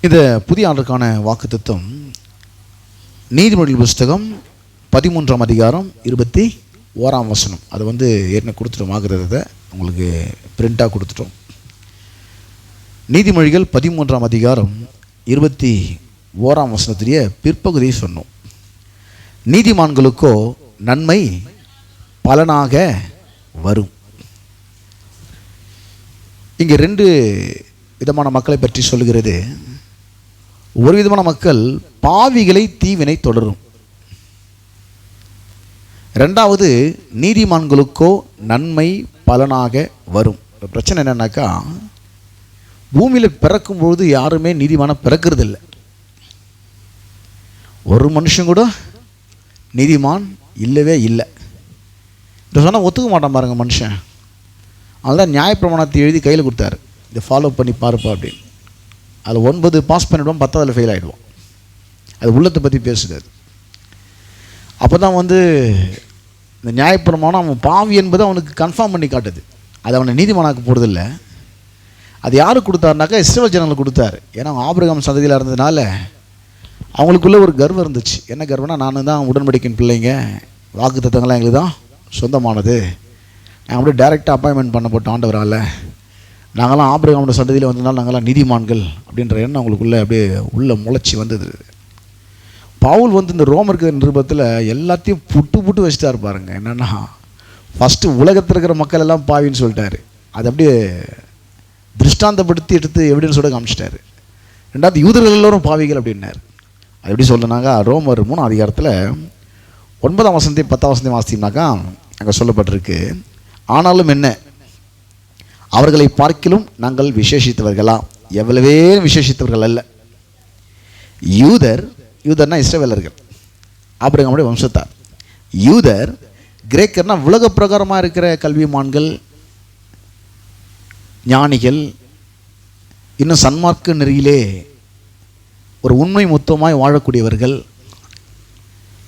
இந்த புதிய ஆண்டுக்கான வாக்குத்தத்தம் நீதிமொழிகள் புஸ்தகம் 13ஆம் அதிகாரம் 21ஆம் வசனம். அதை ஏற்கனவே கொடுத்துட்டோம், ஆகிறத உங்களுக்கு பிரிண்டாக கொடுத்துட்டோம். நீதிமொழிகள் 13ஆம் அதிகாரம் 21ஆம் வசனத்திலேயே பிற்பகுதியை சொன்னோம். நீதிமான்களுக்கோ நன்மை பலனாக வரும். இங்கே ரெண்டு விதமான மக்களை பற்றி சொல்லுகிறது. ஒரு விதமான மக்கள் பாவிகளை தீவினை தொடரும். ரெண்டாவது, நீதிமான்களுக்கோ நன்மை பலனாக வரும். பிரச்சனை என்னன்னாக்கா, பூமியில் பிறக்கும்பொழுது யாருமே நீதிமான பிறக்கிறது இல்லை. ஒரு மனுஷன் கூட நீதிமான் இல்லவே இல்லை. இதை சொன்னால் ஒத்துக்க மாட்டான் பாருங்க மனுஷன். அதனால் நியாயப்பிரமாணத்தை எழுதி கையில் கொடுத்தாரு, இதை ஃபாலோ பண்ணி பாருப்பா அப்படின்னு. அதில் 9 பாஸ் பண்ணிவிடுவோம், 10ஆவதில் ஃபெயில் ஆகிடுவோம். அது உள்ளத்தை பற்றி பேசுகிறது. அப்போ தான் இந்த நியாயப்பிரமாணம் அவன் பாவி என்பதை அவனுக்கு கன்ஃபார்ம் பண்ணி காட்டுது. அது அவனை நீதிமானாக்க போகிறதில்ல. அது யாருக்கு கொடுத்தாருனாக்கா இஸ்ரவேல் ஜனங்களுக்கு கொடுத்தாரு. ஏன்னா ஆபிரகாம் சந்ததியில் இருந்ததுனால அவங்களுக்குள்ளே ஒரு கர்வம் இருந்துச்சு. என்ன கர்வம்னா, நான் தான் உடன்படிக்கையின் பிள்ளைங்க, வாக்கு தத்தங்கள்லாம் எங்களுக்கு தான் சொந்தமானது, நாங்கள் அப்படியே டைரெக்டாக அப்பாயின்மெண்ட் பண்ணப்பட்ட ஆண்டவரால், நாங்களாம் ஆபிரகாமோட சந்ததியில் வந்ததுனால நாங்களாம் நீதிமான்கள் அப்படின்ற எண்ணம் அவங்களுக்குள்ளே அப்படியே உள்ள முளைச்சி வந்தது. பவுல் இந்த ரோமருக்கு நிருபத்தில் எல்லாத்தையும் புட்டு வச்சுட்டாரு பாருங்க. என்னென்னா, ஃபஸ்ட்டு உலகத்தில் இருக்கிற மக்கள் எல்லாம் பாவின்னு சொல்லிட்டாரு. அது அப்படியே திருஷ்டாந்தப்படுத்தி எடுத்து எவிடன்ஸ் சொல்ல காமிச்சிட்டாரு. ரெண்டாவது, யூதர்கள் எல்லோரும் பாவிகள் அப்படின்னாரு. அது எப்படி சொல்லனாக்கா, ரோமர் 3ஆம் அதிகாரத்தில் 9ஆம் வசனத்தையும் 10ஆம் வசனத்தையும் வாசித்தீங்கன்னாக்கா அங்கே சொல்லப்பட்டிருக்கு, ஆனாலும் என்ன, அவர்களை பார்க்கிலும் நாங்கள் விசேஷித்தவர்களா? எவ்வளவே விசேஷித்தவர்கள் அல்ல. யூதர்னா இஸ்ரவேலர்கள், ஆபிரகாமுடைய வம்சத்தார். யூதர், கிரேக்கர்னா உலக பிரகாரமாக இருக்கிற கல்விமான்கள், ஞானிகள், இன்னும் சன்மார்க்க நெறியிலே ஒரு உண்மை மொத்தமாய் வாழக்கூடியவர்கள்,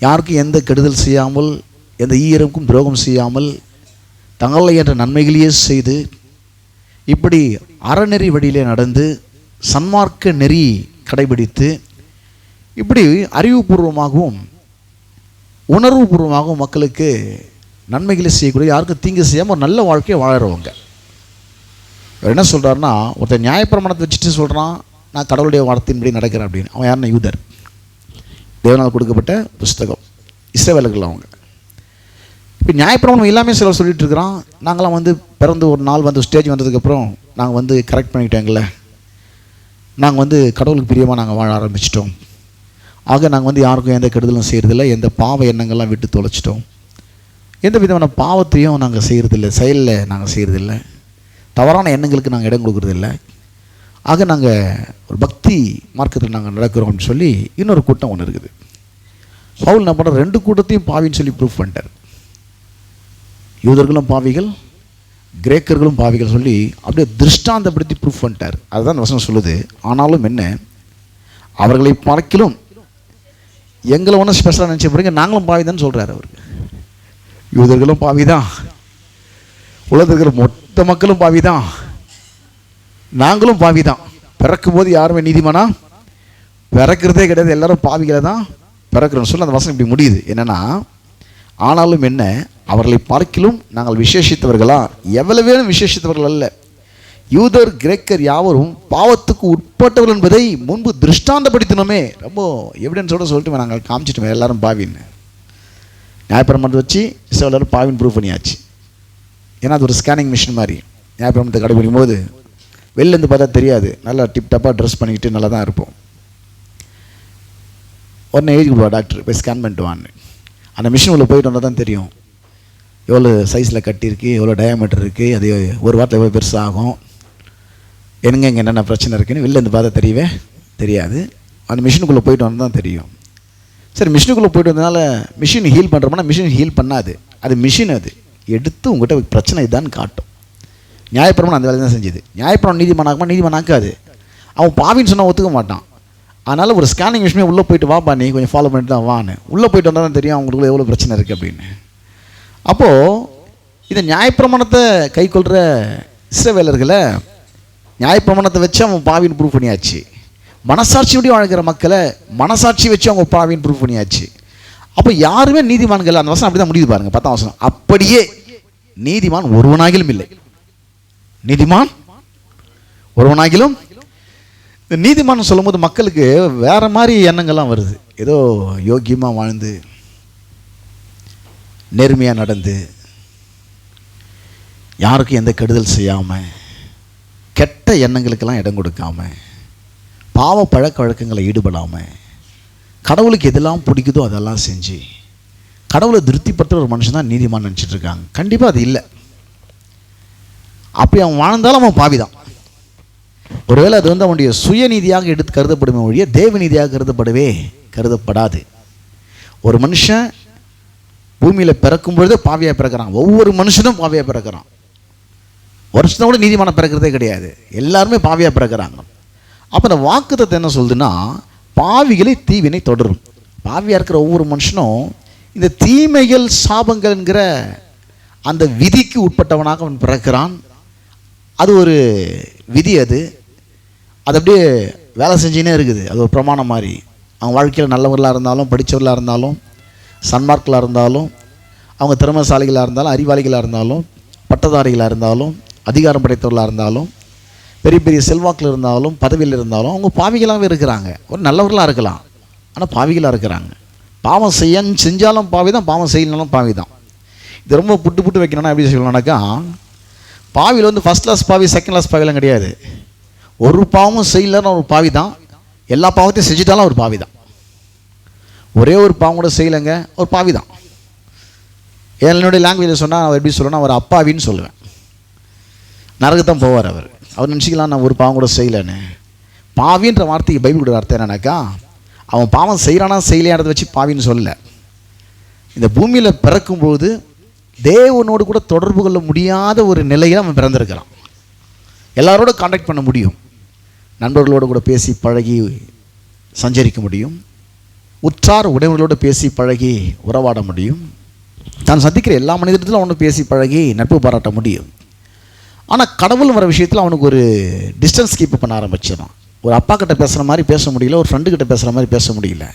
யாருக்கும் எந்த கெடுதல் செய்யாமல், எந்த ஈயருக்கும் துரோகம் செய்யாமல், தங்களை என்ற நன்மைகளையே செய்து, இப்படி அறநெறி வழியிலே நடந்து, சன்மார்க்க நெறி கடைபிடித்து, இப்படி அறிவுபூர்வமாகவும் உணர்வுபூர்வமாகவும் மக்களுக்கு நன்மைகளை செய்யக்கூடிய, யாருக்கும் தீங்கு செய்யாமல் ஒரு நல்ல வாழ்க்கையை வாழறவங்க. அவர் என்ன சொல்கிறாருன்னா, ஒருத்தர் நியாயப்பிரமாணத்தை வச்சுட்டு சொல்கிறான், நான் கடவுளுடைய வார்த்தையின்படி நடக்கிறேன் அப்படின்னு. அவன் யாருன்னா யூதர். தேவனால் கொடுக்கப்பட்ட புஸ்தகம், இஸ்ரவேலர்கள் அவங்க. இப்போ நியாயப்பிரமாணம் எல்லாமே சிலர் சொல்லிட்டு இருக்கிறான். நாங்களாம் பிறந்து ஒரு நாள் ஸ்டேஜ் வந்ததுக்கப்புறம் நாங்கள் கரெக்ட் பண்ணிக்கிட்டேங்களே, நாங்கள் கடவுளுக்கு பிரியமாக நாங்கள் வாழ ஆரம்பிச்சிட்டோம். ஆக நாங்கள் யாருக்கும் எந்த கெடுதலும் செய்கிறதில்லை, எந்த பாவ எண்ணங்கள்லாம் விட்டு தொலைச்சிட்டோம், எந்த விதமான பாவத்தையும் நாங்கள் செய்கிறதில்லை, செயலில் நாங்கள் செய்கிறதில்லை, தவறான எண்ணங்களுக்கு நாங்கள் இடம் கொடுக்குறதில்லை. ஆக நாங்கள் ஒரு பக்தி மார்க்கத்தில் நாங்கள் நடக்கிறோம் அப்படின்னு சொல்லி இன்னொரு கூட்டம் ஒன்று இருக்குது. பவுல் என்ன பண்ணுற, 2 கூட்டத்தையும் பாவின்னு சொல்லி ப்ரூஃப் பண்ணிட்டார். யூதர்களும் பாவிகள், கிரேக்கர்களும் பாவிகள் சொல்லி அப்படியே திருஷ்டாந்தப்படுத்தி ப்ரூஃப் பண்ணிட்டார். அதுதான் அந்த வசனம் சொல்லுது, ஆனாலும் என்ன, அவர்களை பார்க்கிலும் எங்களை ஒன்றும் ஸ்பெஷலாக நினச்ச பிறகு நாங்களும் பாவி தான் சொல்கிறார் அவருக்கு. யூதர்களும் பாவி தான், உலகத்தில் இருக்கிற மொத்த மக்களும் பாவி தான், நாங்களும் பாவி தான். பிறக்கும் போது யாருமே நீதிமானா பிறக்கிறதே கிடையாது, எல்லாரும் பாவிகளை தான் பிறக்கிறோன்னு சொல்லி அந்த வசனம் இப்படி முடியுது. என்னென்னா, ஆனாலும் என்ன, அவர்களை பார்க்கிலும் நாங்கள் விசேஷித்தவர்களா? எவ்வளவு விசேஷித்தவர்கள் அல்ல. யூதர் கிரேக்கர் யாவரும் பாவத்துக்கு உட்பட்டவர்கள் என்பதை முன்பு திருஷ்டாந்தப்படுத்தினோமே. ரொம்ப எவிடன்ஸோடு சொல்லிட்டு நாங்கள் காமிச்சிட்டோமே எல்லாரும் பாவின்னு. நியாயப்பிரமாணத்தை வச்சு எல்லாரும் பாவின்னு ப்ரூவ் பண்ணியாச்சு. ஏன்னா அது ஒரு ஸ்கேனிங் மிஷின் மாதிரி. நியாயப்பிரமாணத்தை கடைபிடிக்கும் போது வெளிலேருந்து பார்த்தா தெரியாது, நல்லா டிப்டாப்பாக ட்ரெஸ் பண்ணிக்கிட்டு நல்லா தான் இருப்போம். உடனே எழுதி கொடுப்பா டாக்டர், போய் ஸ்கேன் பண்ணிட்டு வான்னு. அந்த மிஷின் உள்ள போயிட்டு வந்தால் தான் தெரியும் எவ்வளோ சைஸில் கட்டியிருக்கு, எவ்வளோ டயாமீட்டர் இருக்குது, அது ஒரு வாரத்தில் எவ்வளோ பெருசாகும், இங்கே என்னென்ன பிரச்சனை இருக்குன்னு வெளிலேருந்து பார்த்தா தெரியவே தெரியாது. அந்த மிஷினுக்குள்ளே போயிட்டு வந்தால் தான் தெரியும். சரி, மிஷினுக்குள்ளே போயிட்டு வந்ததுனால மிஷின் ஹீல் பண்ணுறோம்னா மிஷின் ஹீல் பண்ணாது. அது மிஷின், அது எடுத்து உங்கள்கிட்ட பிரச்சனை இதான்னு காட்டும். நியாயப்பிரமாணம் அந்த வேலையை தான் செஞ்சுது. நியாயப்பிரமாணம் நீதிமானாக்காது. அவன் பாவின்னு சொன்னால் ஒத்துக்க மாட்டான். அதனால் ஒரு ஸ்கேனிங் மிஷினே உள்ளே போயிட்டு வாப்பா, நீ கொஞ்சம் ஃபாலோ பண்ணிட்டு தான் வான்னு. உள்ளே போயிட்டு வந்தால் தான் தெரியும் அவங்களுக்குள்ள எவ்வளோ பிரச்சனை இருக்குது அப்படின்னு. அப்போது இந்த நியாயப்பிரமாணத்தை கை கொள்கிற இஸ்ரவேலர்களை நியாயப்பிரமாணத்தை வச்சு அவன் பாவின்னு ப்ரூவ் பண்ணியாச்சு. மனசாட்சியோடய வாழ்கிற மக்களை மனசாட்சி வச்சு அவங்க பாவின்னு ப்ரூவ் பண்ணியாச்சு. அப்போ யாருமே நீதிமான்கள். அந்த வசனம் அப்படி தான் முடியுது பாருங்க, 10ஆம் வசனம். அப்படியே நீதிமான் ஒருவனாகிலும் இல்லை. நீதிமான் ஒருவனாகிலும். இந்த நீதிமான் சொல்லும் போது மக்களுக்கு வேற மாதிரி எண்ணங்கள்லாம் வருது. ஏதோ யோக்கியமாக வாழ்ந்து நேர்மையாக நடந்து யாருக்கும் எந்த கெடுதல் செய்யாமல் கெட்ட எண்ணங்களுக்கெல்லாம் இடம் கொடுக்காம பாவ பழக்க வழக்கங்களை ஈடுபடாமல் கடவுளுக்கு எதெல்லாம் பிடிக்குதோ அதெல்லாம் செஞ்சு கடவுளை திருப்திப்படுத்துகிற ஒரு மனுஷன் தான் நீதிமான் நினச்சிட்டு இருக்காங்க. கண்டிப்பாக அது இல்லை. அப்படி அவன் வாழ்ந்தாலும் அவன் பாவி தான். ஒருவேளை அது வந்து அவனுடைய சுயநீதியாக எடுத்து கருதப்படுமே ஒழிய தேவ நீதியாக கருதப்படாது. ஒரு மனுஷன் பூமியில் பிறக்கும் பொழுதே பாவியாக பிறக்கிறான். ஒவ்வொரு மனுஷனும் பாவியாக பிறக்கிறான். வருஷத்தை கூட நீதிமான பிறக்கிறதே கிடையாது. எல்லாருமே பாவியாக பிறக்கிறாங்க. அப்போ இந்த வாக்குத்தத்தம் என்ன சொல்லுதுன்னா, பாவிகளை தீவினை தொடரும். பாவியாக இருக்கிற ஒவ்வொரு மனுஷனும் இந்த தீமைகள் சாபங்கள்ங்கிற அந்த விதிக்கு உட்பட்டவனாக அவன் பிறக்கிறான். அது ஒரு விதி. அது அப்படியே வேலை செஞ்சுனே இருக்குது. அது ஒரு பிரமாணம் மாதிரி. அவங்க வாழ்க்கையில் நல்லவர்களாக இருந்தாலும், படித்தவர்களாக இருந்தாலும், சன்மார்க்கலாக இருந்தாலும், அவங்க திறமைசாலிகளாக இருந்தாலும், அறிவாளிகளாக இருந்தாலும், பட்டதாரிகளாக இருந்தாலும், அதிகாரம் படைத்தவர்களாக இருந்தாலும், பெரிய பெரிய செல்வாக்கில் இருந்தாலும், பதவியில் இருந்தாலும் அவங்க பாவிகளாகவே இருக்கிறாங்க. ஒரு நல்லவர்களாக இருக்கலாம், ஆனால் பாவிகளாக இருக்கிறாங்க. பாவம் செஞ்சாலும் பாவி தான், பாவம் செய்யலனாலும் பாவி தான். இது ரொம்ப புட்டு வைக்கணும்னா எப்படி சொல்லணும்னாக்கா, பாவியில் வந்து ஃபஸ்ட் கிளாஸ் பாவி, செகண்ட் கிளாஸ் பாவிலாம் கிடையாது. ஒரு பாவமும் செய்யலன்னு ஒரு பாவி தான். எல்லா பாவத்தையும் செஞ்சுட்டாலும் ஒரு பாவி தான். ஒரே ஒரு பாவம் கூட செய்யலைங்க, ஒரு பாவி தான். என்னுடைய லாங்குவேஜில் சொன்னால் அவர் எப்படி சொல்லணும்னா, அவர் அப்பாவின்னு சொல்லுவேன். நரகத்தான் போவார் அவர். நினச்சிக்கலாம் நான் ஒரு பாவம் கூட செய்யலைன்னு. பாவின்ற வார்த்தைக்கு பைபிளோட அர்த்தம் என்னன்னாக்கா, அவன் பாவம் செய்கிறானா செய்யலையானதை வச்சு பாவின்னு சொல்லலை. இந்த பூமியில் பிறக்கும்போது தேவனோடு கூட தொடர்பு கொள்ள முடியாத ஒரு நிலையில் அவன் பிறந்திருக்கிறான். எல்லாரோட கான்டாக்ட் பண்ண முடியும், நண்பர்களோடு கூட பேசி பழகி சஞ்சரிக்க முடியும், உற்றார் உடையவர்களோடு பேசி பழகி உறவாட முடியும், தான் சந்திக்கிற எல்லா மனிதர்களும் அவனு பேசி பழகி நட்பு பாராட்ட முடியும். ஆனால் கடவுள் வர விஷயத்தில் அவனுக்கு ஒரு டிஸ்டன்ஸ் கீப் பண்ண ஆரம்பிச்சிடான். ஒரு அப்பா கிட்ட பேசுகிற மாதிரி பேச முடியல, ஒரு ஃப்ரெண்டு கிட்ட பேசுகிற மாதிரி பேச முடியல.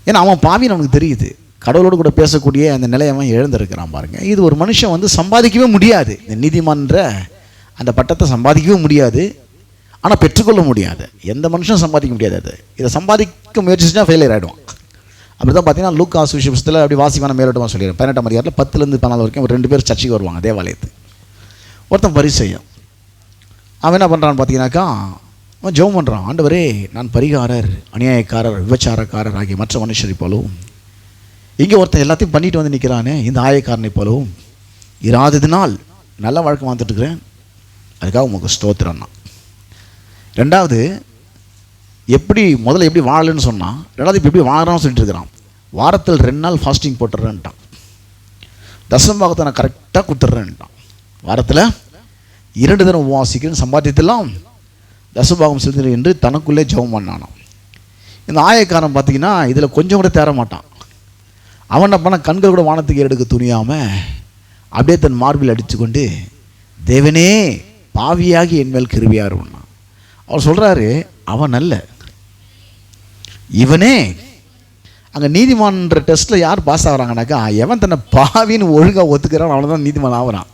ஏன்னா அவன் பாவின்னு அவனுக்கு தெரியுது. கடவுளோடு கூட பேசக்கூடிய அந்த நிலையை அவன் இழந்திருக்கிறான் பாருங்க. இது ஒரு மனுஷன் வந்து சம்பாதிக்கவே முடியாது. இந்த நீதிமான்ற அந்த பட்டத்தை சம்பாதிக்கவே முடியாது, ஆனால் பெற்றுக்கொள்ள முடியாது. எந்த மனுஷனும் சம்பாதிக்க முடியாது. அது இதை சம்பாதிக்க முயற்சி செஞ்சால் ஃபெயிலியர் ஆகிடும். அப்படி தான் பார்த்தீங்கன்னா லூக்கா சுவிசேஷத்தில் அப்படி வாசிக்கான மேலோட்டமாக சொல்லிடுறேன். 18ஆம் அதிகாரத்தில் 10லேருந்து 14 வரைக்கும் ஒரு 2 பேர் சர்ச்சைக்கு வருவாங்க தேவாலயத்துக்கு. ஒருத்தன் பரிசேயன். அவன் என்ன பண்ணுறான்னு பார்த்தீங்கன்னாக்கா, அவன் ஜெபம் பண்ணுறான். ஆண்டவரே, நான் பரிகாரர், அநியாயக்காரர், விபச்சாரக்காரர் ஆகிய மற்ற மனுஷரை போலவும் இங்கே ஒருத்தன் எல்லாத்தையும் பண்ணிட்டு வந்து நிற்கிறானே, இந்த ஆயக்காரனை போலவும் இராததினால் நல்ல வாழ்க்கை வாழ்ந்துட்டு இருக்கிறேன், அதுக்காக உங்களுக்கு ஸ்தோத்திரம்னா. ரெண்டாவது, முதல்ல எப்படி வாழலன்னு சொன்னான். ரெண்டாவது இப்போ எப்படி வாழறான்னு சொல்லிட்டு இருக்கிறான். வாரத்தில் 2 நாள் ஃபாஸ்டிங் போட்டுறேன்ட்டான். தசமபாகத்தை நான் கரெக்டாக கொடுத்துட்றேன்ட்டான். வாரத்தில் 2 தினம் உபவாசிக்கிறேன், சம்பாதித்தெல்லாம் தசபாகம் செலுத்துகிறேன் என்று தனக்குள்ளே ஜெபம் பண்ணானான். இந்த ஆயக்காரன் பார்த்தீங்கன்னா இதில் கொஞ்சம் கூட தேர மாட்டான். அவன் என்ன பண்ண, கண்கள் கூட வானத்துக்கு எடுக்க துணியாமல் அப்படியே தன் மார்பில் அடித்து கொண்டு, தேவனே பாவியாகி என் மேல் கிருபையாக இருந்தான். அவர் சொல்கிறாரு, அவன் அல்ல, இவனே. அங்கே நீதிமான்ற டெஸ்ட்டில் யார் பாஸ் ஆகிறாங்கனாக்கா, எவன் தன்னை பாவின்னு ஒழுங்காக ஒத்துக்கிறான் அவனை தான் நீதிமான் ஆகிறான்.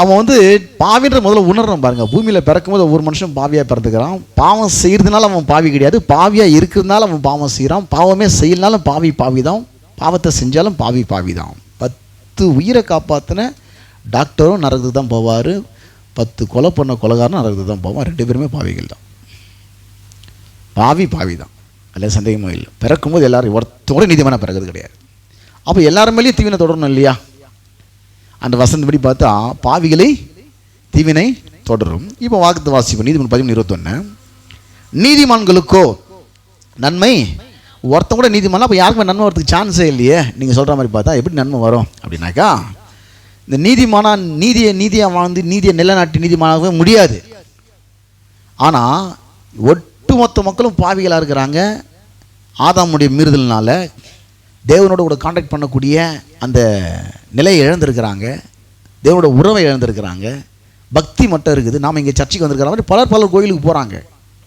அவன் வந்து பாவின்ற முதல்ல உணர்றான் பாருங்கள். பூமியில் பிறக்கும்போது ஒவ்வொரு மனுஷனும் பாவியாக பிறந்துக்கிறான். பாவம் செய்கிறதுனால அவன் பாவி கிடையாது, பாவியாக இருக்கிறதுனால அவன் பாவம் செய்கிறான். பாவமே செய்யலனாலும் பாவி தான், பாவத்தை செஞ்சாலும் பாவி தான். 10 உயிரை காப்பாற்றின டாக்டரும் நரகத்துக்கு தான் போவார், 10 கொலை பண்ண கொலைகாரனும் நரகத்துக்கு தான் போவான். 2 பேருமே பாவிகள் தான். பாவி தான், அதில் சந்தேகமும் இல்லை. பிறக்கும்போது எல்லோரும் ஒருத்தோட நீதிமான பிறகுது கிடையாது. அப்போ எல்லாரும் மேலேயும் தீவினை தொடரணும் இல்லையா? அந்த வசனப்படி பார்த்தா பாவிகளை தீவினை தொடரும். இப்போ வாக்குத்து வாசிப்போம். நீதிமன்றம் 13:21. நீதிமான்களுக்கோ நன்மை, ஒருத்தன் கூட நீதிமான். அப்போ யாருக்குமே நன்மை வரதுக்கு சான்ஸே இல்லையே. நீங்கள் சொல்கிற மாதிரி பார்த்தா எப்படி நன்மை வரும் அப்படின்னாக்கா, இந்த நீதிமானா நீதியாக வாழ்ந்து நீதியை நிலைநாட்டி நீதிமானாகவே முடியாது. ஆனால் ஒட்டுமொத்த மக்களும் பாவிகளாக இருக்கிறாங்க. ஆதாமுடைய மீறுதல்னால தேவனோட கூட கான்டாக்ட் பண்ணக்கூடிய அந்த நிலையை இழந்திருக்கிறாங்க, தேவனோட உறவை இழந்திருக்கிறாங்க, பக்தி மட்டும் இருக்குது. நாம் இங்கே சர்ச்சுக்கு வந்திருக்கிற மாதிரி பலர் கோயிலுக்கு போகிறாங்க.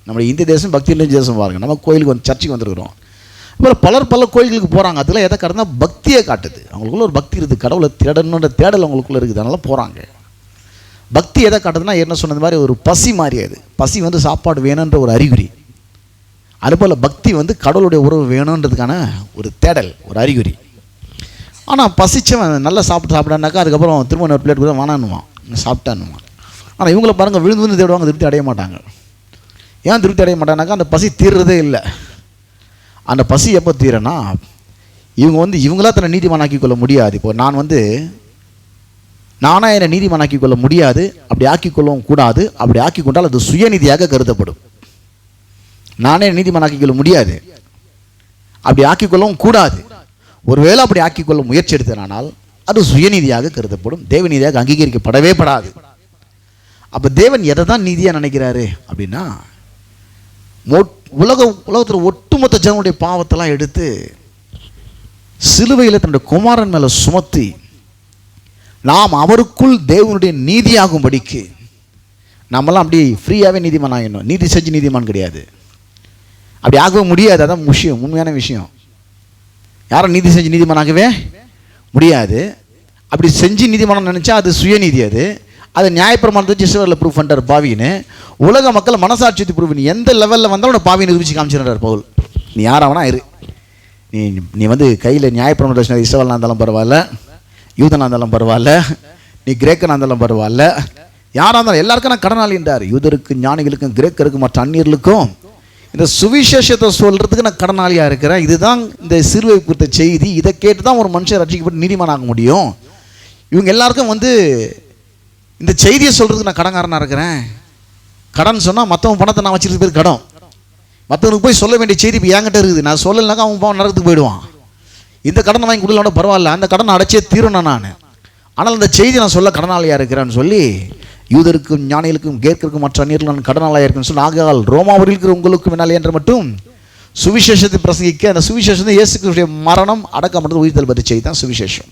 நம்முடைய இந்திய தேசம் பக்தி நிறைஞ்ச தேசம் பாருங்கள். நம்ம கோயிலுக்கு வந்து சர்ச்சுக்கு வந்திருக்கிறோம். இப்போ பல கோயில்களுக்கு போகிறாங்க. அதில் எதை காட்டுனா பக்தியை காட்டுது. அவங்களுக்குள்ள ஒரு பக்தி இருக்குது, கடவுளை தேடணுன்ற தேடல் அவங்களுக்குள்ளே இருக்குது, அதனால போகிறாங்க. பக்தி எதை காட்டுதுன்னா என்ன சொன்னது மாதிரி ஒரு பசி மாதிரி. அது பசி வந்து சாப்பாடு வேணுன்ற ஒரு அறிகுறி. அதுபோல் பக்தி வந்து கடவுளுடைய உறவு வேணுன்றதுக்கான ஒரு தேடல், ஒரு அறிகுறி. ஆனால் பசிச்சவன் நல்லா சாப்பிட்டானாக்கா அதுக்கப்புறம் திரும்ப ஒரு பிளேட் கூட வேணான்னுவான், சாப்பிட்டான்னுவான். ஆனால் இவங்கள பாருங்கள், விழுந்து தேடுவாங்க, திருப்தி அடைய மாட்டாங்க. ஏன் திருப்தி அடைய மாட்டாங்கனாக்கா அந்த பசி தீர்றதே இல்லை. அந்த பசி எப்போ தீரனா இவங்க வந்து இவங்களா தன்னை நீதிமானாக்கி கொள்ள முடியாது. இப்போ நானாக என்னை நீதிமானாக்கி கொள்ள முடியாது, அப்படி ஆக்கிக்கொள்ளவும் கூடாது. அப்படி ஆக்கி கொண்டால் அது சுயநீதியாக கருதப்படும். நானே நீதிமானாக்கி கொள்ள முடியாது, அப்படி ஆக்கிக்கொள்ளவும் கூடாது. ஒருவேளை அப்படி ஆக்கிக்கொள்ள முயற்சி எடுத்தனால் அது சுயநீதியாக கருதப்படும், தேவநீதியாக அங்கீகரிக்கப்படவே படாது. அப்போ தேவன் எதை தான் நீதியாக நினைக்கிறாரு அப்படின்னா, உலகத்தில் ஒட்டுமொத்த ஜனங்களுடைய பாவத்தெல்லாம் எடுத்து சிலுவையில் தன்னுடைய குமாரன் மேலே சுமத்தி நாம் அவருக்குள் தேவனுடைய நீதியாகும்படிக்கு நம்மளாம் அப்படி ஃப்ரீயாகவே நீதிமான் ஆகிடணும். நீதி செஞ்சு நீதிமான் கிடையாது, அப்படி ஆகவே முடியாது. அதான் விஷயம், உண்மையான விஷயம். யாரும் நீதி செஞ்சு நீதிமானாகவே முடியாது. அப்படி செஞ்சு நீதிமானம் நினச்சா அது சுயநீதி. அது நியாயப்பிரமாணத்தை ஜிஸ்வரில் ப்ரூவ் பண்ணுறார் பாவின்னு. உலக மக்கள் மனசாட்சியத்தை ப்ரூவ் பண்ணி எந்த லெவலில் வந்தாலும் பாவியை நிரூபிச்சு காமிச்சிடுறார் பவுல். நீ யாராவனா இரு, நீ வந்து கையில் நியாயப்பிரமாண இஸ்ரவேலா இருந்தாலும் பரவாயில்ல, யூதனாக இருந்தாலும் பரவாயில்ல, நீ கிரேக்கனாக இருந்தாலும் பரவாயில்ல, யாராக இருந்தாலும் எல்லாருக்கும் நான் கடனாளின்றார். யூதருக்கு, ஞானிகளுக்கும், கிரேக்கருக்கும், மற்ற அந்நியர்களுக்கும் இந்த சுவிசேஷத்தை சொல்கிறதுக்கு நான் கடனாளியாக இருக்கிறேன். இதுதான் இந்த சிறுவை குறித்த செய்தி. இதை கேட்டு தான் ஒரு மனுஷன் ரட்சிக்கப்பட்டு நீதிமானாக முடியும். இவங்க எல்லாருக்கும் வந்து இந்த செய்தியை சொல்கிறதுக்கு நான் கடன்காரனாக இருக்கிறேன். கடன் சொன்னால் மற்றவங்க பணத்தை நான் வச்சுருக்க பேர் கடன். மற்றவனுக்கு போய் சொல்ல வேண்டிய செய்தி இப்போ என்கிட்ட இருக்குது. நான் சொல்லலைனாக்கா அவன் பாவம் நரகத்துக்கு போயிடுவான். இந்த கடனை வாங்கி கொடுக்கலோட பரவாயில்ல, அந்த கடனை அடைச்சே தீரணும் நான். ஆனால் அந்த செய்தி நான் சொல்ல கடனாளியாக இருக்கிறேன்னு சொல்லி யூதருக்கும், ஞானிகளுக்கும், கேட்கறதுக்கும், மற்ற அந்நியர்களுக்கும் நான் கடனாளியாக இருக்குன்னு சொல்லி, ஆகையால் ரோமாவூரில் இருக்கிற உங்களுக்கும் என்னால் என்ற மட்டும் சுவிசேஷத்தை பிரசங்கிக்க, அந்த சுவிசேஷம் இயேசு கிறிஸ்துவின் மரணம், அடக்கம் பண்ணுறது, உயிர்த்தல் பற்றி செய்தி தான் சுவிசேஷம்.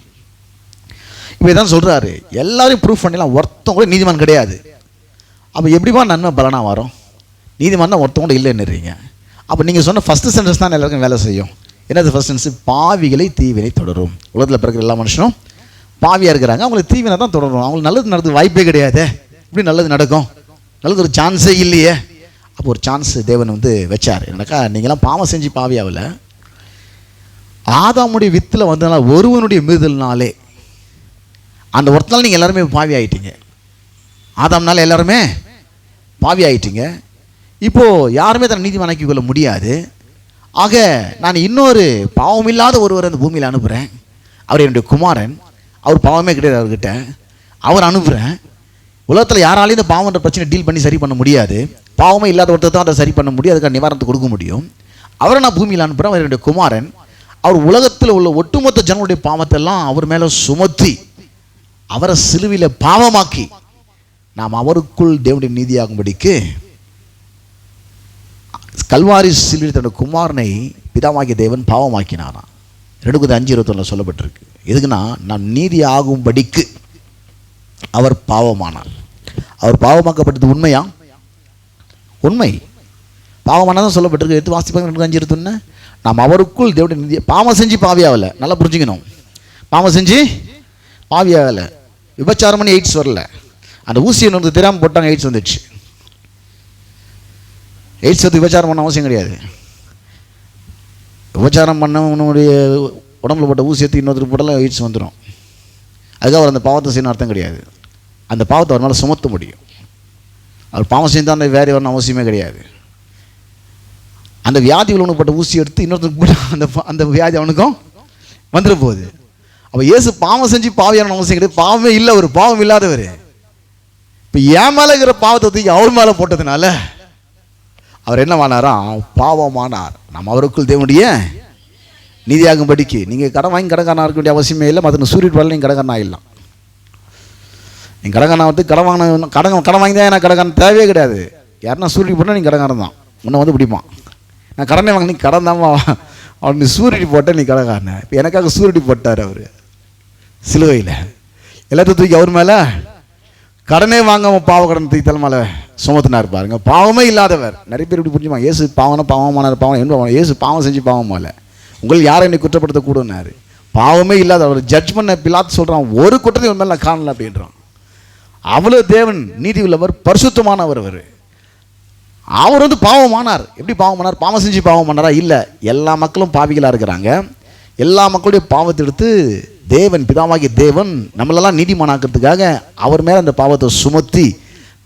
இப்போ தான் சொல்கிறாரு, எல்லாரையும் ப்ரூஃப் பண்ணிடலாம், ஒருத்தம் கூட நீதிமான் கிடையாது. அப்போ எப்படிமா நன்மை பலனாக வரும்? நீதிமான் தான் ஒருத்தம் கூட இல்லைன்னுறீங்க. அப்போ நீங்கள் சொன்ன ஃபஸ்ட்டு சென்டென்ஸ் தான் எல்லாருக்கும் வேலை செய்யும். என்னது ஃபஸ்ட் சென்டென்ஸ்? பாவிகளை தீவினை தொடரும். உலகத்தில் பிறகு எல்லா மனுஷனும் பாவியாக இருக்கிறாங்க, அவங்களுக்கு தீவினை தான் தொடரும். அவங்களுக்கு நல்லது நடந்து வாய்ப்பே கிடையாது. இப்படி நல்லது நடக்கும்? நல்லது ஒரு சான்ஸே இல்லையே. அப்போ ஒரு சான்ஸ் தேவன் வந்து வச்சார். என்னக்கா, நீங்களாம் பாவம் செஞ்சு பாவியாவில், ஆதாமுடைய வித்தில் வந்ததுனால, ஒருவனுடைய மீறுதல்னாலே, அந்த ஒருத்தனால நீங்கள் எல்லாருமே பாவி ஆகிட்டீங்க. ஆதாம்னால எல்லாருமே பாவி ஆகிட்டீங்க. இப்போது யாருமே தன்னை நீதிமானாக்கி கொள்ள முடியாது. ஆக நான் இன்னொரு பாவம் இல்லாத ஒருவர் அந்த பூமியில் அனுப்புகிறேன். அவர் என்னுடைய குமாரன். அவர் பாவமே கிடையாது அவர்கிட்ட. அவர் அனுப்புகிறேன். உலகத்தில் யாராலையும் இந்த பாவன்ற பிரச்சனை டீல் பண்ணி சரி பண்ண முடியாது. பாவமே இல்லாத ஒருத்தர் தான் அதை சரி பண்ண முடியும், அதுக்கான நிவாரணத்தை கொடுக்க முடியும். அவரை நான் பூமியில் அனுப்புகிறேன். அவர் என்னுடைய குமாரன். அவர் உலகத்தில் உள்ள ஒட்டுமொத்த ஜனங்களுடைய பாவத்தெல்லாம் அவர் மேலே சுமத்தி அவரை சிலுவையில் பாவமாக்கி நாம் அவருக்குள் தேவனுடைய நீதியாகும்படிக்கு கல்வாரி சிலுவையில் தன்னுடைய குமாரனை பிதாவாகிய தேவன் பாவமாக்கினாராம். 2:5-21 சொல்லப்பட்டிருக்கு. எதுக்குன்னா, நாம் நீதி ஆகும்படிக்கு அவர் பாவமானார். அவர் பாவமாக்கப்பட்டது உண்மையா? உண்மை. பாவமானதான் சொல்லப்பட்டிருக்கு. எடுத்து வாசிப்பாங்க. 2:5-21. நாம் அவருக்குள் தேவனுடைய நீதி. பாவம் செஞ்சு பாவியாகலை, நல்லா புரிஞ்சுக்கணும். பாவம் செஞ்சு பாவியாகலை. விபச்சாரம் பண்ணி எய்ட்ஸ் வரல. அந்த ஊசியை வந்து தெரியாமல் போட்டாங்க, எய்ட்ஸ் வந்துடுச்சு. எய்ட்ஸ் வந்து விபச்சாரம் பண்ண அவசியம் கிடையாது. விபச்சாரம் பண்ண உன்னுடைய உடம்புல போட்ட ஊசி எடுத்து இன்னொருத்தர் போட்டாலும் எய்ட்ஸ் வந்துடும். அதுக்காக அவர் அந்த பாவத்தை செய்யணும் அர்த்தம் கிடையாது. அந்த பாவத்தை அவர் மேலே சுமத்த முடியும். அவர் பாவம் செஞ்சால் அந்த வேறு வரணும் அவசியமே கிடையாது. அந்த வியாதி உள்ளவனுக்கு போட்ட ஊசி எடுத்து இன்னொருத்தருக்கு போட்டால் அந்த வியாதி அவனுக்கும் வந்துட போகுது. அப்போ இயேசு பாவம் செஞ்சு பாவியான அவசியம் கிடையாது. பாவமே இல்லை, ஒரு பாவம் இல்லாதவர். இப்போ என் மேலே இருக்கிற பாவத்தை தூக்கி அவர் மேலே போட்டதுனால அவர் என்னவானாரா? பாவமானார். நாம் அவருக்குள் தேவனுடைய நீதியாகும்படிக்கு. நீங்கள் கடன் வாங்கி கடன்காரனாக இருக்க வேண்டிய அவசியமே இல்லை. மற்ற சூரியட் வரல நீங்கள் கடன்காரனா ஆகிடலாம். நீங்கள் கடன்காரனா வந்து கடன் வாங்கின கடன் வாங்கி தான் எனக்கு கடன்காரன் தேவையே கிடையாது. யாருன்னா சூரியட் போட்டால் நீங்கள் கடன்காரன் தான். உன்னை வந்து பிடிப்பான். நான் கடனே வாங்க, நீ கடன் தான் அவன் நீ சூரியடி போட்டால் நீ கடன்காரன். இப்போ எனக்காக சூரியடி போட்டார் அவர் சிலுவையில். எல்லாத்தையும் தூக்கி அவர் மேலே கடனே வாங்காமல் பாவ கடன் தலைமையில சுமத்தினார் பாருங்க. பாவமே இல்லாதவர். நிறைய பேர் இப்படி புரிஞ்சுப்பாங்க, இயேசு பாவம்னா பாவமானார், பாவம் என்ன இயேசு பாவம் செஞ்சு பாவமா இல்லை, உங்கள் யாரை என்னை குற்றப்படுத்தக்கூடாது. பாவமே இல்லாத அவர் ஜட்ஜ்மெண்ட் பிலாத்து சொல்கிறான், ஒரு குற்றத்தையும் மேலே நான் காணல அப்படின்றான். அவ்வளோ தேவன் நீதி உள்ளவர், பரிசுத்தமானவர். அவர் வந்து பாவமானார். எப்படி பாவமானார்? பாவம் செஞ்சு பாவமானாரா? இல்லை. எல்லா மக்களும் பாவிகளாக இருக்கிறாங்க. எல்லா மக்களுடைய பாவத்தை எடுத்து தேவன், பிதாவாகிய தேவன் நம்மளெல்லாம் நீதிமானாக்கிறதுக்காக அவர் மேலே அந்த பாவத்தை சுமத்தி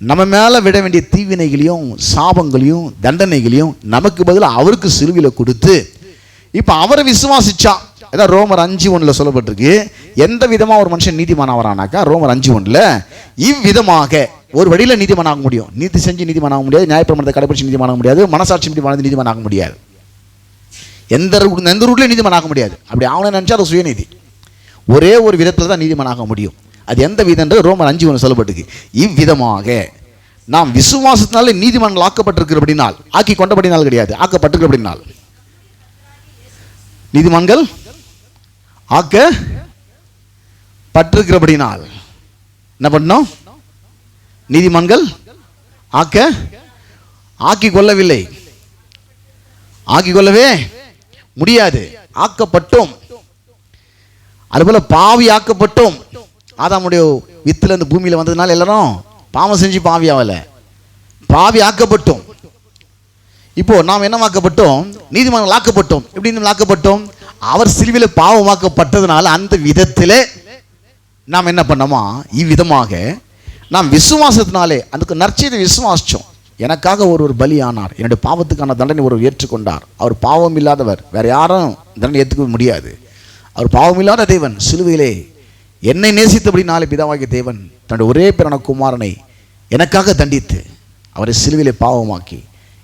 நம்ம மேலே விட வேண்டிய தீவினைகளையும் சாபங்களையும் தண்டனைகளையும் நமக்கு பதிலாக அவருக்கு சிலுவையில் கொடுத்து இப்போ அவரை விசுவாசிச்சா, ஏதாவது ரோமர் 5:1 சொல்லப்பட்டிருக்கு, எந்த விதமாக ஒரு மனுஷன் நீதிமானவரானாக்கா ரோமர் 5:1 இவ்விதமாக ஒரு வழியில் நீதிமானாக முடியும். நீதி செஞ்சு நீதிமானாக முடியாது, நியாயப்பிரமாணத்தை கடைபிடிச்சு நீதிமானாக முடியாது, மனசாட்சி நீதிமானாக முடியாது, எந்த ரூட்லையும் நீதிமானாக முடியாது. அப்படி ஆகணும்னு நினச்சா அது சுயநீதி. ஒரே ஒரு விதத்தில் தான் நீதிமானாக முடியும். அது எந்த விதன்றது ரோமர் 5:1 சொல்லப்பட்டிருக்கு. இவ்விதமாக நாம் விசுவாசத்தினாலே நீதிமான்கள் ஆக்கப்பட்டிருக்கிறபடினால், ஆக்கி கொண்டபடினால் கிடையாது, ஆக்கப்பட்டிருக்கிறபடினால். நீதிமான்கள் ஆக்கப்பட்டிருக்கிறபடினால் என்ன பண்ணோம்? நீதிமான்கள் ஆக்கி கொள்ளவில்லை, ஆக்கி கொள்ளவே முடியாது, ஆக்கப்பட்டோம். அதுபோல பாவி ஆக்கப்பட்டோம். ஆதாமுடைய வித்துல இருந்து பூமியில வந்ததுனால எல்லாரும் பாவம் செஞ்சு பாவி ஆகல, பாவி ஆக்கப்பட்டோம். இப்போ நாம் என்ன ஆக்கப்பட்டோம்? நீதிமான்கள் ஆக்கப்பட்டோம். எப்படி ஆக்கப்பட்டோம்? அவர் சிலுவையில் பாவமாக்கப்பட்டதுனால அந்த விதத்திலே நாம் என்ன பண்ணோமா? இவ்விதமாக நாம் விசுவாசத்தினாலே அதுக்கு நற்செய்தியை விசுவாசிச்சோம். எனக்காக ஒரு பலி ஆனார், என்னுடைய பாவத்துக்கான தண்டனை ஒரு ஏற்றுக்கொண்டார். அவர் பாவம் இல்லாதவர், வேற யாரும் தண்டனை ஏற்றுக்க முடியாது. அவர் பாவம் இல்லாத தேவன் சிலுவையிலே என்னை நேசித்தபடினாலே பிதாவாகிய தேவன் தன்னுடைய ஒரே பிறன குமாரனை எனக்காக தண்டித்து அவரை சிலுவையிலே பாவமாக்கி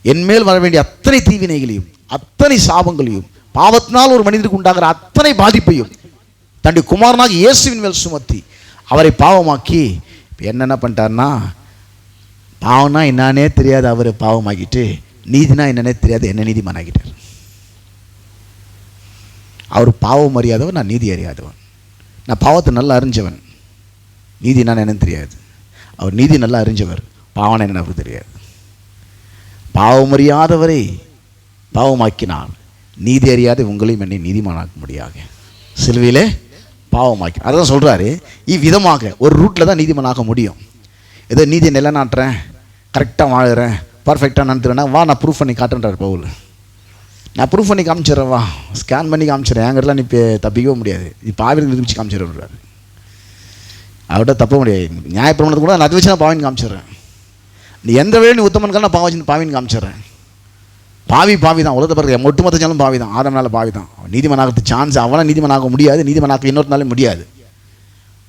என்மேல் வர வேண்டிய அத்தனை தீவினைகளையும் அத்தனை சாபங்களையும் பாவத்தினால் ஒரு மனிதனுக்கு உண்டாகிற அத்தனை பாதிப்பையும் தன்னுடைய குமாரனாக இயேசுவின் மேல் சுமத்தி அவரை பாவமாக்கி என்னென்ன பண்ணிட்டார்னா, பாவம்னா என்னன்னே தெரியாது அவரை பாவமாக்கிட்டு நீதினா என்னன்னே தெரியாது என்ன நீதிமானாக்கிட்டார். அவர் பாவம் அறியாதவன், நான் நீதி அறியாதவன். நான் பாவத்தை நல்லா அறிஞ்சவன், நீதி என்னன்னு தெரியாது. அவர் நீதி நல்லா அறிஞ்சவர், பாவனை என்ன அவருக்கு தெரியாது. பாவம் அறியாதவரை பாவமாக்கினார், நீதி அறியாத உங்களையும் என்னை நீதிமானாக்க முடியாது. சிலுவையிலே பாவமாக்கி அதான் சொல்கிறாரு. இவ்விதமாக ஒரு ரூட்டில் தான் நீதிமானாக முடியும். ஏதோ நீதியை நிலைநாட்டுறேன், கரெக்டாக வாழுறேன், பர்ஃபெக்டாக நடத்துறேன்னா வா நான் ப்ரூஃப் பண்ணி காட்டுன்றார் பவுல். நான் ப்ரூஃப் பண்ணி காமிச்சிடறேன், வா ஸ்கேன் பண்ணி காமிச்சிடறேன், என்கிட்டலாம் நீ தப்பிக்கவே முடியாது, நீ பாவியில் நிரூபிச்சு காமிச்சிடுறாரு. அவர்கிட்ட தப்ப முடியாது. நியாயப்பிரமாணத்தை கூட நான் அதை வச்சு நான் பாவின்னு காமிச்சிடுறேன். நீ எந்த வேலையும் நீ உத்தமனுக்கான நான் பாவம் பாவின்னு காமிச்சிடுறேன். பாவி தான், உலகத்தை பிறகு ஒட்டுமொத்த ஜனம் பாவி தான், ஆதம்னால பாவி தான். நீதிமனாகிறதுக்கு சான்ஸ், அவனை நீதிமனாக முடியாது, நீதிமனாக்க இன்னொருனாலே முடியாது.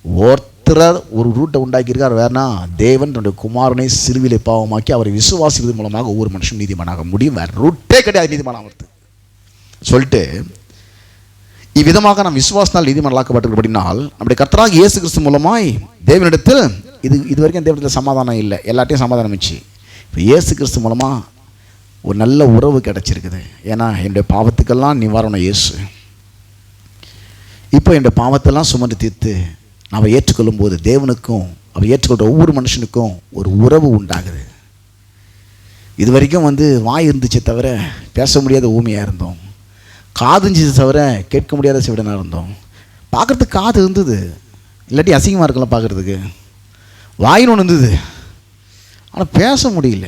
ஒருத்தர் ஒரு ரூட்டை உண்டாக்கியிருக்கார், வேறனா தேவன் தன்னுடைய குமாரனை சிலுவிலை பாவமாக்கி அவரை விசுவாசிப்பது மூலமாக ஒவ்வொரு மனுஷனும் நீதிமனாக முடியும். வேற ரூட்டே கிடையாது நீதிமனாகிறது சொல்லிட்டு, இவ்விதமாக நாம் விசுவாசனால் நீதிமன்றாக்கப்பட்டிருக்கிறபடினால் நம்முடைய கர்த்தராகிய இயேசு கிறிஸ்து மூலமாய் தேவனிடத்தில் இது வரைக்கும் தேவனிடத்தில் சமாதானம் இல்லை, எல்லாத்தையும் சமாதானம் வச்சு இப்போ இயேசு கிறிஸ்து மூலமாக ஒரு நல்ல உறவு கிடச்சிருக்குது. ஏன்னா என்னுடைய பாவத்துக்கெல்லாம் நிவாரணம் இயேசு. இப்போ என்னுடைய பாவத்தெல்லாம் சுமந்து தீர்த்து நாம் ஏற்றுக்கொள்ளும் போது தேவனுக்கும் அவர் ஏற்றுக்கொள்கிற ஒவ்வொரு மனுஷனுக்கும் ஒரு உறவு உண்டாகுது. இது வரைக்கும் வாய் இருந்துச்சே தவிர பேச முடியாத ஊமையாக இருந்தோம், காதுஞ்சி தவிர கேட்க முடியாத செவிடனாக இருந்தோம். பார்க்குறதுக்கு காது இருந்தது, இல்லாட்டி அசிங்கமாக இருக்கலாம் பார்க்குறதுக்கு. வாயின்னு ஒன்று இருந்தது, ஆனால் பேச முடியல.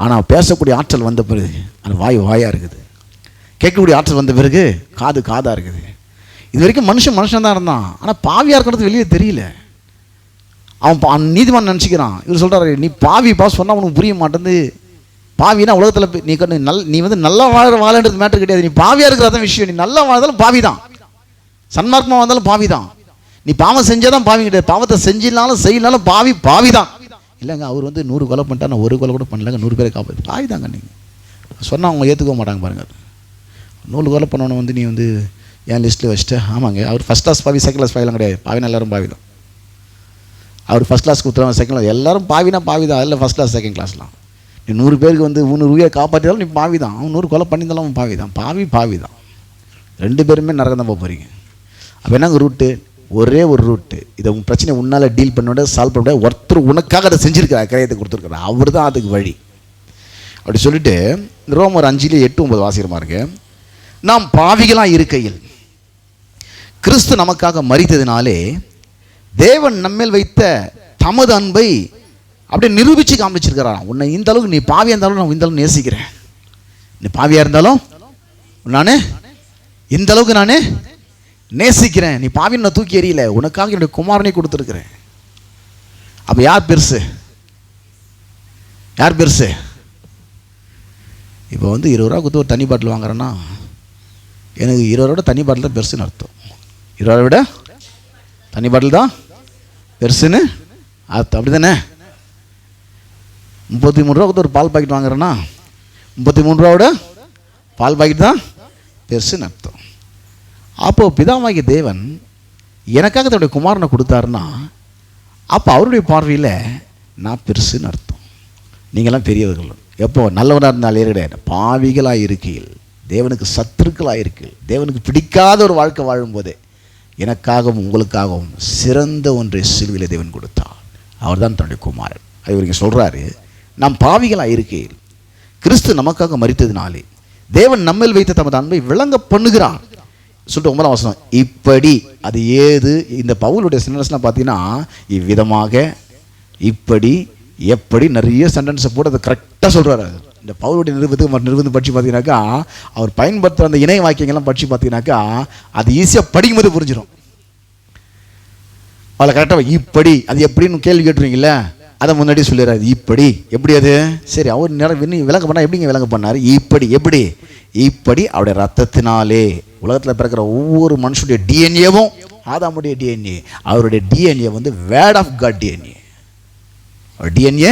ஆனால் பேசக்கூடிய ஆற்றல் வந்த பிறகு அந்த வாயாக இருக்குது, கேட்கக்கூடிய ஆற்றல் வந்த பிறகு காதாக இருக்குது. இது வரைக்கும் மனுஷன் தான் இருந்தான், ஆனால் பாவியாக இருக்கிறது வெளியே தெரியல. அவன் நீதிமான் நினச்சிக்கிறான். இவர் சொல்கிறாரு, நீ பாவிப்பா சொன்னால் உனக்கு புரிய மாட்டேங்குது. பாவினா உலகத்தில் நீ நல்லா வாழன்றது மேட்டர் கிடையாது. நீ பாவியாக இருக்கிறதான் விஷயம். நீ நல்லா வாழ்ந்தாலும் பாவி தான், சன்மார்க்கமாக வந்தாலும் பாவி தான். நீ பாவம் செஞ்சால் தான் பாவி கிடையாது, பாவத்தை செஞ்சினாலும் செய்யலாலும் பாவி தான். இல்லைங்க அவர் 100 கொலை பண்ணிட்டா, நான் 1 கொலை கூட பண்ணலங்க, 100 பேரை காப்பாற்று பாவி தாங்க. நீங்கள் சொன்னால் அவங்க ஏற்றுக்க மாட்டாங்க பாருங்கள். 100 கொலை பண்ணவனை நீ என் லிஸ்ட்டில் வச்சுட்டு, ஆமாங்க அவர் ஃபஸ்ட் கிளாஸ் பாவி செகண்ட் கிளாஸ் பாவிலாம் கிடையாது, பாவினா எல்லோரும் பாவி தான். அவர் ஃபஸ்ட் கிளாஸ் கொடுத்துருவாங்க, செகண்ட் கிளாஸ் எல்லோரும் பாவினா பாவி தான். அதில் ஃபஸ்ட் கிளாஸ் செகண்ட் கிளாஸ்லாம் நீ 100 பேருக்கு 100 உயிரை காப்பாற்றினாலும் நீ பாவி தான். அவன் 100 கொலை பண்ணியிருந்தாலும் அவன் பாவி தான். பாவி தான், 2 பேருமே நரகம் தான் போக போகிறீங்க. அப்போ என்னங்க ரூட்டு? ஒரே ஒரு ரூட்டு. இதை உன் பிரச்சனை உன்னால் டீல் பண்ண முடியாது, சால்வ் பண்ண முடியாது. ஒருத்தர் உனக்காக அதை செஞ்சுருக்கிறார், கிரயத்தை கொடுத்துருக்கிறார், அவர் தான் அதுக்கு வழி. அப்படி சொல்லிட்டு ரோமர் 5:8-9 வாசிக்கிறமா இருக்கு. நாம் பாவிகளாக இருக்கையில் கிறிஸ்து நமக்காக மரித்ததினாலே தேவன் நம்மேல் வைத்த தமது அன்பை அப்படியே நிரூபித்து காமிச்சிருக்கிறான். உன்னை இந்த அளவுக்கு, நீ பாவியாக இருந்தாலும் நான் இந்த அளவுக்கு நேசிக்கிறேன், நீ பாவியாக இருந்தாலும் நான் இந்த அளவுக்கு நான் நேசிக்கிறேன், நீ பாவியை நான் தூக்கி எறியல, உனக்காக என்னுடைய குமாரனை கொடுத்துருக்கிறேன். அப்போ யார் பெருசு? யார் பெருசு? இப்போ 20 ரூபா கொடுத்து ஒரு தண்ணி பாட்டில் வாங்குறேன்னா எனக்கு 20 ரூபா தண்ணி பாட்டில் தான் பெருசுன்னு அர்த்தம். 20 ரூபா விட தண்ணி பாட்டில் தான் பெருசுன்னு அர்த்தம். அப்படி தானே? 33 ரூபா கொடுத்து ஒரு பால் பாக்கெட் வாங்குறேன்னா 33 ரூபாவோட பால் பாக்கெட் தான் பெருசுன்னு அர்த்தம். அப்போது பிதாவாகிய தேவன் எனக்காக தன்னுடைய குமாரனை கொடுத்தாருன்னா அப்போ அவருடைய பார்வையில் நான் பெருசுன்னு அர்த்தம். நீங்களாம் பெரியவர்கள். எப்போ நல்லவனாக இருந்தாலே கிடையாது, பாவிகளாக இருக்கையில், தேவனுக்கு சத்துருக்களாக இருக்கையில், தேவனுக்கு பிடிக்காத ஒரு வாழ்க்கை வாழும்போதே எனக்காகவும் உங்களுக்காகவும் சிறந்த ஒன்றை சிலுவையில் தேவன் கொடுத்தார். அவர் தான் தன்னுடைய குமாரன். அது இங்கே சொல்கிறாரு, நாம் பாவிகளாக இருக்கையில் கிறிஸ்து நமக்காக மரித்ததினாலே தேவன் நம்மில் வைத்த தமது அன்பை விளங்க பண்ணுகிறார் சொல்லிட்டு 9ஆம் வசனம். இப்படி அது ஏது? இந்த பவுலுடைய சென்டென்ஸ்லாம் பார்த்தீங்கன்னா இவ்விதமாக, இப்படி, எப்படி நிறைய சென்டென்ஸை போட்டு அதை கரெக்டாக சொல்கிறாரு. இந்த பவுலுடைய நிறுவனம் படித்து பார்த்தீங்கன்னாக்கா அவர் பயன்படுத்துகிற அந்த இணைய வாக்கியங்கள்லாம் படித்து பார்த்தீங்கன்னாக்கா அது ஈஸியாக படிக்கும்போது புரிஞ்சிடும். அதில் கரெக்டாக இப்படி அது எப்படின்னு கேள்வி கேட்டுருவீங்களே, அதை முன்னாடி சொல்லிடுறாரு. இப்படி எப்படி? அது சரி, அவர் விளங்க பண்ணால் எப்படிங்க விளங்க பண்ணார்? இப்படி எப்படி? இப்படி அவருடைய ரத்தத்தினாலே. உலகத்தில் பிறக்கிற ஒவ்வொரு மனுஷனுடைய டிஎன்ஏவும் ஆதாமுடைய டிஎன்ஏ, அவருடைய டிஎன்ஏ வந்து word of God DNA. DNA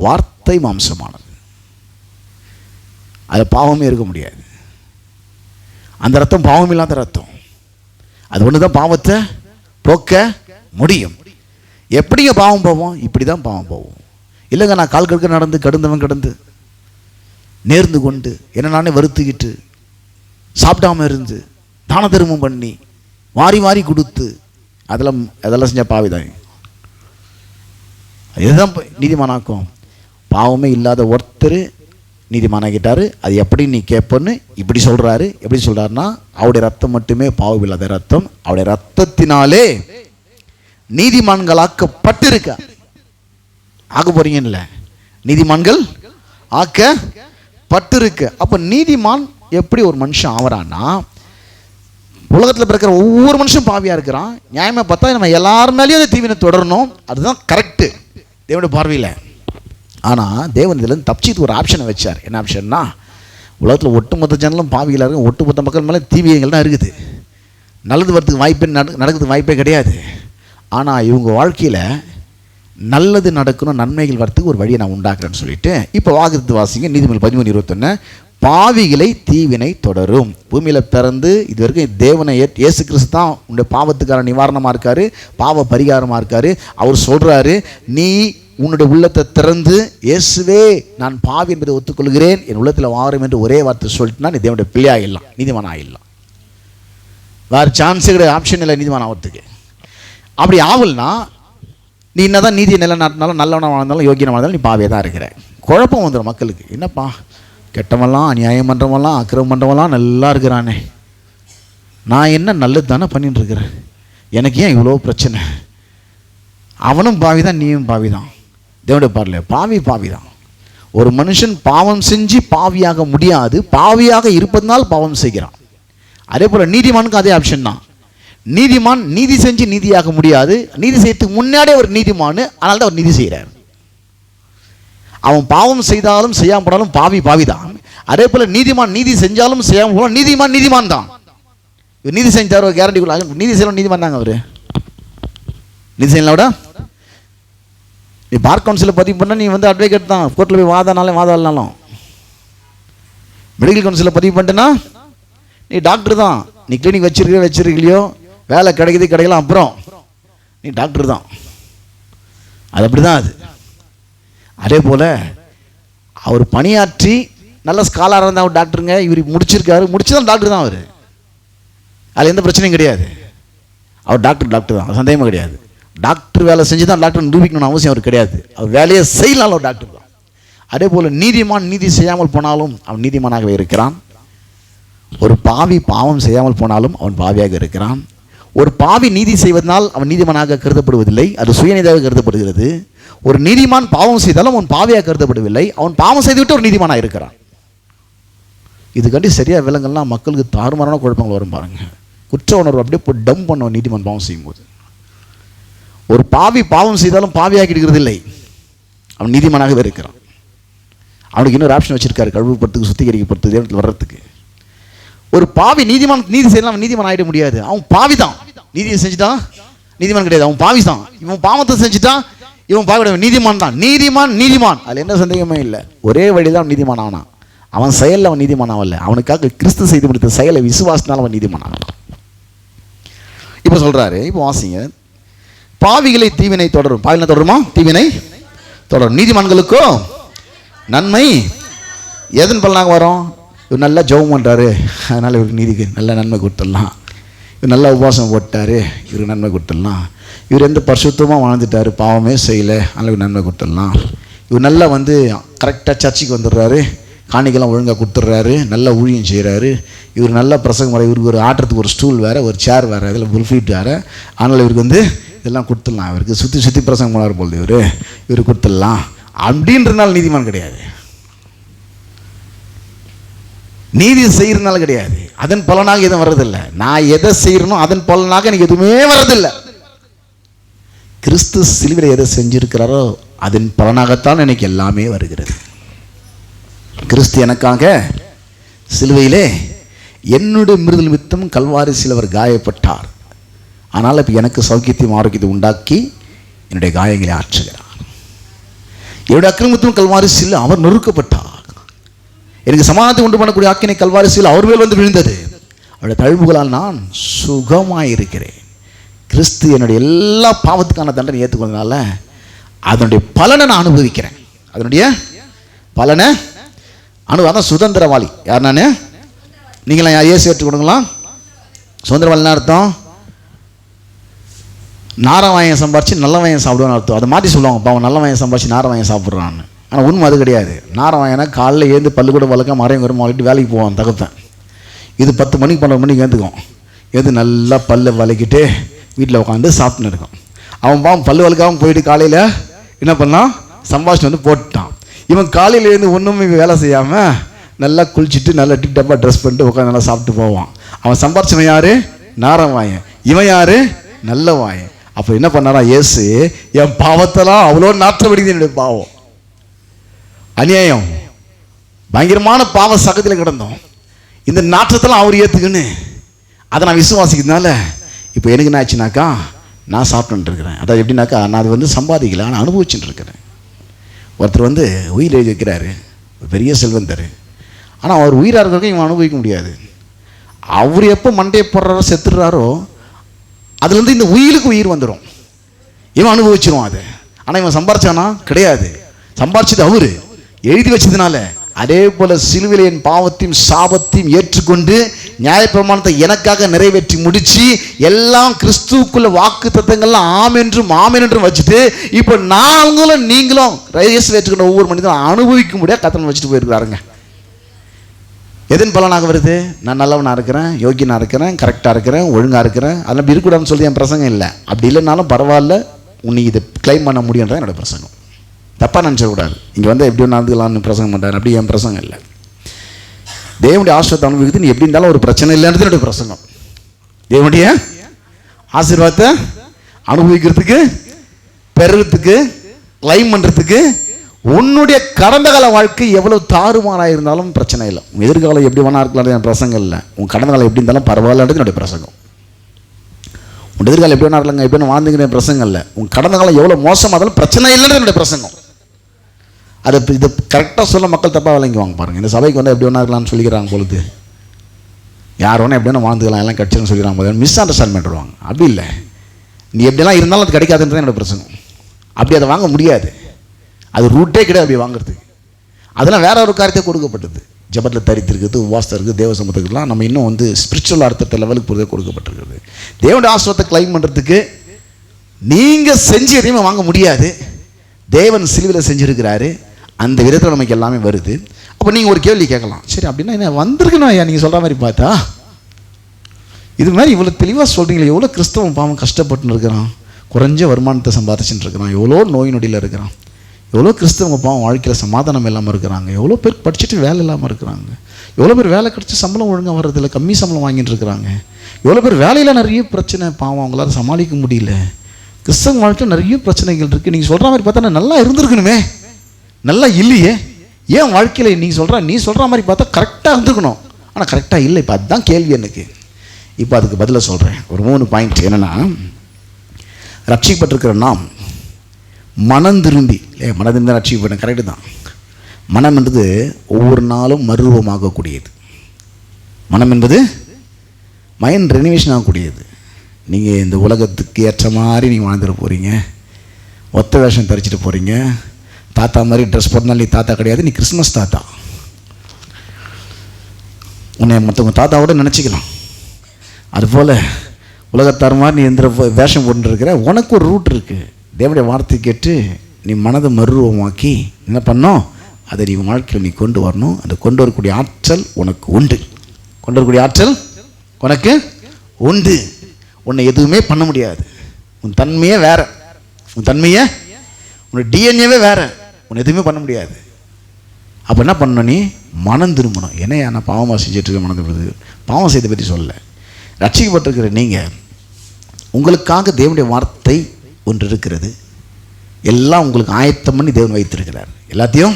வார்த்தை மாம்சமானது, அது பாவமே இருக்க முடியாது. அந்த ரத்தம் பாவம் இல்லாத ரத்தம், அது ஒன்று தான் பாவத்தை போக்க முடியும். எப்படிங்க பாவம் போவோம்? இப்படி தான் பாவம் போவோம். இல்லைங்க நான் கால் கடுக்க நடந்து கடந்தவன் கடந்து நேர்ந்து கொண்டு என்ன நானே வருத்துக்கிட்டு சாப்பிடாம இருந்து தான தர்மம் பண்ணி வாரி வாரி கொடுத்து அதெல்லாம் செஞ்ச பாவிதான். இதுதான் நீதிமானாக்கும். பாவமே இல்லாத ஒருத்தர் நீதிமானாகிட்டாரு. அது எப்படி நீ கேட்பன்னு இப்படி சொல்கிறாரு. எப்படி சொல்கிறாருன்னா அவருடைய ரத்தம் மட்டுமே பாவம் இல்லாத ரத்தம். அவருடைய ரத்தத்தினாலே நீதிமான்களாக்கப்பட்டிருக்க. ஆக போறீங்கல்ல, நீதிமான்கள் ஆக்கப்பட்டிருக்க. அப்போ நீதிமான் எப்படி ஒரு மனுஷன் ஆவறான்னா, உலகத்தில் பிறக்கிற ஒவ்வொரு மனுஷன் பாவியாக இருக்கிறான். நியாயமாக பார்த்தா நம்ம எல்லார் மேலேயும் அந்த தீவினை தொடரணும், அதுதான் கரெக்டு தேவனுடைய பார்வையில். ஆனால் தேவன் இதில் தப்பிச்சு ஒரு ஆப்ஷனை வச்சார். என்ன ஆப்ஷன்னா, உலகத்தில் ஒட்டுமொத்த ஜனங்களும் பாவிகளாக இருக்கும், ஒட்டுமொத்த மக்கள் மேலே தீவியங்கள் தான் இருக்குது. நல்லது வரதுக்கு வாய்ப்பே நடக்கிறதுக்கு வாய்ப்பே கிடையாது. ஆனால் இவங்க வாழ்க்கையில் நல்லது நடக்கணும், நன்மைகள் வரத்துக்கு ஒரு வழியை நான் உண்டாக்குறேன்னு சொல்லிட்டு இப்போ வாக்குறுதி வாசிங்க. நீதிமொழி 13:21. பாவிகளை தீவினை தொடரும். பூமியில் பிறந்து இது வரைக்கும் தேவனை இயேசு கிறிஸ்து தான் உன்னுடைய பாவத்துக்கான நிவாரணமாக இருக்கார், பாவ பரிகாரமாக இருக்கார். அவர் சொல்கிறாரு, நீ உன்னுடைய உள்ளத்தை திறந்து இயேசுவே நான் பாவி என்பதை ஒத்துக்கொள்கிறேன், என் உள்ளத்தில் வாரும் என்று ஒரே வார்த்தை சொல்லிட்டுனா நீ தேவனுடைய பிள்ளையாகிடலாம், நீதிமான் ஆகிடலாம். வேறு சான்ஸே கிடையாது, ஆப்ஷன் இல்லை நீதிமான் ஆகிறதுக்கு. அப்படி ஆகலனா நீ என்னதான் நீதியை நிலைநாட்டினாலும் நல்லவனாக வாழ்ந்தாலும் யோகியனாக வாழ்ந்தாலும் நீ பாவியாக தான் இருக்கிற. குழப்பம் வந்துடும் மக்களுக்கு. என்னப்பா கெட்டவெல்லாம் அநியாயம் பண்ணுறவெல்லாம் அக்கிரமம் பண்ணுறவெல்லாம் நல்லா இருக்கிறானே, நான் என்ன நல்லது தானே பண்ணிட்டு இருக்கிறேன், எனக்கு ஏன் இவ்வளோ பிரச்சனை? அவனும் பாவி தான், நீயும் பாவி தான். தேவனுடைய பார்ல பாவி தான். ஒரு மனுஷன் பாவம் செஞ்சு பாவியாக முடியாது, பாவியாக இருப்பதனால் பாவம் செய்கிறான். அதே போல் நீதிமானுக்கும் அதே ஆப்ஷன் தான். நீதிமான் நீதி செஞ்சு நீதியாக முடியாது, நீதி செய்யறதுக்கு முன்னாடியே ஒரு நீதிமான், அதனால தான் அவர் நீதி செய்கிறார். அவன் பாவம் செய்தாலும் செய்யாமல் போனாலும் பாவி தான். அதே போல் நீதிமான் நீதி செஞ்சாலும் செய்யாமல் போனாலும் நீதிமான் தான். இவர் நீதி செஞ்சார் ஒரு கேரண்டி கொள்ள, நீதி செய்யலாம் நீதிமான் தாங்க அவர். நீதி செய்யலாம் விட நீ பார் கவுன்சிலில் பதிவு பண்ண நீ வந்து அட்வொகேட் தான், கோர்ட்டில் போய் வாதாடினாலும். மெடிக்கல் கவுன்சிலில் பதிவு பண்ணிட்டேன்னா நீ டாக்டர் தான். நீ கிளினிக் வச்சிருக்கலையோ, வேலை கிடைக்கலாம், அப்புறம் நீ டாக்டர் தான். அது அப்படி தான். அது அதே போல் அவர் பணியாற்றி நல்ல ஸ்காலராக இருந்தால் அவர் டாக்டருங்க, இவர் முடிச்சிருக்காரு, முடிச்சுதான் டாக்டர் தான் அவர். அதில் எந்த பிரச்சனையும் கிடையாது. அவர் டாக்டர் தான், சந்தேகமே கிடையாது. டாக்டர் வேலை செஞ்சு தான் டாக்டர் நிரூபிக்கணும்னு அவசியம் அவர் கிடையாது. அவர் வேலையை செய்யலாம், அவர் டாக்டர் தான். அதே போல் நீதிமான் நீதி செய்யாமல் போனாலும் அவன் நீதிமானாகவே இருக்கிறான். ஒரு பாவி பாவம் செய்யாமல் போனாலும் அவன் பாவியாக இருக்கிறான். ஒரு பாவி நீதி செய்வதனால் அவன் நீதிமானாக கருதப்படுவதில்லை, அது சுயநீதியாக கருதப்படுகிறது. ஒரு நீதிமான் பாவம் செய்தாலும் அவன் பாவியாக கருதப்படவில்லை, அவன் பாவம் செய்துவிட்டு ஒரு நீதிமானாக இருக்கிறான். இதுக்காண்டி சரியாக விலங்கெல்லாம் மக்களுக்கு தாறுமாறான குழப்பங்கள் வரும் பாருங்க. குற்ற உணர்வு அப்படியே போய் டம் பண்ண நீதிமான் பாவம் செய்யும்போது. ஒரு பாவி பாவம் செய்தாலும் பாவியாக்கி இருக்கிறது இல்லை, அவன் நீதிமானாகவே இருக்கிறான். அவனுக்கு இன்னொரு ஆப்ஷன் வச்சிருக்காரு, கழுவுப்படுறதுக்கு சுத்திகரிக்கப்படுறது தேவத்தில் வர்றதுக்கு. ஒரு பாவி நீதிமான் நீதி செய்யலாம், அவன் நீதிமான் ஆகிட முடியாது. அவன் பாவி தான். நீதியை செஞ்சுட்டான் நீதிமான் கிடையாது, அவன் பாவி தான். இவன் பாவத்தை செஞ்சுட்டான், இவன் பாவி கிடையாது, நீதிமான் தான். நீதிமான் அதில் என்ன சந்தேகமே இல்லை. ஒரே வழிதான் நீதிமான் ஆனான். அவன் செயலில் அவன் நீதிமான் ஆகல, அவனுக்காக கிறிஸ்து செய்து முடித்த செயலை விசுவாசத்தினால் அவன் நீதிமான் ஆகலாம். இப்போ சொல்றாரு, இப்போ வாசிங்க. பாவிகளை தீவினை தொடரும். பாவிகளை தொடருமா? தீவினை தொடரும். நீதிமான்களுக்கோ நன்மை எதன் பலனாக வரும்? இவர் நல்லா ஜெபம் பண்ணுறாரு, அதனால் இவருக்கு நீதிக்கு நல்ல நன்மை கொடுத்துடலாம். இவர் நல்லா உபவாசம் போட்டார், இவருக்கு நன்மை கொடுத்துடலாம். இவர் எந்த பரிசுத்தமாக வாழ்ந்துட்டார், பாவமே செய்யலை, அதனால் இவர் நன்மை கொடுத்துடலாம். இவர் நல்லா கரெக்டாக சர்ச்சுக்கு வந்துடுறாரு, காணிக்கெல்லாம் ஒழுங்காக கொடுத்துட்றாரு, நல்ல ஊழியம் செய்கிறாரு. இவர் நல்ல பிரசங்கம் வர, இவருக்கு ஒரு ஆட்டுறதுக்கு ஒரு ஸ்டூல் வேறு, ஒரு சேர் வேறு, அதில் புல்ஃபீட் வேறு, அதனால் இவருக்கு இதெல்லாம் கொடுத்துடலாம். இவருக்கு சுற்றி பிரசங்கம் பண்ணார் போல் இவர் கொடுத்துடலாம் அப்படின்றதுனால நீதிமான் கிடையாது. நீதி செய்யறதுனால கிடையாது, அதன் பலனாக எதுவும் வர்றதில்லை. நான் எதை செய்யறனோ அதன் பலனாக எனக்கு எதுவுமே வர்றதில்லை. கிறிஸ்து சிலுவையில் எதை செஞ்சிருக்கிறாரோ அதன் பலனாகத்தான் எனக்கு எல்லாமே வருகிறது. கிறிஸ்து எனக்காக சிலுவையிலே என்னுடைய மிருதல் நிமித்தம் கல்வாரி சிலுவர் காயப்பட்டார். ஆனால் இப்போ எனக்கு சௌக்கியத்தையும் ஆரோக்கியத்தை உண்டாக்கி என்னுடைய காயங்களை ஆற்றுகிறார். என்னுடைய அக்கிரமத்தும் கல்வாரி சிலுவை அவர் நொறுக்கப்பட்டார். எனக்கு சமாதானத்தை உண்டு பண்ணக்கூடிய ஆக்கினை கல்வாரி சிலுவை அவர் மேல் விழுந்தது. அவருடைய தழும்புகளால் நான் சுகமாயிருக்கிறேன். கிறிஸ்து என்னுடைய எல்லா பாவத்துக்கான தண்டனை ஏற்றுக்கொண்டதுனால அதனுடைய பலனை நான் அனுபவிக்கிறேன். அதனுடைய பலனை அதான் சுதந்திரவாளி. யார் நான்? நீங்களாம் யார் இயேசு ஏற்றுக்கொடுங்களா? சுதந்திரவாளினா அர்த்தம் நாரவாயம் சம்பாரிச்சு நல்ல வாயம் சாப்பிடுவான்னு அர்த்தம். அதை மாற்றி சொல்லுவாங்க, பாவம் நல்ல வாயம் சம்பாரிச்சு நாரவாயம் சாப்பிட்றான்னு. ஆனால் உண்மை அது கிடையாது. நாரவாயனா காலையில் ஏந்து பல்லு கூட வளர்க்க மறையும் வரும் வாங்கிட்டு வேலைக்கு போவான் தகப்பேன். இது 10 மணிக்கு 12 மணிக்கு ஏந்துக்கும். எது நல்லா பல்லை வளைக்கிட்டு வீட்டில் உட்காந்து சாப்பிட்டுன்னு இருக்கும். அவன் பாவம் பல்லு வளர்க்காமல் போயிட்டு காலையில் என்ன பண்ணான், சம்பாஷணை போட்டுட்டான். இவன் காலையில் எழுந்து ஒன்றுமே வேலை செய்யாமல் நல்லா குளிச்சுட்டு நல்லா டிப்டப்பாக ட்ரெஸ் பண்ணிட்டு உட்காந்து நல்லா சாப்பிட்டு போவான். அவன் சம்பாரிச்சவன் யார்? நாரவாயன். இவன் யார்? நல்ல வாயன். அப்போ என்ன பண்ணாரா இயேசு, என் பாவத்தெல்லாம் அவ்வளோ நாற்றம் அடிக்குது, என்னுடைய பாவம் அநியாயம் பயங்கரமான பாவ சகத்தில் கிடந்தோம். இந்த நாற்றத்தெல்லாம் அவர் ஏற்றுக்குன்னு அதை நான் விசுவாசிக்கிறதுனால இப்போ எனக்கு என்ன ஆச்சுனாக்கா நான் சாப்பிட்டுன்னு இருக்கிறேன். அதாவது எப்படின்னாக்கா நான் அது சம்பாதிக்கல, ஆனால் அனுபவிச்சுட்டு இருக்கிறேன். ஒருத்தர் உயிர் எழுதி வைக்கிறாரு, பெரிய செல்வந்தர். ஆனால் அவர் உயிராக இருக்கிறவங்க இவன் அனுபவிக்க முடியாது. அவர் எப்போ மண்டையை போடுறாரோ செத்துடுறாரோ அதுலேருந்து இந்த உயிருக்கு உயிர் வந்துடும், இவன் அனுபவிச்சிருவான் அதை. ஆனால் இவன் சம்பாரிச்சானா? கிடையாது. சம்பாரிச்சது அவரு எழுதி வச்சதுனால. அதே போல சிலுவையில் என் பாவத்தையும் சாபத்தையும் ஏற்றுக்கொண்டு நியாயப்பிரமாணத்தை எனக்காக நிறைவேற்றி முடிச்சு எல்லாம் கிறிஸ்துவுக்குள்ள வாக்கு தத்தங்கள்லாம் ஆமென்றும் வச்சுட்டு இப்போ நாங்களும் நீங்களும் இயேசுவை ஏற்றுக்கொண்ட ஒவ்வொரு மனிதனும் அனுபவிக்க முடியாது கத்தனை வச்சுட்டு போயிருக்கிறாருங்க. எதன் பலனாக வருது? நான் நல்லவனாக இருக்கிறேன், யோகியனாக இருக்கிறேன், கரெக்டாக இருக்கிறேன், ஒழுங்காக இருக்கிறேன், அதெல்லாம் இருக்கக்கூடாதுன்னு சொல்லி என் பிரசங்கம் இல்லை. அப்படி இல்லைனாலும் பரவாயில்ல, உன்னை இதை கிளைம் பண்ண முடியுன்றதான் என்னோடய பிரசங்கம். தப்பாக நினச்சக்கூடாது. இங்கே எப்படி ஒன்று நடந்துக்கலாம்னு பிரசங்கம் பண்ணுறாரு, அப்படி என் பிரசங்கம் இல்லை. தேவனுடைய ஆசீர்வாதத்தை அனுபவிக்கிறது நீ எப்படி இருந்தாலும் ஒரு பிரச்சனை இல்லைன்றது என்னுடைய பிரசங்கம். தேவனுடைய ஆசீர்வாதத்தை அனுபவிக்கிறதுக்கு, பெறுறதுக்கு, கிளைம் பண்ணுறதுக்கு உன்னுடைய கடந்த கால வாழ்க்கை எவ்வளோ தாறுமாறாக இருந்தாலும் பிரச்சனை இல்லை. உன் எதிர்காலம் எப்படி வேணா இருக்கலாம், என் பிரசங்கம் இல்லை. உன் கடந்த காலம் எப்படி இருந்தாலும் பரவாயில்லன்றது என்னுடைய பிரசங்கம். உன் எதிர்காலம் எப்படி வேணா இருக்கலாங்க, எப்படி வாழ்ந்துங்கிற பிரசங்கம் இல்லை. உன் கடந்த காலம் எவ்வளோ மோசமாக இருந்தாலும் பிரச்சனை இல்லைன்றது என்னுடைய பிரசங்கம். அதை இதை கரெக்டாக சொல்ல மக்கள் தப்பாக விளங்குவாங்க பாருங்கள். இந்த சபைக்கு எப்படி வேணா இருக்கலாம்னு சொல்லிக்கிறாங்க பொழுது, யார் வேணா எப்படி வேணா வாழ்ந்துக்கலாம், எல்லாம் கட்சின்னு சொல்லிக்கிறாங்க போது மிஸ் அண்டர்ஸ்டாண்ட் பண்ணிடுவாங்க. அப்படி இல்லை, நீ எப்படிலாம் இருந்தாலும் அது கிடைக்காதுன்றது என்னோடய பிரசங்கம். அப்படி அதை வாங்க முடியாது, அது ரூட்டே கிடையாது அப்படி வாங்குறதுக்கு. அதெல்லாம் வேற ஒரு காரியத்தை கொடுக்கப்பட்டது. ஜபத்தில் தரித்திருக்கிறது, உபவாசம் இருக்குது, தேவ சமூகத்துக்குலாம் நம்ம இன்னும் வந்து ஸ்பிரிச்சுவல் அர்த்தத்தை லெவலுக்கு பொறுத்தே கொடுக்கப்பட்டிருக்கிறது. தேவனுடைய ஆசீர்வாதத்தை கிளைம் பண்ணுறதுக்கு நீங்கள் செஞ்சு எதையுமே வாங்க முடியாது. தேவன் சிலுவையில் செஞ்சுருக்கிறாரு. அந்த விதத்தில் நமக்கு எல்லாமே வருது. அப்போ நீங்கள் ஒரு கேள்வி கேட்கலாம், சரி அப்படின்னா என்ன வந்திருக்கணும் ஐயா நீங்கள் சொல்கிற மாதிரி பார்த்தா? இது மாதிரி இவ்வளோ தெளிவாக சொல்கிறீங்களே, எவ்வளோ கிறிஸ்தவன் பாவம் கஷ்டப்பட்டுன்னு இருக்கிறான், குறைஞ்ச வருமானத்தை சம்பாதிச்சுட்டு இருக்கிறான், எவ்வளோ நோய் நொடியில் இருக்கிறான், எவ்வளோ கிறிஸ்தவங்க பாவம் வாழ்க்கையில் சமாதானம் இல்லாமல் இருக்கிறாங்க, எவ்வளோ பேர் படிச்சுட்டு வேலை இல்லாமல் இருக்கிறாங்க, எவ்வளோ பேர் வேலை கிடச்சி சம்பளம் ஒழுங்காக வர்றதில்ல, கம்மி சம்பளம் வாங்கிட்டு இருக்கிறாங்க, எவ்வளோ பேர் வேலையில் நிறைய பிரச்சனை பாவம் அவங்களால சமாளிக்க முடியல. கிறிஸ்தவ வாழ்க்கையில் நிறைய பிரச்சனைகள் இருக்குது. நீங்கள் சொல்கிற மாதிரி பார்த்தா நல்லா இருந்திருக்கணுமே, நல்லா இல்லையே. ஏன் வாழ்க்கையில் நீ சொல்கிற மாதிரி பார்த்தா கரெக்டாக இருந்திருக்கணும், ஆனால் கரெக்டாக இல்லை. இப்போ அதுதான் கேள்வி எனக்கு. இப்போ அதுக்கு பதிலாக சொல்கிறேன். ஒரு 3 பாயிண்ட் என்னென்னா, ரட்சிக்கப்பட்டிருக்கிற நாம் மனம் திரும்பி தான் ரட்சிக்கப்பட்ட கரெக்டு தான். மனம் என்பது ஒவ்வொரு நாளும் மறுரூபமாகக்கூடியது. மனம் என்பது மைண்ட் ரெனிவேஷன் ஆகக்கூடியது. நீங்கள் இந்த உலகத்துக்கு ஏற்ற மாதிரி நீங்கள் வாழ்ந்துட போகிறீங்க, ஒத்த வேஷம் தரிச்சிட்டு போகிறீங்க, தாத்தா மாதிரி ட்ரெஸ் போட்டனால நீ தாத்தா கிடையாது, நீ கிறிஸ்மஸ் தாத்தா. உன்னை மற்றவங்க தாத்தாவோட நினச்சிக்கலாம். அதுபோல் உலகத்தார் மாதிரி நீ எந்த வேஷம் போட்டுருக்கிற, உனக்கு ஒரு ரூட் இருக்குது. தேவனுடைய வார்த்தை கேட்டு நீ மனதை மறுரூபமாக்கி என்ன பண்ணோம், அதை நீ வாழ்க்கையில் நீ கொண்டு வரணும். அதை கொண்டு வரக்கூடிய ஆற்றல் உனக்கு உண்டு. கொண்டு வரக்கூடிய ஆற்றல் உனக்கு உண்டு. உன்னை எதுவுமே பண்ண முடியாது. உன் தன்மையே வேறு, உன்னோட டிஎன்ஏவே வேறு, உன்னை எதுவுமே பண்ண முடியாது. அப்போ என்ன பண்ணணும், நீ மனம் திரும்பணும். என்னையா நான் பாவமாக செஞ்சிட்ருக்கேன், மனம் திரும்புறது. பாவம் செய்த பற்றி சொல்லலை. ரட்சிக்கப்பட்டிருக்கிற நீங்கள், உங்களுக்காக தேவனுடைய வார்த்தை ஒன்று இருக்கிறது. எல்லாம் உங்களுக்கு ஆயத்தம் பண்ணி தேவன் வைத்திருக்கிறார். எல்லாத்தையும்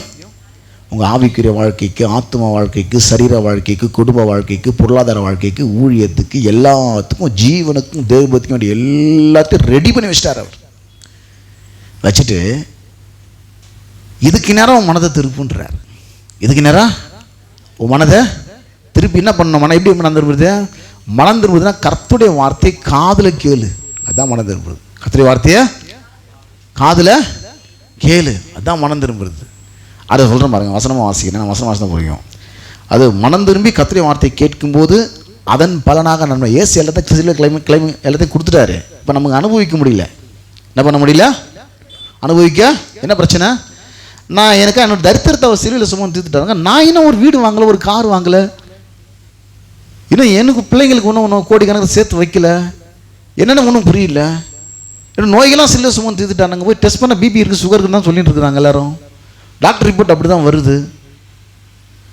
உங்கள் ஆவிக்குரிய வாழ்க்கைக்கு, ஆத்மா வாழ்க்கைக்கு, சரீர வாழ்க்கைக்கு, குடும்ப வாழ்க்கைக்கு, பொருளாதார வாழ்க்கைக்கு, ஊழியத்துக்கு, எல்லாத்துக்கும், ஜீவனுக்கும், தேவபக்திக்கும் வேண்டிய எல்லாத்தையும் ரெடி பண்ணி வச்சிட்டார் அவர். வச்சுட்டு இதுக்கு நேரம் மனதை திருப்புன்றார். இதுக்கு நேரம் உன் மனதை திருப்பி என்ன பண்ணணும்? மனம் எப்படி மனம் திரும்புறது? மனம் திரும்புதுன்னா கர்த்தருடைய வார்த்தையை காதில் கேளு, அதுதான் மனம் திரும்புறது. கர்த்தருடைய வார்த்தையை காதில் கேளு, அதுதான் மனம் திரும்புறது. அதை சொல்கிறேன் பாருங்கள், வசனமாக வாசிக்கிறேன், வசனம் புரியும். அது மனம் திரும்பி கர்த்தருடைய வார்த்தையை கேட்கும்போது அதன் பலனாக நம்ம ஏசு எல்லாத்தையும் எல்லாத்தையும் கொடுத்துட்டாரு. இப்போ நமக்கு அனுபவிக்க முடியல. என்ன பண்ண முடியல? அனுபவிக்க என்ன பிரச்சனை? நான் எனக்கு என்னோட தரித்திரத்தை அவர் சிலுவையில் சுமந்து தீர்த்துட்டாங்க. நான் இன்னும் ஒரு வீடு வாங்கலை, ஒரு கார் வாங்கலை, இன்னும் எனக்கு பிள்ளைங்களுக்கு ஒன்றும் கோடிக்கணக்கில் சேர்த்து வைக்கல, என்னென்ன ஒன்றும் புரியல. இன்னும் நோய்கள்லாம் சிலுவையில் சுமந்து தீர்த்துட்டாங்க. போய் டெஸ்ட் பண்ண பிபி இருக்குது, சுகர் இருக்குன்னு தான் சொல்லிட்டு இருக்கிறாங்க எல்லாரும். டாக்டர் ரிப்போர்ட் அப்படி தான் வருது.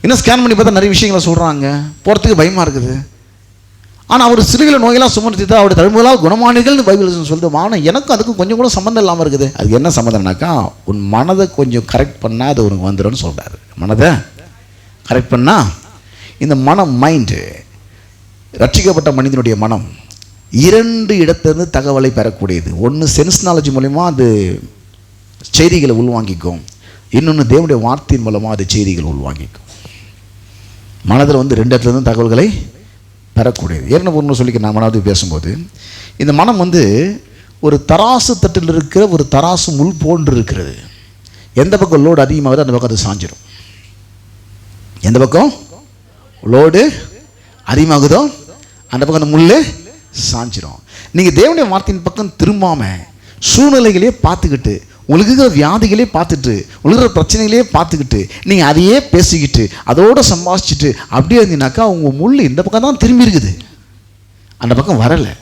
இன்னும் ஸ்கேன் பண்ணி பார்த்தா நிறைய விஷயங்களை சொல்கிறாங்க, போகிறதுக்கு பயமாக இருக்குது. ஆனால் அவர் சிலுவையில் நோயெல்லாம் சுமந்து தீர்த்தா அவருடைய தழும்புகளால் குணமானீர்கள்னு பைபிள் சொல்லிட்டு. ஆனால் எனக்கும் அதுக்கும் கொஞ்சம் கூட சம்மந்தம் இல்லாமல் இருக்குது. அதுக்கு என்ன சம்மந்தம்னாக்கா, உன் மனதை கொஞ்சம் கரெக்ட் பண்ணால் அது உனக்கு வந்துடும்னு சொல்கிறாரு. மனதை கரெக்ட் பண்ணால் இந்த மனம், மைண்டு, ரட்சிக்கப்பட்ட மனிதனுடைய மனம் 2 இடத்துலேருந்து தகவலை பெறக்கூடியது. ஒன்று சென்ஸ் நாலேஜ் மூலமா அது செய்திகளை உள்வாங்கிக்கும், இன்னொன்று தேவனுடைய வார்த்தையின் மூலமாக அது செய்திகள் உள்வாங்கிக்கும். மனதில் 2 இடத்துலேருந்து தகவல்களை பெறக்கூடியது. ஏற்கனவே ஒன்று சொல்லிக்க நான் மனது பேசும்போது, இந்த மனம் ஒரு தராசு தட்டில் இருக்கிற ஒரு தராசு முள் போன்று இருக்கிறது. எந்த பக்கம் லோடு அதிகமாகுதோ அந்த பக்கம் அது சாஞ்சிடும். எந்த பக்கம் லோடு அதிகமாகுதோ அந்த பக்கம் அந்த முள் சாஞ்சிடும். நீங்கள் தேவனுடைய வார்த்தையின் பக்கம் திரும்பாமல் சூழ்நிலைகளே பார்த்துக்கிட்டு, உங்களுக்கு இருக்கிற வியாதிகளே பார்த்துட்டு, உங்களுக்கு இருக்கிற பிரச்சனைகளே பார்த்துக்கிட்டு, நீங்கள் அதையே பேசிக்கிட்டு அதோடு சம்பாதிச்சுட்டு அப்படியே இருந்தீங்கன்னாக்கா உங்கள் முள் இந்த பக்கம் தான் திரும்பி இருக்குது, அந்த பக்கம் வரலை.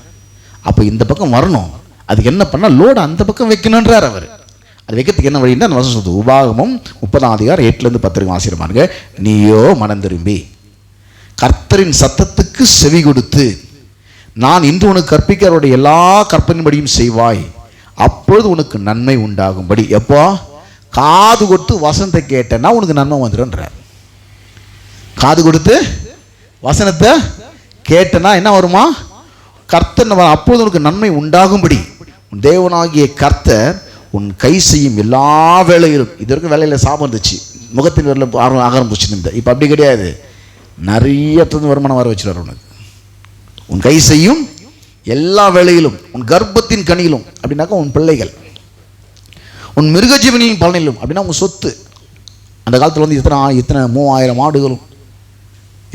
அப்போ இந்த பக்கம் வரணும். அதுக்கு என்ன பண்ணால் லோடு அந்த பக்கம் வைக்கணுன்றார் அவர். அது வைக்கிறதுக்கு என்ன வழின்னா அந்த வசனம் சொல்லுது. உபாகமம் 30:8-10 வாசிப்பாருங்க. நீயோ மனம் திரும்பி கர்த்தரின் சத்தத்துக்கு செவி கொடுத்து நான் இன்று உனக்கு கற்பிக்கிறவருடைய எல்லா கற்பனையின்படியும் செய்வாய், அப்பொழுது உனக்கு நன்மை உண்டாகும்படி. எப்போ காது கொடுத்து வசனத்தை கேட்டேன்னா உனக்கு நன்மை வந்துடும்ன்றார். காது கொடுத்து வசனத்தை கேட்டனா என்ன வருமா? கர்த்தர், அப்பொழுது உனக்கு நன்மை உண்டாகும்படி உன் தேவனாகிய கர்த்தர் உன் கை செய்யும் எல்லா வேலையிலும். இது வரைக்கும் வேலையில் சாபம் இருந்துச்சு, முகத்தின் வேலை ஆரம்பிச்சுன்னு. இப்போ அப்படி கிடையாது, நிறைய வருமானம் வர வச்சுருவார் உனக்கு. உன் கை செய்யும் எல்லா வேலையிலும், உன் கர்ப்பத்தின் கனியிலும் அப்படின்னாக்கா உன் பிள்ளைகள், உன் மிருகஜீவனின் பலனிலும் அப்படின்னா உன் சொத்து. அந்த காலத்தில் இத்தனை 3000 ஆடுகளும்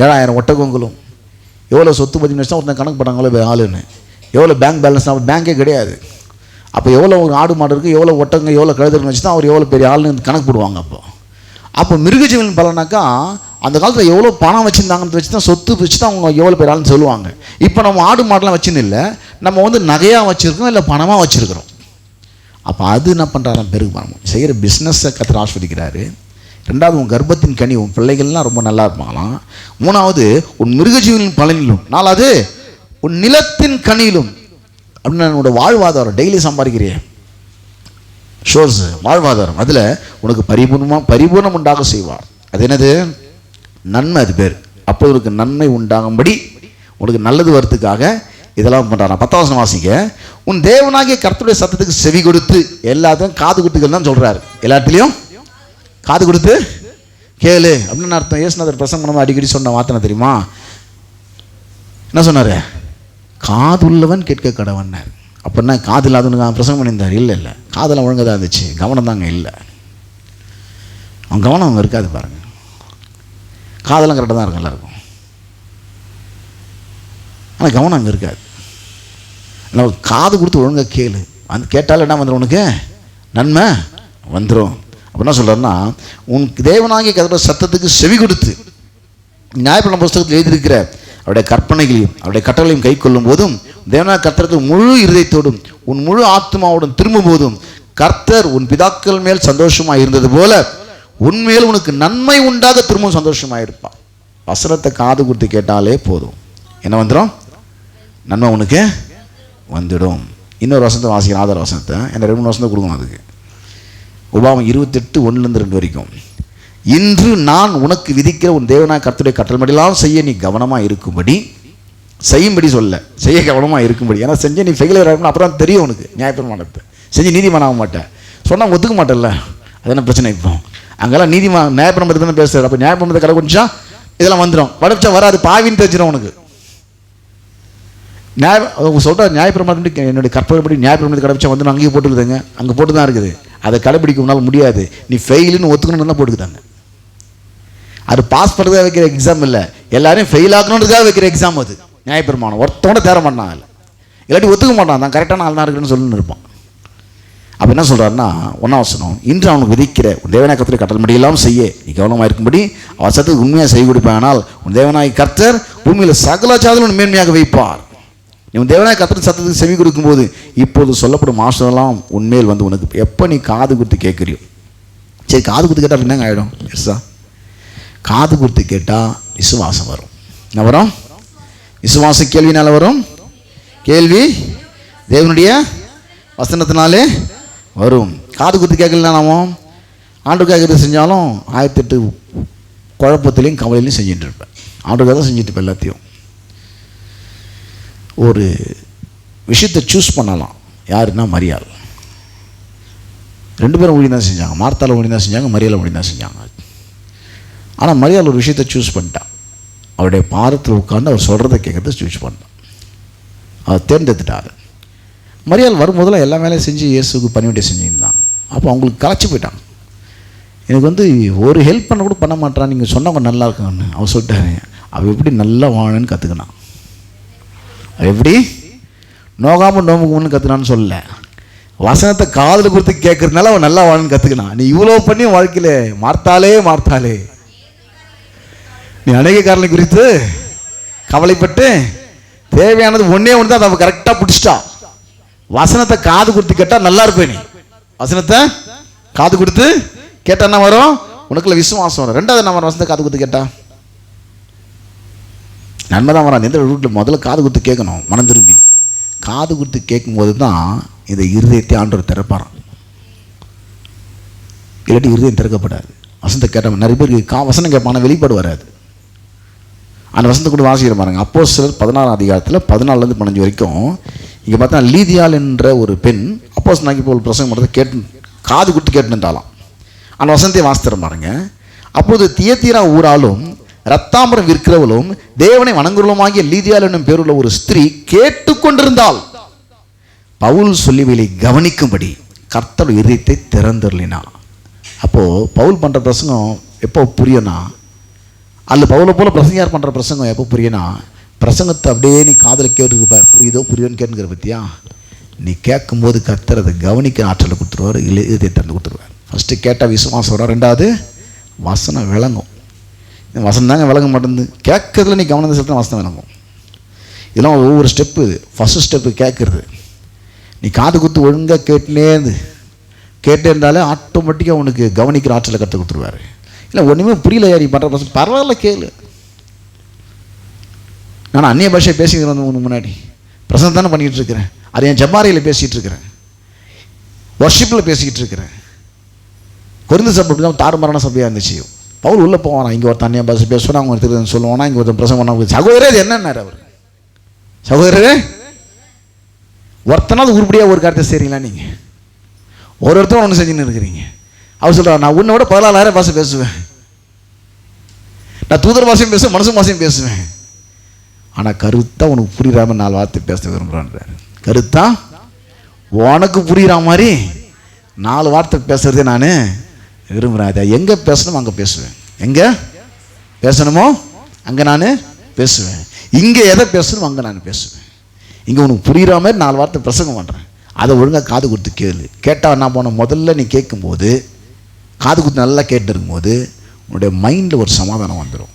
7,000 ஒட்டகங்களும், எவ்வளோ சொத்து பற்றி வச்சுனா ஒருத்தன் கணக்கு பண்ணாங்களோ ஆளுன்னு, எவ்வளோ பேங்க் பேலன்ஸ், அவர் பேங்கே கிடையாது. அப்போ எவ்வளோ ஆடு மாடு இருக்குது, எவ்வளோ ஒட்டகம், எவ்வளோ கழுதுன்னு வச்சு தான் அவர் எவ்வளோ பெரிய ஆளுன்னு கணக்கு போடுவாங்க. அப்போ மிருகஜீவன் பலனாக்கா அந்த காலத்தில் எவ்வளோ பணம் வச்சுருந்தாங்கன்னு வச்சு தான், சொத்து வச்சு தான் அவங்க எவ்வளோ பெரிய ஆளுன்னு சொல்லுவாங்க. இப்போ நம்ம ஆடு மாடெலாம் வச்சுன்னு இல்லை, நம்ம வந்து நகையாக வச்சுருக்கோம், இல்லை பணமாக வச்சுருக்கிறோம். அப்போ அது என்ன பண்ணுறாரு, பெருகு பணம் செய்கிற பிஸ்னஸை கர்த்தர் ஆஸ்வதிக்கிறாரு. 2வது, உன் கர்ப்பத்தின் கனி, உன் பிள்ளைகள்லாம் ரொம்ப நல்லா இருப்பாங்களாம். 3வது, உன் மிருகஜீவனின் பலனிலும். 4வது, உன் நிலத்தின் கனியிலும். அப்படின்னு என்னோட வாழ்வாதாரம், டெய்லி சம்பாதிக்கிறே ஷோர்ஸ் வாழ்வாதாரம், அதில் உனக்கு பரிபூர்ணம் உண்டாக செய்வார். அது என்னது, நன்மை. அது பேர். அப்போ உனக்கு நன்மை உண்டாகும்படி, உனக்கு நல்லது வரத்துக்காக இதெல்லாம் பண்ணுறாங்க. 10வது வசனம் வாசிக்க. உன் தேவனாகிய கர்த்தருடைய சத்தத்துக்கு செவி கொடுத்து, எல்லாத்தையும் காது கொடுத்துக்கள் தான் சொல்கிறாரு. எல்லாத்துலேயும் காது கொடுத்து கேளு அப்படின்னு அர்த்தம். இயேசுநாதர் பிரசங்கம் பண்ணும்போது அடிக்கடி சொன்ன வார்த்தை தெரியுமா? என்ன சொன்னார்? காதுள்ளவன் கேட்க கடவன்னார். அப்படின்னா காது இல்லாதவனுக்கு பிரசங்கம் பண்ணியிருந்தார்? இல்லை, காதெல்லாம் ஒழுங்காக தான் இருந்துச்சு, கவனம் தாங்க இல்லை. அவன் கவனம் அவங்க இருக்காது பாருங்கள். காதெல்லாம் கரெக்டாக தான் இருக்கும் எல்லாருக்கும், ஆனால் கவனம் அங்கே இருக்காது. நம்ம காது கொடுத்து ஒழுங்காக கேளு, அந்த கேட்டாலும் என்ன வந்துடும், உனக்கு நன்மை வந்துடும். அப்படின்னா சொல்கிறாருன்னா, உன் தேவனாகிய கர்த்தருடைய சத்தத்துக்கு செவி கொடுத்து, நியாயப்பிரமாண புஸ்தகத்தில் எழுதியிருக்கிற அவருடைய கற்பனைகளையும் அவருடைய கட்டளையும் கை கொள்ளும் போதும், தேவனாகிய கர்த்தருக்கு முழு இருதயத்தோடும் உன் முழு ஆத்மாவோடும் திரும்பும் போதும், கர்த்தர் உன் பிதாக்கள் மேல் சந்தோஷமாக இருந்தது போல உன்மேல் உனக்கு நன்மை உண்டாக திரும்பவும் சந்தோஷமாக இருப்பான். வசனத்தை காது கொடுத்து கேட்டாலே போதும், என்ன வந்துடும், நன்மை உனக்கு வந்துடும். இன்னொரு வசனத்தை வாசிக்கிற ஆதார வசனத்தை, என்ன 2-3 வசனத்தை கொடுக்கணும் அதுக்கு. உபாகம் 28:1-2 வரைக்கும். இன்று நான் உனக்கு விதிக்கிற உன் தேவனாகிய கர்த்தருடைய கட்டளைப்படியெல்லாம் செய்ய நீ கவனமாக இருக்கும்படி, செய்யும்படி சொல்ல, செய்ய கவனமாக இருக்கும்படி. ஏன்னா செஞ்சு நீ ஃபெயிலியர் ஆகணும், அப்புறம் தெரியும் உனக்கு நியாயப்பிரமாணத்தை. செஞ்சு நீதிமான் ஆக மாட்டேன் சொன்னால் ஒத்துக்க மாட்டேன்ல, அது என்ன பிரச்சனை? இப்போ அங்கெல்லாம் நியாயப்பிரமாணத்தை தானே பேசுகிறார். அப்போ நியாயப்பிரமாணத்தை கடை குடிச்சா இதெல்லாம் வந்துடும், வடச்சா வராது, பாவின்னு தெரிஞ்சிடும் உனக்கு. சொல்கிற நியாயப்பிரமாணம் என்னுடைய கற்பனைப்படி நியாயப்பிரமாணத்தை கடைபிடிச்சா வந்து அங்கேயே போட்டுக்குதுங்க, அங்கே போட்டு தான் இருக்குது. அதை கடைபிடிக்கணும்னால முடியாது, நீ ஃபெயிலுன்னு ஒத்துக்கணும்னு தான் போட்டுக்குதாங்க. அது பாஸ் பண்ணுறதுக்காக வைக்கிற எக்ஸாம் இல்லை, எல்லாரையும் ஃபெயில் ஆகணுன்றதுக்காக வைக்கிற எக்ஸாம் அது. நியாயப்பிரமாணம் ஒருத்தவங்க தேர மாட்டான், இல்லை இல்லாட்டி ஒத்துக்க மாட்டான், தான் கரெக்டான ஆள் தான் இருக்குன்னு சொல்லின்னு இருப்பான். அப்போ என்ன சொல்கிறாருன்னா, 1ஆம் வசனம், இன்று அவனுக்கு விதிக்கிற உன் தேவனாகிய கர்த்தருடைய கட்டளைப்படியெல்லாம் செய்ய நீ கவனமாக இருக்கும்படி அவர் சத்தத்துக்கு உண்மையாக செய்ய கொடுப்பானால் உன் தேவனாகிய கர்த்தர் பூமியில் சகல ஜாதிகளும் மேன்மையாக வைப்பார். நீ உன் தேவனாகிய கர்த்தர் சத்தத்துக்கு செவி கொடுக்கும்போது இப்போது சொல்லப்படும் ஆசீர்வாதம் உன்மேல் வந்து உனக்கு எப்போ நீ காது கொடுத்து கேட்குறியோ. சரி, காது கொடுத்து கேட்டால் என்னங்க ஆகிடும்? எஸ்ஸா, காது கொடுத்து கேட்டால் விசுவாசம் வரும். என்ன வரும்? விசுவாசம் கேள்வினால வரும், கேள்வி தேவனுடைய வசனத்தினாலே வரும். காது குத்து கேட்கலாம், நாம ஆண்டு கேட்கறது செஞ்சாலும் 1008 குழப்பத்திலையும் கவலையிலையும் செஞ்சுட்டு இருப்பேன். ஆண்டுக்காக தான் செஞ்சுட்டு இருப்பேன் எல்லாத்தையும். ஒரு விஷயத்தை சூஸ் பண்ணலாம், யாருன்னா மரியாள். 2 பேரும் ஊழி தான் செஞ்சாங்க, மார்த்தால ஊழி தான் செஞ்சாங்க, மரியாதை ஊழி தான் செஞ்சாங்க. ஆனால் மரியாள் ஒரு விஷயத்தை சூஸ் பண்ணிட்டான், அவருடைய பாதத்தில் உட்காந்து அவர் சொல்கிறத கேட்கறத சூஸ் பண்ணிட்டான், அவர் தேர்ந்தெடுத்துட்டார். மரியாள் வரும்போதெல்லாம் எல்லா வேலையும் செஞ்சு இயேசுக்கு பணிவிடை செஞ்சுருந்தாங்க. அப்போ அவங்களுக்கு களைச்சி போயிட்டாங்க. எனக்கு வந்து ஒரு ஹெல்ப் பண்ண கூட பண்ண மாட்டான், நீங்கள் சொன்னவங்க நல்லா இருக்கான்னு அவர் சொல்லிட்டாரு. அவள் எப்படி நல்லா வாழன்னு கற்றுக்கினான், அவள் எப்படி நோகாமல் நோமுக்குன்னு கற்றுனான்னு சொல்லலை, வசனத்தை காதில் கொடுத்து கேட்கறதுனால அவன் நல்லா வாழன்னு கற்றுக்கினான். நீ இவ்வளோ பண்ணி வாழ்க்கையில் மார்த்தாலே நீ அநேக காரணம் குறித்து கவலைப்பட்டு தேவையானது ஒன்றே ஒன்று தான், அதை கரெக்டாக பிடிச்சிட்டா. வசனத்தை காது கொடுத்து கேட்டால் நல்லா இருப்பேன். நீ வசனத்தை காது கொடுத்து கேட்டால் என்ன வரும்? உனக்குள்ள விசுவாசம் வரும். 2வது நம்ம வசனத்தை காது கொடுத்து கேட்டா நன்மை தான் வராது. எந்த ரூட்டில் முதல்ல காது கொடுத்து கேட்கணும், மனம் திரும்பி காது கொடுத்து கேட்கும்போது தான் இந்த இருதயத்தை ஆண்டவர் திறப்பாராம். இல்லாட்டி இருதயம் திறக்கப்படாது. வசனத்தை கேட்டால் நிறைய பேருக்கு வசனம் கேட்பான வெளிப்பாடு வராது. அந்த வசனத்தை கூட வாசிக்கிற பாருங்க. அப்போஸ்தலர் 16ஆம் அதிகாரத்தில் 14 15 வரைக்கும் இங்கே பார்த்தா லீதியாள் என்ற ஒரு பெண் அப்போஸ்தலனாகிய பவுல் பிரசங்கம் பண்ணுறதை காது கொடுத்து கேட்டுட்டாலாம். அந்த வசனத்தை வாசித்தர பாருங்க. அப்போது தியத்தீரா ஊராலும் ரத்தாம்பரம் விற்கிறவளும் தேவனை வணங்குறவளுமாகிய லீதியாள் என்னும் பேருள்ள ஒரு ஸ்திரீ கேட்டுக்கொண்டிருந்தாள். பவுல் சொல்லிவைகளை கவனிக்கும்படி கர்த்தர் இதயத்தை திறந்தருளினா. அப்போது பவுல் பண்ணுற பிரசங்கம் எப்போ புரியும்னா, அதில் பவுலை போல் பிரசங்கியார் பண்ணுற பிரசங்கம் எப்போ புரியுன்னா, பிரசங்கத்தை அப்படியே நீ காதில் கேட்டுருப்ப, புரியுதோ புரியுதுன்னு கேட்டுங்கிற பற்றியா, நீ கேட்கும்போது கர்த்தர் அதை கவனிக்க ஆற்றலை கொடுத்துருவார், இல்லை இதை திறந்து கொடுத்துருவார். ஃபஸ்ட்டு கேட்டால் விசுவாசம் வரும், ரெண்டாவது வசனம் விளங்கும். இந்த வசனம் தாங்க விளங்க மாட்டேங்குது, கேட்கறதுல நீ கவனத்தை செலுத்தினா வசனம் விளங்கும். இதெல்லாம் ஒவ்வொரு ஸ்டெப்பு. ஃபஸ்ட்டு ஸ்டெப்பு கேட்குறது. நீ காது குத்து ஒழுங்காக கேட்டே இருந்தாலே ஆட்டோமேட்டிக்காக உனக்கு கவனிக்கிற ஆற்றலை கற்றுக் கொடுத்துருவார். இல்லை ஒன்றுமே புரியல நீ பண்ணுற பிரச்சனை, பரவாயில்ல கேளு. நான் அந்நிய பாஷையை பேசிக்கிறேன் வந்து உனக்கு முன்னாடி பிரசங்கம் தானே பண்ணிக்கிட்டு இருக்கிறேன். அது என் ஜபாரியில் பேசிகிட்டு இருக்கிறேன், வர்ஷிப்பில் பேசிக்கிட்டு இருக்கிறேன். கொரிந்து சபை தான் தாறுமாறான சபையாக இருந்துச்சு. பவுல் உள்ளே போவானா, இங்கே ஒருத்தன் அந்நிய பாஷை பேசுவானா, அவங்க திரும்ப சொல்லுவானா, இங்கே ஒருத்தன் பிரசங்கம் பண்ண, சகோதரே இது என்னன்னாரு அவர். சகோதரரே, ஒருத்தனாவது உருப்படியாக ஒரு காரியத்தை செய்கிறீங்களா நீங்கள்? ஒருத்தரும் ஒன்று செஞ்சுன்னு இருக்கிறீங்க. அவர் சொல்கிறார், நான் உன்னை விட 14,000 பாஷை பேசுவேன், நான் தூதர் பாஷையும் பேசுவேன், மனுஷன் பாஷையும் பேசுவேன். ஆனால் கருத்தா உனக்கு புரியாம 4 வார்த்தை பேச விரும்புகிறான்றார். கருத்தா உனக்கு புரிகிற மாதிரி 4 வார்த்தை பேசுறதே நான் விரும்புகிறேன். அதை எங்கே பேசணுமோ அங்கே பேசுவேன், எங்கே பேசணுமோ அங்கே நான் பேசுவேன், இங்கே எதை பேசணுமோ அங்கே நான் பேசுவேன். இங்கே உனக்கு புரிகிற மாதிரி 4 வார்த்தை பிரசங்கம் பண்ணுறேன், அதை ஒழுங்காக காது கொடுத்து கேளு. கேட்டால் என்ன போன, முதல்ல நீ கேட்கும்போது காது கொடுத்து நல்லா கேட்டு இருக்கும்போது உன்னுடைய மைண்டில் ஒரு சமாதானம் வந்துடும்.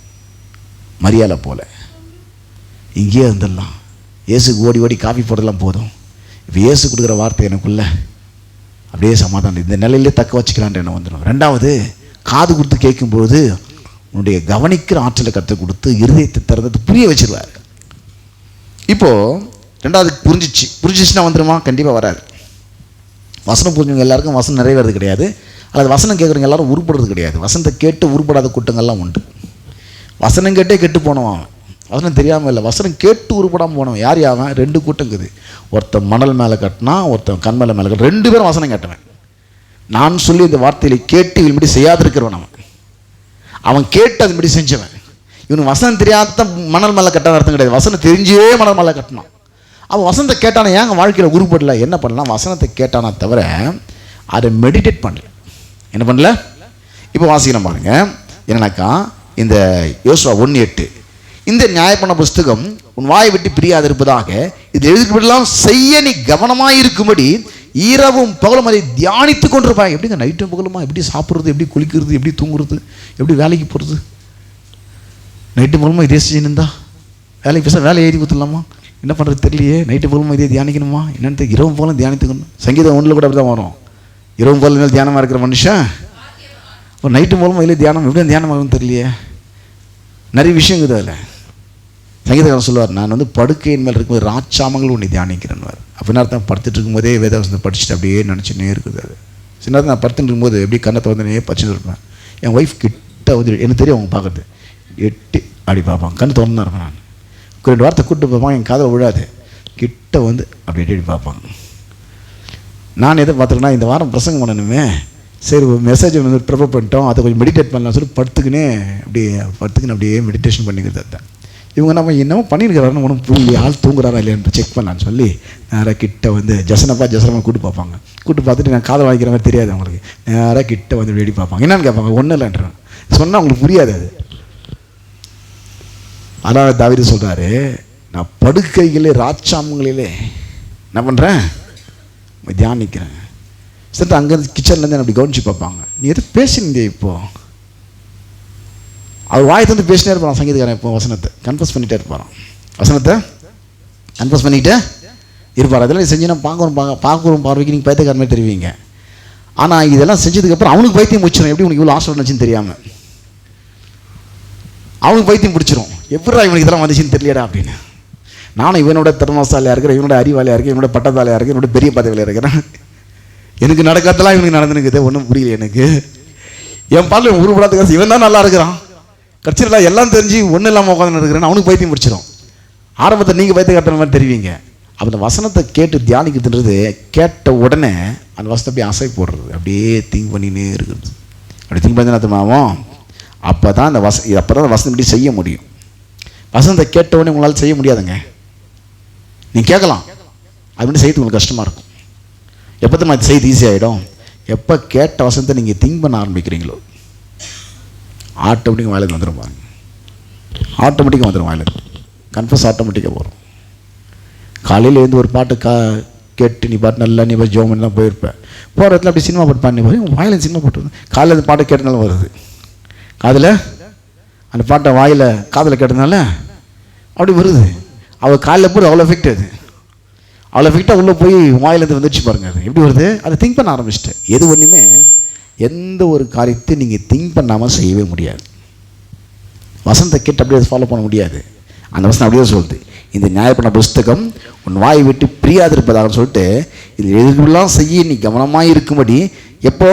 மரியாதை போல் இங்கேயே இருந்துடலாம். இயேசுக்கு ஓடி ஓடி காஃபி போடலாம் போதும். இப்போ இயேசு கொடுக்குற வார்த்தை எனக்குள்ள அப்படியே சமாதானம், இந்த நிலையிலே தக்க வச்சுக்கலான்ட்டு என்ன வந்துடும். ரெண்டாவது, காது கொடுத்து கேட்கும்போது உன்னுடைய கவனிக்கிற ஆற்றலை கற்றுக் கொடுத்து இருதயத்தை திறந்து புரிய வச்சிருவார். இப்போது ரெண்டாவது புரிஞ்சிச்சுன்னா வந்துடுமா? கண்டிப்பாக வராது. வசனம் புரிஞ்சவங்க எல்லாருக்கும் வசனம் நிறைவேறது கிடையாது, அல்லது வசனம் கேட்குறவங்க எல்லாரும் உருப்படுறது கிடையாது. வசனத்தை கேட்டு உருப்படாத கூட்டங்கள்லாம் உண்டு. வசனம் கேட்டே கெட்டு போனவன், வசனம் தெரியாமல் இல்லை, வசனம் கேட்டு உருப்படாமல் போனவன். யார் யாவன்? 2 கூட்டங்குது. ஒருத்தன் மணல் மேலே கட்டினா, ஒருத்தன் கண்மலை மேலே கட்டினா, 2 பேரும் வசனம் கேட்டவன். நான் சொல்லி இந்த வார்த்தையில கேட்டு இவன்படி செய்யாதிருக்கிறவன் அவன் கேட்டு அதுபடி செஞ்சவன். இவனுக்கு வசனம் தெரியாத மணல் மேலே கட்டான அர்த்தம் கிடையாது, வசனம் தெரிஞ்சே மணல் மேலே கட்டினான். அவன் வசனத்தை கேட்டானே, ஏங்க வாழ்க்கையில் உருப்படல, என்ன பண்ணலாம்? வசனத்தை கேட்டானா தவிர அதை மெடிடேட் பண்ணல. என்ன பண்ணல? இப்போ வாசிக்கணும் பாருங்க. என்னன்னாக்கா இந்த யோசுவா 1:8, இந்த நியாயப்பண்ண புஸ்தகம் உன் வாயை விட்டு பிரியாது இருப்பதாக இது எழுதிக்கப்படலாம் செய்ய நீ கவனமாக இருக்கும்படி இரவும் பகலும் அதை தியானித்து கொண்டிருப்பாங்க. எப்படிங்க நைட்டும் பகலுமா? எப்படி சாப்பிட்றது, எப்படி குளிக்கிறது, எப்படி தூங்குறது, எப்படி வேலைக்கு போகிறது? நைட்டு பகலுமா இதே செஞ்சுருந்தா வேலைக்கு பேச வேலையை எழுதி கொடுத்துடலாமா? என்ன பண்ணுறது தெரியலையே. நைட்டு பகலுமா இதே தியானிக்கணுமா என்னென்னு இரவும் போகலும் தியானித்துக்கணும். சங்கீதம் 1 கூட அப்படி தான் வரும். இரவும் போகலும் தியானமாக இருக்கிற மனுஷன் ஒரு நைட்டு மூலமாக இல்லை தியானம் எப்படி தியானமாகும்னு தெரியலையே. நிறைய விஷயங்குது அதில். சங்கீதக்காரன் சொல்லுவார், நான் படுக்கையின் மேல் இருக்கும்போது ராட்சாமங்கள் உன்னை தியானிக்கிறேன்வார். அப்படின்னு அர்த்தம் படுத்துட்டு இருக்கும்போதே வேதவசனத்தை படிச்சுட்டு அப்படியே நினச்சினே இருக்குது. அது சின்ன நான் படுத்துட்டு இருக்கும்போது எப்படி கண்ணத்தை படிச்சுட்டு இருப்பேன். என் ஒய்ஃப் கிட்ட எனக்கு தெரியும், அவங்க பார்க்குறது எட்டி அப்படி பார்ப்பாங்க, கண்ணு திறந்து தான் இருப்பேன். நான் 2 வார்த்தை கூப்பிட்டு பார்ப்பாங்க, என் காதை விழாது, கிட்ட அப்படி எட்டி பார்ப்பாங்க. நான் எதை பார்த்துருக்கேன்னா, இந்த வாரம் பிரசங்கம் பண்ணணுமே, சரி ஒரு மெசேஜ் ப்ரிப்பேர் பண்ணிட்டோம், அதை கொஞ்சம் மெடிடேட் பண்ணலாம் சொல்லி படுத்துக்கினே அப்படியே மெடிடேஷன் பண்ணிக்கிறது. அதுதான் இவங்க நம்ம என்னமோ பண்ணியிருக்கிறாருன்னு ஒன்றும் புரியல, ஆள் தூங்குறாரா இல்லையான்னு செக் பண்ணலான்னு சொல்லி நேராக கிட்ட ஜசனப்பா கூப்பிட்டு பார்ப்பாங்க. கூப்பிட்டு பார்த்துட்டு நான் காதை வாங்கிக்கிற மாதிரி தெரியாது அவங்களுக்கு. நேராக கிட்ட வெடி பார்ப்பாங்க. என்னன்னு கேட்பாங்க, ஒன்றும் இல்லைன்றேன் சொன்னால் அவங்களுக்கு புரியாது அது. ஆனால் தாவீது சொல்கிறாரு, நான் படுக்கைகளே ராட்சாமங்களிலே என்ன பண்ணுறேன், தியானிக்கிறேன். சரி, அங்கேருந்து கிச்சன்லேருந்து அப்படி கவனிச்சு பார்ப்பாங்க. நீ எது பேசினீங்க இப்போது? அவர் வாயை தந்து பேசினே இருப்பான் சங்கீதக்காரன். இப்போ வசனத்தை கன்ஃபஸ் பண்ணிகிட்டே இருப்பாரான், வசனத்தை கன்ஃபஸ் பண்ணிக்கிட்டே இருப்பார். அதெல்லாம் செஞ்சுன்னா பார்க்குறோம் பார்வைக்கு நீங்கள் பைத்தியக்கார மாதிரி தெரிவிங்க. ஆனால் இதெல்லாம் செஞ்சதுக்கப்புறம் அவனுக்கு பைத்தியம் முடிச்சிடும். எப்படி உனக்கு இவ்வளோ ஆசை வந்துச்சுன்னு தெரியாமல் அவனுக்கு பைத்தியம் பிடிச்சிரும். எப்படா இவனுக்கு இதெல்லாம் வந்துச்சுன்னு தெரியலடா அப்படின்னு. நானும் இவனோட திறமசாலியாக இருக்கிறேன், இவனோட அறிவாளியாக இருக்கேன், இவனோட பட்டதாலியாக இருக்கேன், என்னோட பெரிய பதவியில் இருக்கிறேன். எனக்கு நடக்காதெல்லாம் இவனுக்கு நடந்துனுக்குது, ஒன்றும் புரியல எனக்கு. என் பாலில் உருப்படாத காசு இவன் தான் நல்லா இருக்கிறான், கட்சியில் எல்லாம் தெரிஞ்சு ஒன்றும் இல்லாமல் உட்காந்து இருக்கிறேன்னு அவனுக்கு பைத்தியம் பிடிச்சிடும். ஆரம்பத்தை நீங்கள் பைத்தியம் கட்டுற மாதிரி தெரிவிங்க. அந்த வசனத்தை கேட்டு தியானிக்கிறதுன்றது கேட்ட உடனே அந்த வசனத்தை அப்படியே ஆசை போடுறது, அப்படியே திங்க் பண்ணினே இருக்கிறது. அப்படி திங்க் பண்ணி நடத்துமாவும் அப்போ தான் அந்த வசனம் இப்படி செய்ய முடியும். வசனத்தை கேட்ட உடனே உங்களால் செய்ய முடியாதுங்க. நீங்கள் கேட்கலாம், அது மட்டும் செய்யறது உங்களுக்கு கஷ்டமாக இருக்கும். எப்போ தான் அது செய்து ஈஸியாகிடும், எப்போ கேட்ட வசனத்தை நீங்கள் திங்க் பண்ண ஆரம்பிக்கிறீங்களோ ஆட்டோமேட்டிக்காக வேலைக்கு வந்துடும் பாருங்க. ஆட்டோமேட்டிக்காக வந்துடும் வாயில், கன்ஃபஸ் ஆட்டோமேட்டிக்காக வரும். காலையில் எழுந்து ஒரு பாட்டு கேட்டு நீ பாட்டு நல்லா நீ பாட்டு ஜோமெல்லாம் போயிருப்பேன். போகிற இடத்துல அப்படி சினிமா பாட்டு பாடி போய் வாயில் சினிமா பாட்டு வருது. காலையில் அந்த பாட்டை கேட்டனாலும் வருது, காதில் அந்த பாட்டை வாயில் காதில் கேட்டதுனால அப்படி வருது. அவள் காலையில் போய் அவ்வளோ எஃபெக்ட், அது அவ்வளோ எஃபெக்டாக உள்ளே போய் வாயிலேருந்து வந்துடுச்சு பாருங்க. அது எப்படி வருது? அதை திங்க் பண்ண ஆரம்பிச்சிட்டேன். எது ஒன்றுமே எந்த ஒரு காரியத்தை நீங்கள் திங்க் பண்ணாமல் செய்யவே முடியாது. வசனத்தை கேட்டு அப்படியே அதை ஃபாலோ பண்ண முடியாது. அந்த வசனம் அப்படியே சொல்லுது, இந்த நியாயப்பிரமாண புஸ்தகம் உன் வாயை விட்டு பிரியாதிருப்பதாக சொல்லிட்டு இது எதுலாம் செய்ய நீ கவனமாக இருக்கும்படி எப்போ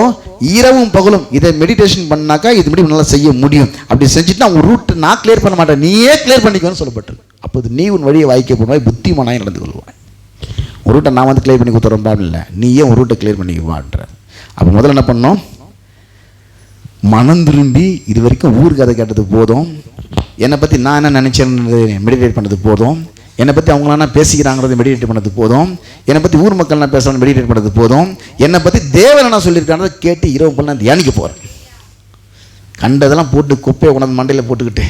இரவும் பகலும் இதை மெடிடேஷன் பண்ணாக்கா இது மட்டும் நல்லா செய்ய முடியும். அப்படி செஞ்சுட்டு நான் உன் ரூட்டை நான் கிளியர் பண்ண மாட்டேன், நீயே கிளியர் பண்ணிக்கோன்னு சொல்லப்பட்டிருக்கு. அப்போது நீ உன் வழியை வாய்க்க போடுவாய், புத்திமானாய் நடந்து கொள்வாய். ஒரு ரூட்டை நான் வந்து கிளியர் பண்ணி கொடுத்துறேன் இல்லை, நீயே ஒரு ரூட்டை கிளியர் பண்ணிக்குவான்ற. அப்போ முதல்ல என்ன பண்ணோம்? மனம் திரும்பி இது வரைக்கும் ஊர் கதை கேட்டது போதும், என்னை பற்றி நான் என்ன நினச்சேன்னு மெடிடேட் பண்ணது போதும், என்னை பற்றி அவங்களாம் என்ன பேசிக்கிறாங்கிறது மெடிடேட் பண்ணது போதும், என்னை பற்றி ஊர் மக்கள் நான் பேசுகிறேன்னு மெடிடேட் பண்ணது போதும், என்னை பற்றி தேவன் என்ன சொல்லியிருக்கான்றதை கேட்டு இரவு போல் நான் தியானிக்க போகிறேன். கண்டதெல்லாம் போட்டு குப்பையை உணர்ந்து மண்டையில் போட்டுக்கிட்டு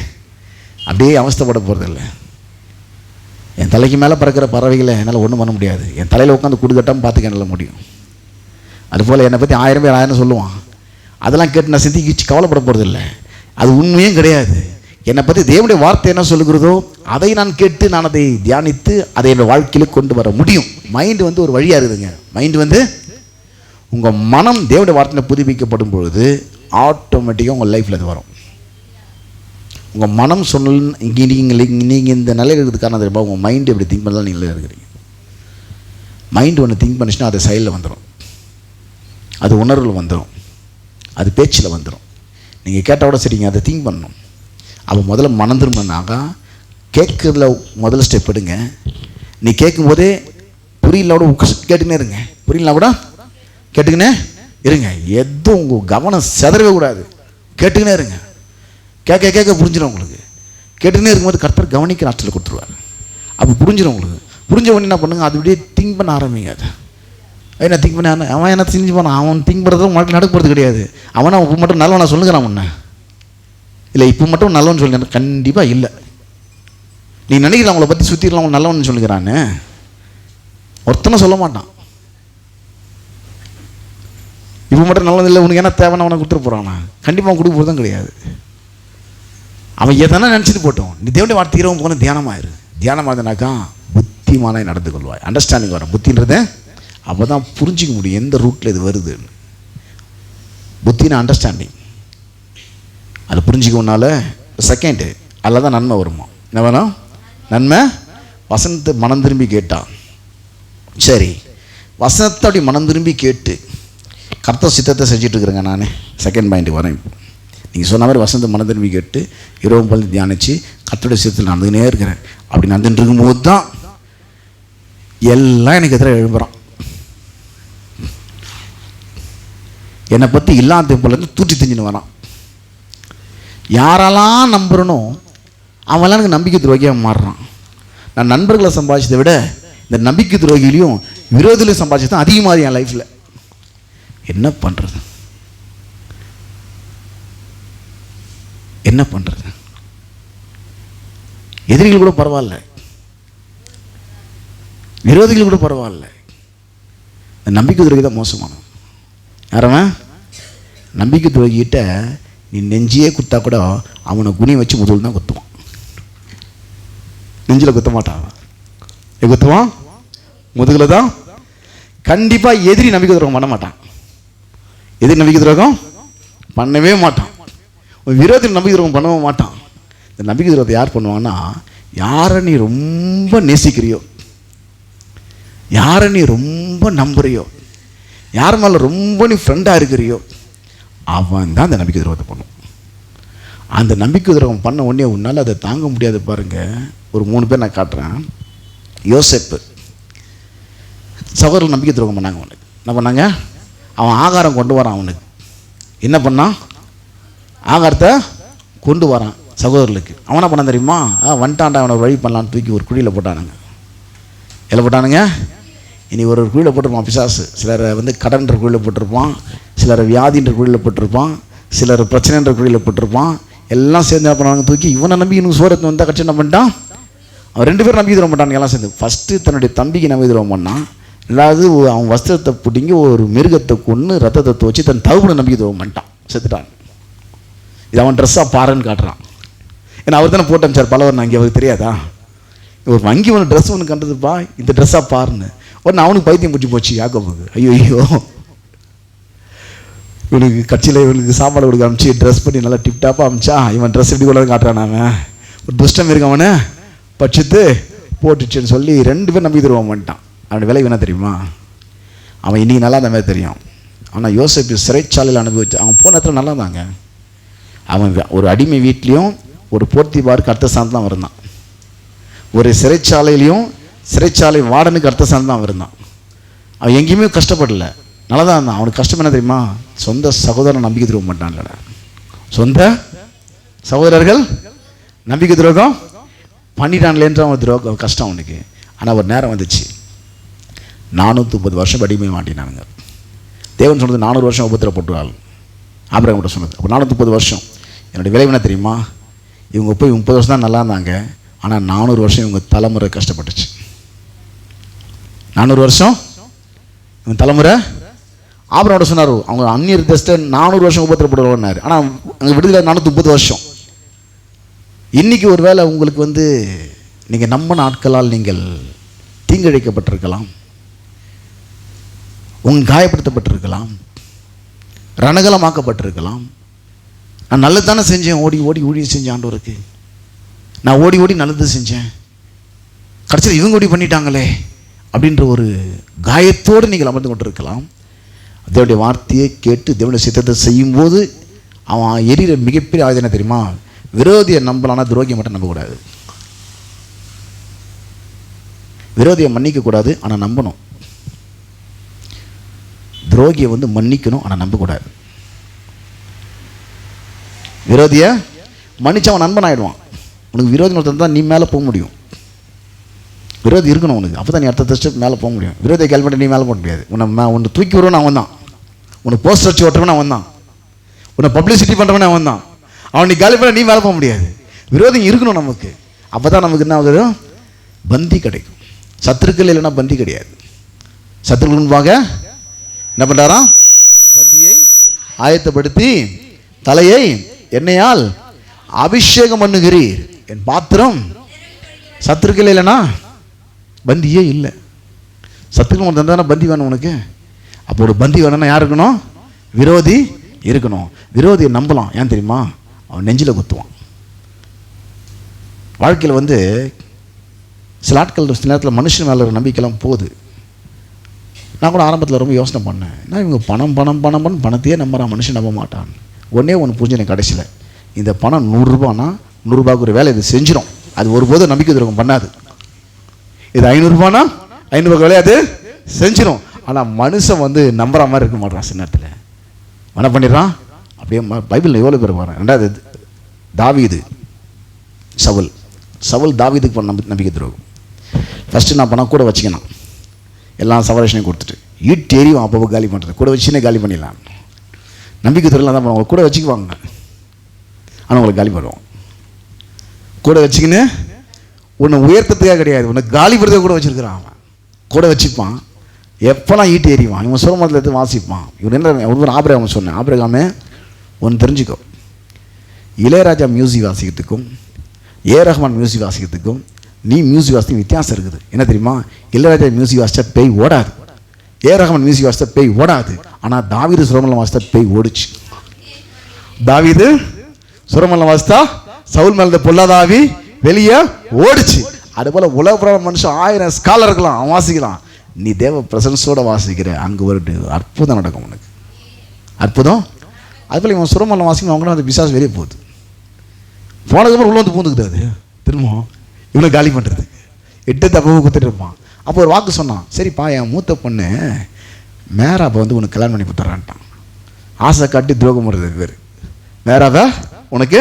அப்படியே அவஸ்தைப்பட போகிறதில்ல. என் தலைக்கு மேலே பறக்கிற பறவைகளை என்னால் ஒன்றும் பண்ண முடியாது. என் தலையில் உட்காந்து குடுக்கட்டாமல் பார்த்துக்க என்னால் முடியும். அதுபோல் என்னை பற்றி 1000 பேர் 1000 சொல்லுவான், அதெல்லாம் கேட்டு நான் சிந்திக்கிச்சு கவலைப்பட போகிறதில்ல. அது உண்மையும் கிடையாது. என்னை பற்றி தேவனுடைய வார்த்தை என்ன சொல்லுகிறதோ அதை நான் கேட்டு நான் அதை தியானித்து அதை என்னோட வாழ்க்கையில் கொண்டு வர முடியும். மைண்டு வந்து ஒரு வழியாக இருக்குதுங்க. மைண்டு வந்து உங்கள் மனம் தேவனுடைய வார்த்தையில் புதுப்பிக்கப்படும் பொழுது ஆட்டோமேட்டிக்காக உங்கள் லைஃப்பில் அது வரும். உங்கள் மனம் சொன்ன இங்கே நீங்கள் இந்த நிலையில் இருக்கிறதுக்கான தெரியுமா, உங்கள் மைண்டு எப்படி திங்க் பண்ணலாம் நீங்களே இருக்கிறீங்க. மைண்டு ஒன்று திங்க் பண்ணிச்சுன்னா அது செயலில் வந்துடும், அது உணர்வில் வந்துடும், அது பேச்சில் வந்துடும். நீங்கள் கேட்டோட சரிங்க அதை திங்க் பண்ணணும். அப்போ முதல்ல மனம் திரும்பினாக்கா கேட்குறதுல முதல்ல ஸ்டெப் எடுங்க. நீ கேட்கும்போதே புரியல கூட கேட்டுக்கினே இருங்க, புரியல கூட கேட்டுக்கினே இருங்க. எதுவும் உங்கள் கவனம் செதறவே கூடாது, கேட்டுக்கினே இருங்க. கேட்க கேட்க புரிஞ்சிடும் உங்களுக்கு. கேட்டுக்கினே இருக்கும்போது கர்த்தர் கவனிக்கிற ஆற்றல் கொடுத்துருவார். அப்போ புரிஞ்சிடும் உங்களுக்கு. புரிஞ்ச உடனே என்ன பண்ணுங்க, அது அப்படியே திங்க் பண்ண ஆரம்பிங்க. அதை என்ன திங்க் பண்ண அவன் என்ன செஞ்சு போனான், அவன் திங்க் பண்ணுறதும் மட்டும் நடக்க போகிறது கிடையாது. அவனை இப்போ மட்டும் நல்லவன் நான் சொல்லுங்கிறான் உன்னை இல்லை, இப்போ மட்டும் நல்லவன் சொல்லி கண்டிப்பாக இல்லை. நீ நினைக்கிற அவங்கள பற்றி சுற்றிடலாம் அவன் நல்லவன் சொல்லுகிறான்னு ஒருத்தனை சொல்ல மாட்டான். இப்போ மட்டும் நல்லவன் இல்லை, உனக்கு என்ன தேவைன்னு அவனை கொடுத்துட்டு போகிறானா? கண்டிப்பாக அவன் கொடுக்க போகிறதும் கிடையாது. அவன் எதனா நினச்சிட்டு போட்டோம். நீ தேவனுடைய வார்த்தை இரவும் போன தியானமாயிரு. தியானமாக இருந்தாக்கா புத்திமானாய் நடந்து கொள்வாய். அண்டர்ஸ்டாண்டிங் வரும். புத்தின்றதை அப்போ தான் புரிஞ்சிக்க முடியும் எந்த ரூட்டில் இது வருதுன்னு. புத்தின அண்டர்ஸ்டாண்டிங் அது புரிஞ்சிக்கணுனால செகண்டு அதில் தான் நன்மை வருமா. என்ன வேணும்? நன்மை. வசனத்தை மனம் திரும்பி கேட்டான். சரி, வசனத்தை அப்படி மனம் திரும்பி கேட்டு கர்த்தர் சித்தத்தை செஞ்சுட்டு இருக்கிறேங்க. நான் செகண்ட் பாயிண்ட்டுக்கு வரேன். இப்போ நீங்கள் சொன்ன மாதிரி வசனத்தை மனம் திரும்பி கேட்டு இரவும் பள்ளி தியானித்து கர்த்தருடைய சித்தத்தில் நடந்துக்கினே இருக்கிறேன். அப்படி நடந்துட்டு இருக்கும்போது தான் எல்லாம் எனக்கு எதிராக எழும்புறான். என்னை பற்றி இல்லாத போலேருந்து தூற்றி தெரிஞ்சுன்னு வரான். யாரெல்லாம் நம்புறனோ அவெல்லாம் எனக்கு நம்பிக்கை துரோகியாக மாறுறான். நான் நண்பர்களை சம்பாதிச்சதை விட இந்த நம்பிக்கை துரோகிலையும் விரோதிலையும் சம்பாதிச்சது தான் அதிகமாக என் லைஃப்பில். என்ன பண்ணுறது? என்ன பண்ணுறது? எதிரிகள் கூட பரவாயில்ல, விரோதிகள் கூட பரவாயில்ல, இந்த நம்பிக்கை துரோகி தான் மோசமானது. யாரவன்? நம்பிக்கை துரோகிக்கிட்ட நீ நெஞ்சியே குத்தா கூட அவனை குனி வச்சு முதல் தான் குத்துவான். நெஞ்சில் குத்த மாட்டான், குத்துவான் முதுகில் தான். கண்டிப்பாக எதிரி நம்பிக்கை துரோகம் பண்ண மாட்டான். எதிரி நம்பிக்கை துரோகம் பண்ணவே மாட்டான். விரோதி நம்பிக்கை துரோகம் பண்ணவே மாட்டான். இந்த நம்பிக்கை துரோகத்தை யார் பண்ணுவாங்கன்னா, யாரை நீ ரொம்ப நேசிக்கிறியோ, யாரை நீ ரொம்ப நம்புறியோ, யார் மேலே ரொம்ப நீ ஃப்ரெண்டாக இருக்கிறியோ அவன் தான் அந்த நம்பிக்கை துரோகத்தை பண்ணும். அந்த நம்பிக்கை துரோகம் பண்ண உடனே உன்னால் அதை தாங்க முடியாது. பாருங்கள், ஒரு 3 பேர் நான் காட்டுறேன். யோசேப்பு சகோதரர்கள் நம்பிக்கை துரோகம் பண்ணாங்க. அவனுக்கு என்ன பண்ணாங்க? அவன் ஆகாரம் கொண்டு வரான். அவனுக்கு என்ன பண்ணான்? ஆகாரத்தை கொண்டு வரான் சகோதரர்களுக்கு. அவனை பண்ண தெரியுமா? வந்துட்டான்டா, அவனை வழி பண்ணலான்னு தூக்கி ஒரு குழியில் போட்டானுங்க. எல்லாம் போட்டானுங்க. இனி ஒரு குழியில் போட்டிருப்பான் பிசாசு. சிலரை வந்து கடன்ற குழியில் போட்டிருப்பான், சிலரை வியாதின்ற குழியில் போட்டிருப்பான், சிலர் பிரச்சனைன்ற குழியில் போட்டிருப்பான், எல்லாம் சேர்ந்து என்ன பண்ணாங்க, தூக்கி இவனை நம்பி இன்னும் சோரத்து வந்தால் கட்சி என்ன பண்ணிட்டான், அவன் 2 பேரும் நம்பி தருவ மாட்டான் எல்லாம் சேர்ந்து. ஃபஸ்ட்டு தன்னுடைய தம்பிக்கு நம்பி தருவ பண்ணான். ரெண்டாவது அவன் வஸ்திரத்தை பிடிங்கி ஒரு மிருகத்தை கொன்று ரத்தத்தை துவச்சி தன் தகுப்பனை நம்பி தருவ மாட்டான், செத்துட்டான். இது அவன் ட்ரெஸ்ஸாக பாருன்னு காட்டுறான். ஏன்னா அவர் தானே போட்டு அனுப்பிச்சார் பலவர், நான் இங்கே அவருக்கு தெரியாதா, ஒரு வங்கி ஒன்று ட்ரெஸ் ஒன்று கண்டதுப்பா, இந்த ட்ரெஸ்ஸாக பாருன்னு. உடனே அவனுக்கு பைத்தியம் பிடிச்சி போச்சு யாக்கோபுக்கு. ஐயோ இவனுக்கு கட்சியில் இவனுக்கு சாப்பாடு கொடுக்க அனுப்பிச்சு ட்ரெஸ் பண்ணி நல்லா டிப்டாப்பாக அனுப்பிச்சா, இவன் ட்ரெஸ் எப்படி கூட காட்டுறான், அவன் ஒரு துஷ்டம் இருக்கு அவனை பட்சித்து போட்டுச்சுன்னு சொல்லி 2 பேர் நம்பி தருவான் பண்ணிட்டான். அவனுடைய விலை என்ன தெரியுமா, அவன் இன்றைக்கி நல்லா அந்த மாதிரி தெரியும். ஆனால் யோசேப்பு சிறைச்சாலையில் அனுபவிச்சு அவன் போன இடத்துல நல்லா இருந்தாங்க. அவன் ஒரு அடிமை வீட்லேயும் ஒரு போர்த்திபாருக்கு அடுத்த ஸ்தானத்து தான் இருந்தான். ஒரு சிறைச்சாலையிலையும் சிறைச்சாலை வார்டனுக்கு அடுத்த ஸ்தானத்து தான் இருந்தான். அவன் எங்கேயுமே கஷ்டப்படலை, நல்லா தான் இருந்தான். அவனுக்கு கஷ்டம் என்ன தெரியுமா, சொந்த சகோதரன் நம்பிக்கை துரோகம் பண்ணிட்டான்லடா. சொந்த சகோதரர்கள் நம்பிக்கை துரோகம் பண்ணிட்டான்லேன்ற அவன் துரோகம் கஷ்டம் அவனுக்கு. ஆனால் ஒரு நேரம் வந்துச்சு, 430 வருஷம் அடிமை மாட்டினானுங்க. தேவன் சொன்னது 400 வருஷம் உபத்திரப்பட்டுவாள் ஆபிரகாம் கிட்ட சொன்னது. அப்போ 430 வருஷம். என்னுடைய விளைவு என்ன தெரியுமா, இவங்க போய் 30 வருஷம் தான் நல்லா இருந்தாங்க, ஆனால் 400 வருஷம் இவங்க தலைமுறை கஷ்டப்பட்டுச்சு. 400 வருஷம் இவங்க தலைமுறை. ஆபிரகாம் சொன்னார், அவங்க அந்நியர் தேசத்தை 400 வருஷம் உபத்திரப்படுவார். ஆனால் அங்கே விடுதலை 430 வருஷம். இன்றைக்கி ஒரு வேளை உங்களுக்கு நீங்கள் நம்பின ஆட்களால் நீங்கள் தீங்கிழைக்கப்பட்டிருக்கலாம், உங்கள் காயப்படுத்தப்பட்டிருக்கலாம், ரணகலமாக்கப்பட்டிருக்கலாம். நான் நல்லது தானே செஞ்சேன், ஓடி ஓடி ஊழியம் செஞ்சேன் ஆண்டவருக்கு, நான் ஓடி ஓடி நல்லது செஞ்சேன், கடைசியில் இவங்க ஓடி பண்ணிட்டாங்களே அப்படின்ற ஒரு காயத்தோடு நீங்கள் அமர்ந்து கொண்டிருக்கலாம். தேவனுடைய வார்த்தையை கேட்டு தேவனுடைய சித்தத்தை செய்யும்போது அவன் எரிகிற மிகப்பெரிய ஆயுதம் என்ன தெரியுமா, விரோதியை நம்பலானா துரோகியை மட்டும் நம்பக்கூடாது. விரோதியை மன்னிக்கக்கூடாது, ஆனால் நம்பணும். துரோகியை மன்னிக்கணும், ஆனால் நம்பக்கூடாது. விரோதியை மன்னிச்சு அவன் நண்பன் ஆகிடுவான். உனக்கு விரோதி ஒருத்தன் தான் நீ மேலே போக முடியும். விரோதி இருக்கணும் உனக்கு, அப்போ தான் நீ அடுத்த ஸ்டெப் மேலே போக முடியும். விரோதியை கேள்வி பண்ணி நீ மேலே போக முடியாது. உன்னை தூக்கி வருவன் அவன் தான், உனக்கு போஸ்டர் வச்சு ஓட்டுறவன் அவன் தான், உன்னை பப்ளிசிட்டி பண்ணுறவனே அவன் தான். அவன் நீ காலி பண்ண நீ மேலே போக முடியாது. விரோதி இருக்கணும் நமக்கு, அப்போ தான் நமக்கு என்ன ஆகுது, பந்தி கிடைக்கும். சத்துருக்கள் இல்லைன்னா பந்தி கிடையாது. சத்துருக்கள் முன்பாக என்ன பண்ணுறாராம், பந்தியை ஆயத்தப்படுத்தி தலையை எண்ணெயால் அபிஷேகம் பண்ணுகிறீர், என் பாத்திரம். சத்துருக்கள் இல்லைன்னா பந்தியே இல்லை. சத்துருக்கள் தந்தானே பந்தி வேணும் உனக்கு. அப்போ ஒரு பந்தி வேணும்னா யார் இருக்கணும், விரோதி இருக்கணும். விரோதியை நம்பலாம், ஏன் தெரியுமா, அவன் நெஞ்சில் குத்துவான். வாழ்க்கையில் சில ஆட்கள் சில நேரத்தில் மனுஷன் மேலே ஒரு நம்பிக்கைலாம் போகுது. நான் கூட ஆரம்பத்தில் ரொம்ப யோசனை பண்ணேன், ஏன்னா இவங்க பணம் பணம் பணம் பண்ண பணத்தையே நம்புறான், மனுஷன் நம்ப மாட்டான். ஒன்றே ஒன்று புரிஞ்சு கடைசியில் இந்த பணம் 100 ரூபானா 100 ரூபாய்க்கு ஒரு வேலை இது செஞ்சிடும், அது ஒருபோதும் நம்பிக்கை துரோகம் பண்ணாது. இது 500 ரூபானா 500 ரூபாய்க்கு வேலையை அது செஞ்சிடும். ஆனால் மனுஷன் நம்புற மாதிரி இருக்க மாட்டான். சில நேரத்தில் என்ன பண்ணிடுறான், அப்படியே பைபிளில் எவ்வளோ பேர் வரான். 2வது தாவீது, சவுல் தாவீதுக்கு பண்ண நம்பிக்கை துரோகம். ஃபஸ்ட்டு நான் பண்ணால் கூட வச்சுக்கணும், எல்லாம் சவரேஷனையும் கொடுத்துட்டு ஈட்டு எரியும், அப்போ காலி பண்ணுறது, கூட வச்சுன்னே காலி பண்ணிடலாம். நம்பிக்கை துறையில் தான் பண்ணுவாங்க, கூட வச்சுக்குவாங்க, ஆனால் உங்களுக்கு காலி பண்ணுவோம். கூட வச்சுக்கின்னு உன்னை உயர்த்தத்துக்காக கிடையாது, உன்னை காலி பண்ணுறதுக்கு கூட வச்சுருக்கிறான். அவன் கூட வச்சுப்பான், எப்போலாம் ஈட்டு எறிவான். இவன் சுரமத்தில் எடுத்து வாசிப்பான். இவன் என்ன ஒரு ஆபிரகாம் சொன்னேன், ஆபிரகாமே ஒன்று தெரிஞ்சுக்கோ, இளையராஜா மியூசிக் வாசிக்கிறதுக்கும் ரஹ்மான் மியூசிக் வாசிக்கிறதுக்கும் நீ மியூசிக் வாசிக்கும் வித்தியாசம் இருக்குது. என்ன தெரியுமா, இளையராஜா மியூசிக் வாசித்தா பேய் ஓடாது, ரஹ்மான் மியூசிக் வாசித்தா பேய் ஓடாது. ஆனால் தாவீது சுரமலம் வாசித்தா பேய் ஓடிச்சு. தாவீது சுரமலம் வாசித்தா சவுல் மேல பொல்லாதாவி வெளியே ஓடிச்சு. அதுபோல் உலக மனுஷன் 1000 ஸ்காலர் இருக்கலாம், அவன் வாசிக்கலாம். நீ தேவ பிரசன்ஸோடு வாசிக்கிற, அங்கே ஒரு அற்புதம் நடக்கும் உனக்கு, அற்புதம். அதுபோல் இவன் சுரமலம் வாசிக்கணும், அவங்க பிசாசு வெளியே போகுது. போனதுக்கப்புறம் உள்ள பூந்துக்குது, அது திரும்ப இவனை காலி பண்ணுறதுக்கு 8 தப்பு குத்துட்டு இருப்பான். அப்போ ஒரு வாக்கு சொன்னான், சரிப்பா என் மூத்த பொண்ணு மேராப்பை உனக்கு கல்யாணம் பண்ணி கொடுத்துட்றான்ட்டான். ஆசை காட்டி துரோகம் பண்ணுறது பேர். மேராவை உனக்கு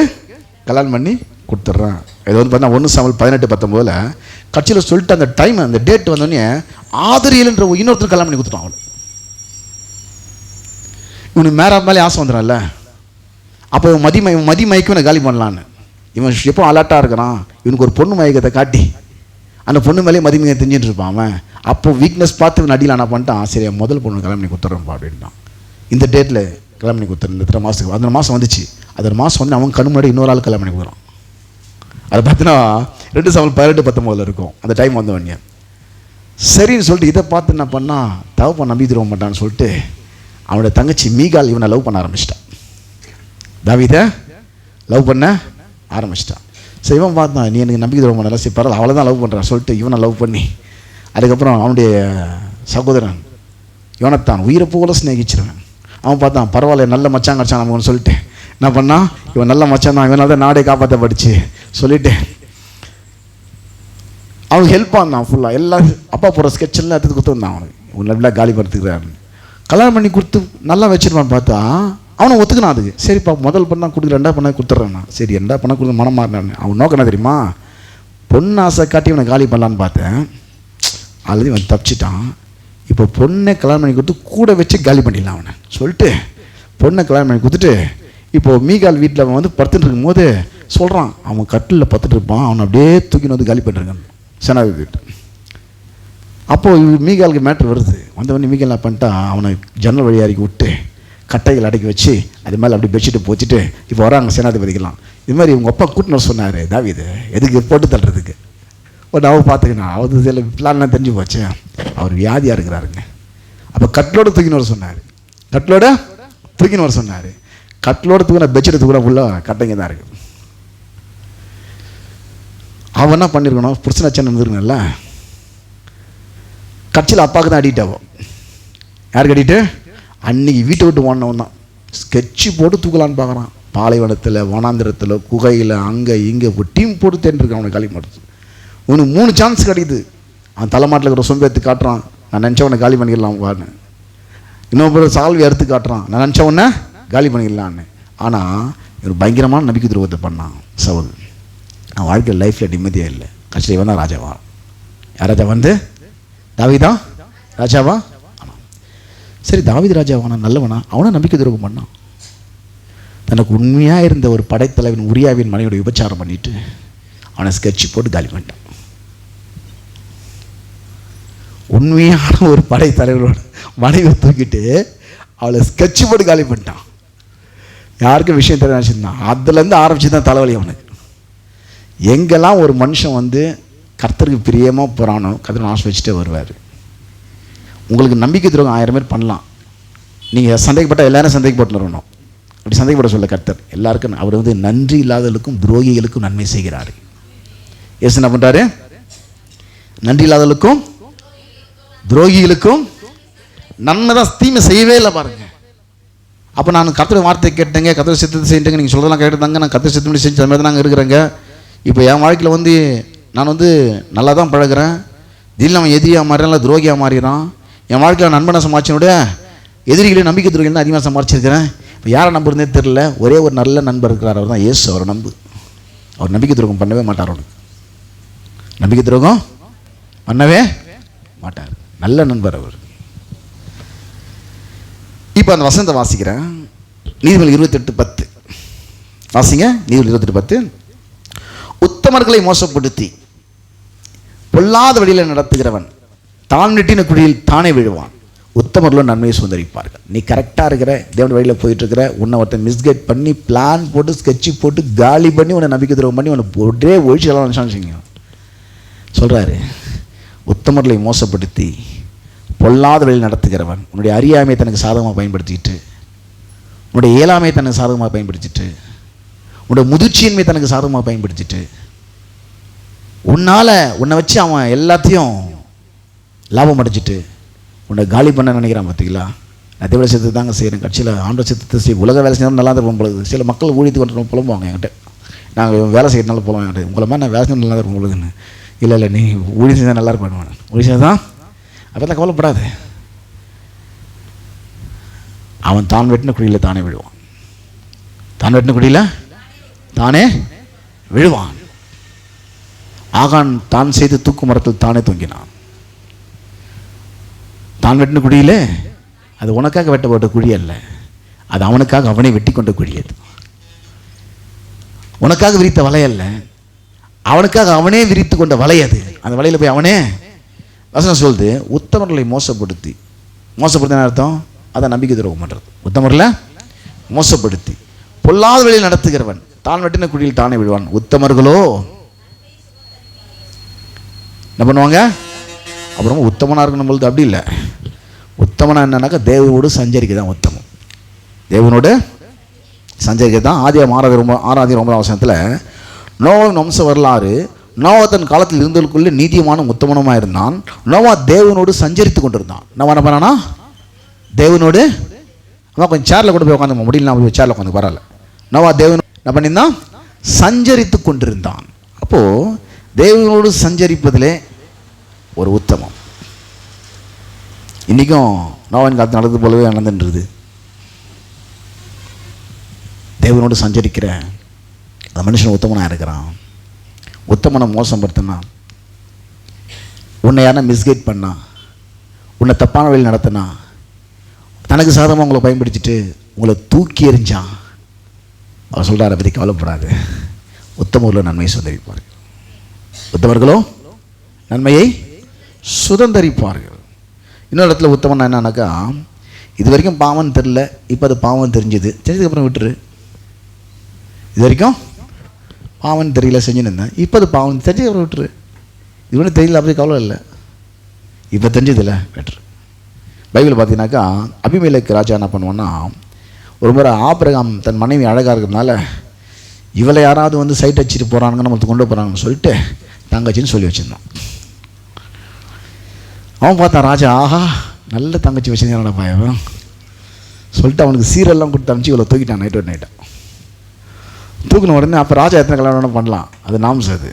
கல்யாணம் பண்ணி கொடுத்துட்றான். இது பார்த்தா 1 சாமுவேல் 18:19 கட்சியில் சொல்லிட்டு அந்த டைம் அந்த டேட் வந்தோடனே ஆதரியல்ன்ற இன்னொருத்தர் கல்யாணம் பண்ணி கொடுத்துட்டான். அவள் இவனுக்கு மேரா மேலே ஆசை வந்துடும்ல, அப்போ மதி மயக்கம் இவனை காலி பண்ணலான்னு. இவன் எப்போ அலர்ட்டாக இருக்கிறான், இவனுக்கு ஒரு பொண்ணு மயக்கத்தை காட்டி அந்த பொண்ணு மேலேயே மதிமயக்கம் தெரிஞ்சுட்டு இருப்பான் அவன். அப்போ வீக்னஸ் பார்த்து இவன் அடியில் நான் பண்ணிட்டான், சரி முதல் பொண்ணு கல்யாணம் பண்ணி கொடுத்துட்றேன்ப்பா அப்படின்ட்டான். இந்த டேட்டில் கல்யாணம் பண்ணி கொடுத்துருந்தேன், இத்தனை மாதத்துக்கு. அந்த மாதம் வந்துச்சு. அந்த மாதம் வந்து அவன் கண்ணு முன்னாடி இன்னொரு ஆள் கல்யாணம் பண்ணி கொடுக்குறான். அதை பார்த்தீங்கன்னா 2/18 இருக்கும் அந்த டைம் வந்தவங்க. சரின்னு சொல்லிட்டு இதை பார்த்து என்ன பண்ணால், தகப்பன் நம்பி தருவ மாட்டான்னு சொல்லிட்டு அவனோட தங்கச்சி மீகால் இவனை லவ் பண்ண ஆரம்பிச்சிட்டான். தாவீதை லவ் பண்ண ஆரம்பிச்சிட்டான். சரி, இவன் பார்த்தான், நீ எனக்கு நம்பிக்கை தருவ மாட்டா, சரி பரவாயில்ல அவளை தான் லவ் பண்ணுறான் சொல்லிட்டு இவனை லவ் பண்ணி, அதுக்கப்புறம் அவனுடைய சகோதரன் யோனத்தான் உயிரை போல ஸ்நேகிச்சிருவேன். அவன் பார்த்தான், பரவாயில்ல நல்ல மச்சான் கிடச்சான் நமக்குன்னு சொல்லிட்டு என்ன பண்ணான், இவன் நல்ல மச்சான் தான், இவனால் தான் நாடே காப்பாற்றப்பட்டுச்சு சொல்லிட்டு அவனுக்கு ஹெல்ப் பண்ணான். ஃபுல்லாக எல்லாம் அப்பா போகிற ஸ்கெட்செல்லாம் எடுத்து கொடுத்துருந்தான். அவனுக்கு இவன் நல்லா காலி படுத்துக்கிறாருன்னு கல்யாணம் பண்ணி கொடுத்து நல்லா வச்சிருப்பான்னு பார்த்தா அவனை ஒத்துக்கினான். அதுக்கு சரிப்பா முதல் பண்ணா கொடுத்து 2 பண்ண கொடுத்துட்றேன். சரி 2 பண்ண கொடுத்து மனம் மாறினான்னு. அவன் நோக்கம் என்ன தெரியுமா, பொண்ணு ஆசை காட்டி இவனை காலி பண்ணலான்னு பார்த்தேன். ஆல்ரெடி இவன் தப்பிச்சிட்டான். இப்போ பொண்ணை கல்யாணம் பண்ணி கொடுத்து கூட வச்சு காலி பண்ணிடலாம் அவனை சொல்லிட்டு பொண்ணை கல்யாணம் பண்ணி கொடுத்துட்டு இப்போது மீகால் வீட்டில் அவன் வந்து படுத்துட்டு இருக்கும்போது சொல்கிறான், அவன் கட்டிலில் படுத்துட்டு இருப்பான், அவனை அப்படியே தூக்கின்னு வந்து காலி பண்ணிருக்கான் சேனாதிபதி வீட்டு. அப்போது மீகாலுக்கு மேட்ரு வருது. வந்தவொடனே மீகால் என்ன பண்ணிட்டான், அவனை ஜன்னல் வழியாக இறக்கி விட்டு கட்டைகள் அடக்கி வச்சு அது மேலே அப்படி பெட்ஷீட்டு போச்சுட்டு இப்போ வராங்க சேனாதிபதிக்கலாம். இது மாதிரி உங்கள் அப்பா கூட்டின்னு சொன்னார் தாவீது, எதுக்கு போட்டு தள்ளுறதுக்கு. ஒரு அவ பார்த்துக்கணும், அவரு சில பிளான்லாம் தெரிஞ்சு போச்சு, அவர் வியாதியாக இருக்கிறாருங்க. அப்போ கட்டிலோடு தூக்கின்னு வர சொன்னார். கட்டிலோட தூக்கின்னு வர சொன்னார். கட்டிலோடு தூக்கின பெட்ஷீட்டு தூக்கின ஃபுல்லாக கட்டைங்க தான் இருக்குது. அவன் என்ன பண்ணியிருக்கணும், புருஷனாச்சன் இருந்துருக்கணும்ல, கட்சியில் அப்பாவுக்கு தான் அடிக்கிட்டாவோ. யாருக்கு அடிக்கிட்டு, அன்றைக்கி வீட்டை விட்டு ஓடினவன் தான் ஸ்கெட்சு போட்டு தூக்கலான்னு பார்க்குறான். பாலைவனத்தில், வனாந்திரத்தில், குகையில், அங்கே இங்கே ஒரு டீம் போட்டு தேன்ருக்கான் அவனை காலி பண்ணுறது. உனக்கு 3 சான்ஸ் கிடைக்குது. அவன் தலைமாட்டில் இருக்கிற சொம்பேத்து காட்டுறான், நான் நினச்சவனை காலி பண்ணிடலாம் வான்னு. இன்னொரு சால்வி அறுத்து காட்டுறான், நான் நினச்சவொன்னே காலி பண்ணிடலான்னு. ஆனால் இவர் பயங்கரமான நம்பிக்கை துரோகத்தை பண்ணான் சவுல். அவன் வாழ்க்கையில் லைஃப்பில் நிம்மதியாக இல்லை. கடைசியில் இவன் தான் ராஜாவா. யார் ராஜா வந்து, தாவீதா ராஜாவா? ஆமாம். சரி, தாவீது ராஜாவானா நல்லவனா? அவனை நம்பிக்கை துரோகம் பண்ணான். தனக்கு உண்மையாக இருந்த ஒரு படைத்தலைவன் உரியாவின் மனைவியோட விபச்சாரம் பண்ணிட்டு அவனை ஸ்கெட்சு போட்டு காலி பண்ணிட்டான். உண்மையான ஒரு படைத்தலைவரோட மனைவியை தூக்கிட்டு அவளை ஸ்கெட்சு போட்டு காலி பண்ணிட்டான். யாருக்கும் விஷயம் தெரிய நினச்சிருந்தான். அதுலேருந்து ஆரம்பிச்சு தான் தலைவலி அவனுக்கு. எங்கெல்லாம் ஒரு மனுஷன் வந்து கர்த்தருக்கு பிரியமாக போகிறானோ கர்த்தர் ஆஸ்வதிச்சுட்டே வருவார். உங்களுக்கு நம்பிக்கை துரோகம் 1000 பேர் பண்ணலாம். நீங்கள் சந்தேகப்பட்டால் எல்லாரும் சந்தேகப்பட்டு வரணும். அப்படி சந்தேகப்பட சொல்ல கர்த்தர் எல்லாருக்கும் அவர் வந்து நன்றி இல்லாதவர்களுக்கும் துரோகிகளுக்கும் நன்மை செய்கிறார். ஏசு என்ன பண்ணுறாரு, நன்றி இல்லாதவர்களுக்கும் துரோகிகளுக்கும் நன்மை தான், தீமை செய்யவே இல்லை பாருங்க. அப்போ நான் கர்த்தர் வார்த்தை கேட்டேங்க, கர்த்தர் சித்தத்தை செஞ்சுங்க, நீங்கள் சொல்கிறதெல்லாம் கேட்டுதாங்க, நான் கர்த்தர் சித்தம் செஞ்சு அது மாதிரி தான் நாங்கள் இருக்கிறேங்க. இப்போ என் வாழ்க்கையில் வந்து நான் வந்து நல்லா தான் பழகிறேன். திடீர்னு அவன் எதிரியாக மாறினால துரோகியாக மாறிடுறான். என் வாழ்க்கையில் நண்பனை சமாளிச்சனுடைய எதிரிகளையும் நம்பிக்கை துரோகிகள் தான் அதிகமாக சமாளிச்சிருக்கிறேன். இப்போ யாரை நம்புறதே தெரில. ஒரே ஒரு நல்ல நண்பர் இருக்கிறார், அவர் தான் இயேசு. அவரை நம்பு. அவர் நம்பிக்கை துரோகம் பண்ணவே மாட்டார். அவனுக்கு நம்பிக்கை துரோகம் பண்ணவே மாட்டார். நல்ல நண்பர் அவர். இப்போ அந்த வசனத்தை வாசிக்கிறேன். நீதிமொழி 28:10 வாசிங்க. நீதிமொழி 28:10. உத்தமர்களை மோசப்படுத்தி பொல்லாத வழியில் நடத்துகிறவன் தான் வெட்டின குழியில் தானே விழுவான். உத்தமர்களும் நன்மையை சுதந்திரிப்பார்கள். நீ கரெக்டாக இருக்கிற, தேவன் வழியில் போயிட்டு இருக்கிற, உன்னை ஒருத்தன் மிஸ்கைட் பண்ணி பிளான் போட்டு ஸ்கெட்சு போட்டு காலி பண்ணி உன்னை நம்பிக்கை துரோகம் பண்ணி உன்னை ஒரே ஒழிச்செல்லாம் நினச்சாங்க சொல்கிறாரு. உத்தமர்களை மோசப்படுத்தி பொல்லாத வழியில் நடத்துகிறவன் உன்னுடைய அறியாமையை தனக்கு சாதகமாக பயன்படுத்திட்டு, உன்னுடைய இயலாமையை தனக்கு சாதகமாக பயன்படுத்திட்டு, உன்னோட முதிர்ச்சியின்மை தனக்கு சாதகமாக பயன்படுத்திட்டு, உன்னை வச்சு அவன் எல்லாத்தையும் லாபம் அடைச்சிட்டு உன்னை காலி பண்ண நினைக்கிறான். பார்த்தீங்களா, நான் தேவட சித்தத்தை தாங்க செய்கிறேன், கட்சியில் ஆண்ட சித்தத்தை செய்ய உலக வேலை செய்யணும் நல்லா தான் பொழுது. சில மக்கள் ஊழியத்துக்கு கொண்டு புலம்புவாங்க என்கிட்ட, நாங்கள் வேலை செய்யறதுனால போகலாம் என்கிட்ட, உங்களை மாதிரி நான் வேலை செய்யணும் நல்லா தான் இருக்கும் பொழுதுன்னு. இல்லை நீ ஊழியம் செஞ்சால் நல்லா இருக்கும், ஊழியம் செஞ்சால் தான் அப்போதான் கவலைப்படாது. அவன் தான் வெட்டின குழியில் தானே விழுவான். தான் வெட்டின குழியில் தானே விழுவான். ஆகான் தான் செய்து தூக்கு மரத்தில் தானே தொங்கினான். தான் வெட்டின குழியில் அது உனக்காக வெட்டப்பட்ட குழி அல்ல, அது அவனுக்காக அவனை வெட்டி கொண்ட குழி. அது உனக்காக விரித்த வலை அல்ல, அவனுக்காக அவனே விரித்து கொண்ட வலை அது. அந்த வலையில் போய் அவனே வசனம் சொல்லுது, உத்தமர்களை மோசப்படுத்தி அர்த்தம் அதான் நம்பிக்கை துரோகம் பண்ணுறது. உத்தமர்களை மோசப்படுத்தி பொல்லாத வழியில் நடத்துகிறவன் தான் வெட்டின குழியில் தானே விடுவான். உத்தமர்களோ என்ன பண்ணுவாங்க? அப்புறமா உத்தமனாக இருக்கணும் பொழுது அப்படி இல்லை. உத்தமனா என்னன்னாக்கா தேவனோடு சஞ்சரிக்க தான் உத்தமம். தேவனோடு சஞ்சரிக்க தான். ஆதியாகமம் 6:9 நோவாவின் வம்ச வரலாறு. நோவா தன் காலத்தில் இருந்தவர்களுக்குள்ளே நீதியமான உத்தமனமாக இருந்தான். நோவா தேவனோடு சஞ்சரித்து கொண்டிருந்தான். நோவா என்ன பண்ணானா? தேவனோடு கொஞ்சம் சேரில் கொண்டு போய் உட்காந்து முடியல, போய் சேரில் உட்காந்து பரவாயில்ல. நோவா தேவன் என்ன பண்ணியிருந்தான்? சஞ்சரித்து கொண்டிருந்தான். அப்போது தேவனோடு சஞ்சரிப்பதிலே ஒரு உத்தமம். இன்றைக்கும் நோவாவின் காலத்து நடந்தது போலவே நடந்துன்றது. தேவனோடு சஞ்சரிக்கிற அந்த மனுஷன் உத்தமனாக இருக்கிறான். உத்தமனை மோசம் படுத்தினா, உன்னை யாரா மிஸ்கைட் பண்ணா, உன்னை தப்பான வழியில் நடத்தினா, தனக்கு சாதமாக உங்களை பயன்படுத்திட்டு உங்களை தூக்கி எறிஞ்சான், அவர் சொல்கிறார், பற்றி கவலைப்படாது, உத்தமர்களோ நன்மையை சுதந்திரிப்பார்கள். உத்தமர்களோ நன்மையை சுதந்திரிப்பார்கள். இன்னொரு இடத்துல உத்தமன் என்னன்னாக்கா, இது வரைக்கும் பாவம் தெரியல, இப்போ அது பாவம் தெரிஞ்சுது, தெரிஞ்சதுக்கப்புறம் விட்டுரு. இது வரைக்கும் பாவம் தெரியல செஞ்சுன்னு இருந்தேன், இப்போ அது பாவம் தெரிஞ்சதுக்கப்புறம் விட்டுரு. இது ஒன்றும் தெரியல, அப்படி கவலை இல்லை, இப்போ தெரிஞ்சதில்லை, விட்டுரு. பைபிள் பார்த்தீங்கன்னாக்கா அபிமெலேக்கு ராஜா என்ன பண்ணுவான்னா, ஒரு முறை ஆபிரகாம் தன் மனைவி அழகாக இருக்கிறதுனால இவளை யாராவது வந்து சைட் அடிச்சுட்டு போகிறானுங்க, நம்மளுக்கு கொண்டு போகிறாங்கன்னு சொல்லிட்டு தங்கச்சின்னு சொல்லி வச்சுருந்தான். அவன் பார்த்தான் ராஜா, ஆஹா நல்ல தங்கச்சி வச்சுருந்தான பையன் சொல்லிட்டு அவனுக்கு சீரெல்லாம் கொடுத்து அனுப்பிச்சு இவ்வளோ தூக்கிட்டான். நைட்டாக தூக்கின உடனே அப்போ ராஜா எத்தனை கல்யாணம் பண்ணலாம், அது நாம்ஸ் அது.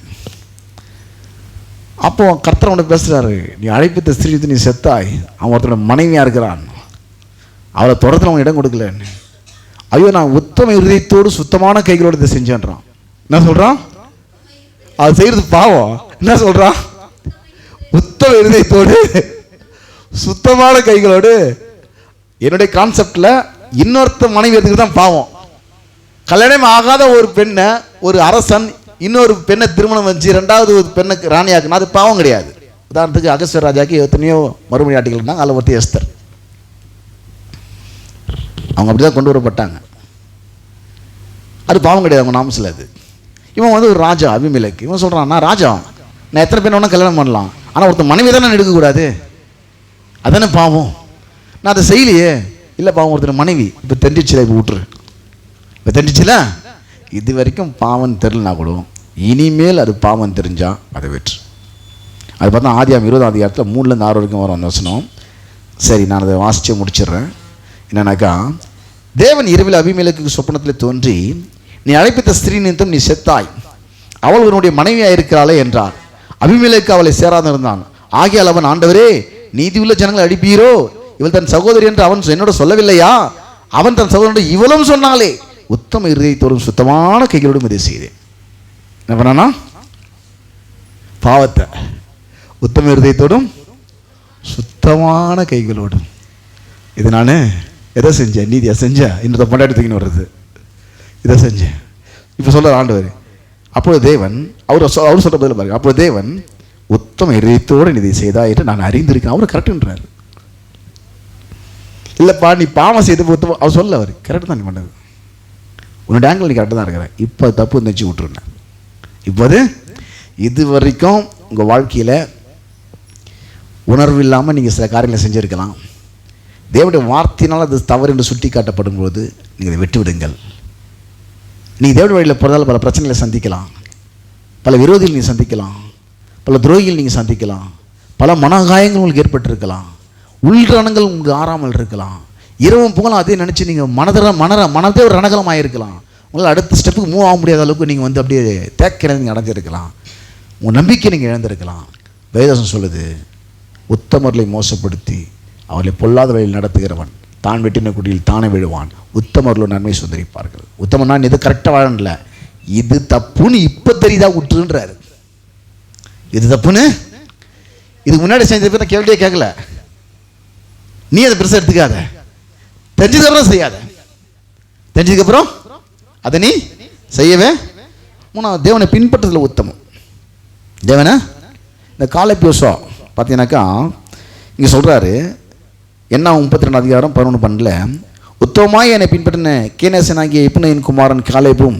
அப்போ கர்த்தர் அவனை பேசுகிறாரு, நீ அழைப்பித்த ஸ்திரீ நீ செத்தாய், அவன் ஒருத்தனோட மனைவியாக இருக்கிறான், அவளை தொடர்த்துல அவன் இடம் கொடுக்கலன்னு. ஐயோ நான் உத்தம இருதயத்தோடு சுத்தமான கைகளோடு இதை செஞ்சேன்றான். என்ன சொல்கிறான்? அது செய்கிறது பாவம். என்ன சொல்கிறான்? உத்தம இருதயத்தோடு சுத்தமான கைகளோடு. என்னுடைய கான்செப்டில் இன்னொருத்த மனைவி எடுத்துக்கு தான் பாவம். கல்யாணம் ஆகாத ஒரு பெண்ணை ஒரு அரசன் இன்னொரு பெண்ணை திருமணம் வச்சு ரெண்டாவது ஒரு பெண்ணுக்கு ராணியாக்குனா அது பாவம் கிடையாது. உதாரணத்துக்கு அகஸ்தியர் ராஜாக்கு எத்தனையோ மறுமொழியாட்டிகள் இருந்தாங்க, அதில் ஒருத்தி எஸ்தர். அவங்க அப்படி தான் கொண்டு வரப்பட்டாங்க. அது பாவம் கிடையாது, அவங்க நாமசில் அது. இவன் வந்து ஒரு ராஜா அபிமெலேக்கு. இவன் சொல்கிறான், நான் ராஜா, நான் எத்தனை பேர் வேணால் கல்யாணம் பண்ணலாம், ஆனால் ஒருத்தர் மனைவி தான் நான் எடுக்கக்கூடாது, அதானே பாவம். நான் அதை செய்யலையே. இல்லை பாவம், ஒருத்தர் மனைவி இப்போ தெரிஞ்சிச்சுல, இப்போ விட்டுரு, இப்போ தெரிஞ்சிச்சுல. இது வரைக்கும் பாவம் தெரியலனா கூட இனிமேல் அது பாவம் தெரிஞ்சால் அதை வெற்று. அது பார்த்தா ஆதியாகமம் 20 3-6 வரைக்கும் வரும் அந்த வசனம். சரி, நான் அதை வாசித்து முடிச்சிடுறேன். என்னன்னாக்கா, தேவன் இரவில் அபிமெலேக்கு சொப்பனத்தில் தோன்றி, நீ அழைப்பித்த ஸ்திரீ நிமித்தம் நீ செத்தாய், அவள் உன்னுடைய மனைவியாக இருக்கிறாளே என்றார். அபிமெலேக்கு அவளை சேராத இருந்தான். ஆகையால் அவன், ஆண்டவரே நீதியுள்ள ஜனங்களை அடிப்பீரோ, இவள் தன் சகோதரி என்று அவன் என்னோட சொல்லவில்லையா? அவன் தன் சகோதரி இவளும் சொன்னாலே, உத்தம இருதயத்தோடும் சுத்தமான கைகளோடும் இதை செய்தேன். என்ன பண்ணானா? பாவத்தை உத்தம இருதயத்தோடும் சுத்தமான கைகளோடும். இது நான் எதை செஞ்சேன்? நீதியா செஞ்சேன், இன்னொரு பொண்டாட்டி தூக்கின்னு வர்றது, இதை செஞ்சேன். இப்போ சொல்ற ஆண்டவர். அப்பொழுது தேவன் அவர் சொல்ற பதில் பாருங்க. அப்பொழுது தேவன், உத்தம இருதயத்தோடு இதை செய்தா என்று நான் அறிந்திருக்கேன். அவர் கரெக்டுன்றார். இல்லைப்பா நீ பாவம் செய்து அவர் சொல்ல, அவர் கரெக்டு தான் நீ பண்ணது, உன்னோட ஆங்கிள் நீ கரெக்டாக தான் இருக்கிற, இப்போ தப்பு நினச்சி விட்டுருந்தேன். இப்போது இது வரைக்கும் உங்கள் வாழ்க்கையில் உணர்வு இல்லாமல் நீங்கள் சில காரியங்களை செஞ்சுருக்கலாம். தேவனுடைய வார்த்தையினால் அது தவறு என்று சுட்டி காட்டப்படும் போது நீங்கள் அதை விட்டு விடுங்கள். நீங்கள் தேவனுடைய வழியில் போகிறதால பல பிரச்சனைகளை சந்திக்கலாம், பல விரோதிகள் நீங்கள் சந்திக்கலாம், பல துரோகிகள் நீங்கள் சந்திக்கலாம், பல மனகாயங்கள் உங்களுக்கு ஏற்பட்டிருக்கலாம், உள்ரணங்கள் உங்களுக்கு ஆறாமல் இருக்கலாம், இரவும் புகழும் அதே நினச்சி நீங்கள் மனதே ஒரு ரணகலம் ஆகிருக்கலாம். உங்களால் அடுத்த ஸ்டெப்புக்கு மூவ் ஆக முடியாத அளவுக்கு நீங்கள் வந்து அப்படியே தேக்கிறது நீங்கள் அடைஞ்சிருக்கலாம். உங்கள் நம்பிக்கை நீங்கள் இழந்திருக்கலாம். வேதம் சொல்லுது, உத்தமர்களை மோசப்படுத்தி அவர்களை பொல்லாத வழியில் நடத்துகிறவன் தான் வெட்டின குடியில் தானே விழுவான், உத்தமர்களும் நன்மை சுதந்திரிப்பார்கள். உத்தமன்னா இது கரெக்டாக வாழல, இது தப்புன்னு இப்போ தெரியுதா விட்டுருன்றாரு. இது தப்புன்னு இதுக்கு முன்னாடி செஞ்ச பேர் கேள்வியே கேட்கல, நீ அதை பெருசாக எடுத்துக்காத, தெரிஞ்சதுக்கப்புறம் செய்யாத, தெரிஞ்சதுக்கப்புறம் அதை நீ செய்யவே மூணாவது தேவனை பின்பற்றுறதுல உத்தமம். தேவனை இந்த காலேப் யோசுவா பார்த்தீங்கன்னாக்கா இங்கே சொல்கிறாரு, என்ன 32 அதிகாரம் 11-12, உத்தமமாய் என்னை பின்பற்றின கேனேசனாகிய எப்புனையின் குமாரன் காலேபும்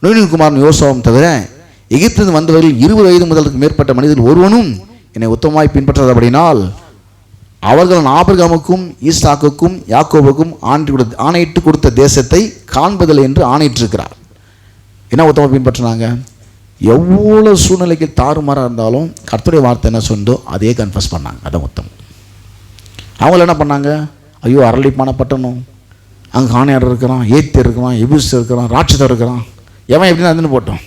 நூனின் குமாரன் யோசுவாவும் தவிர எகிப்திலிருந்து வந்தவர்கள் 20 வயது முதலுக்கு மேற்பட்ட மனிதர்கள் ஒருவனும் என்னை உத்தமமாய் பின்பற்றாதபடினால் அவர்கள் ஆபிரகாமுக்கும் ஈசாக்குக்கும் யாக்கோபுக்கும் ஆணையிட்டு கொடுத்த தேசத்தை காண்பதில்லை என்று ஆணையிட்டிருக்கிறார். என்ன உத்தமமாக பின்பற்றினாங்க? எவ்வளோ சூழ்நிலைக்கு தாறுமாறாக இருந்தாலும் கர்த்தருடைய வார்த்தை என்ன சொன்னதோ அதே கன்ஃபஸ் பண்ணாங்க. அதான் உத்தமம். அவங்கள என்ன பண்ணாங்க? ஐயோ அரளிப்பான பட்டணம், அங்கே காணையார் இருக்கிறான், ஏத்தி இருக்கிறான், எபூஸ் இருக்கிறான், ராட்சதர் இருக்கிறான், எவன் எப்படின்னு அதுன்னு போட்டோம்.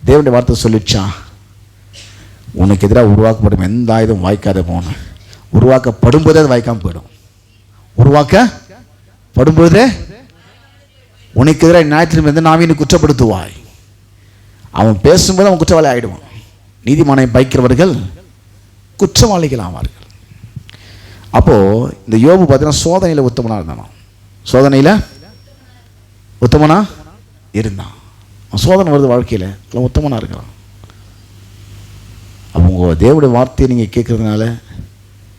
தேவனுடைய வார்த்தை சொல்லிடுச்சா, உனக்கு எதிராக உருவாக்கப்படும் எந்த ஆயுதம் வாய்க்காத போன, உருவாக்கப்படும்போதே அது வாய்க்காமல் போயிடும். உருவாக்கப்படும்போதே உனக்கு எதிராக நியாயத்திலும் எந்த நாவினை குற்றப்படுத்துவாய். அவன் பேசும்போது அவன் குற்றவாளி ஆகிடுவான். நீதிமானை பைக்கிறவர்கள் குற்றவாளிகள் ஆவார்கள். அப்போது இந்த யோபு பார்த்தீங்கன்னா சோதனையில் உத்தமனாக இருந்தான். சோதனையில் உத்தமனாக இருந்தான். அவன் சோதனை வருது வாழ்க்கையில், அதில் உத்தமனாக இருக்கிறான். அப்போ உங்கள் தேவனுடைய வார்த்தையை நீங்கள் கேட்குறதுனால,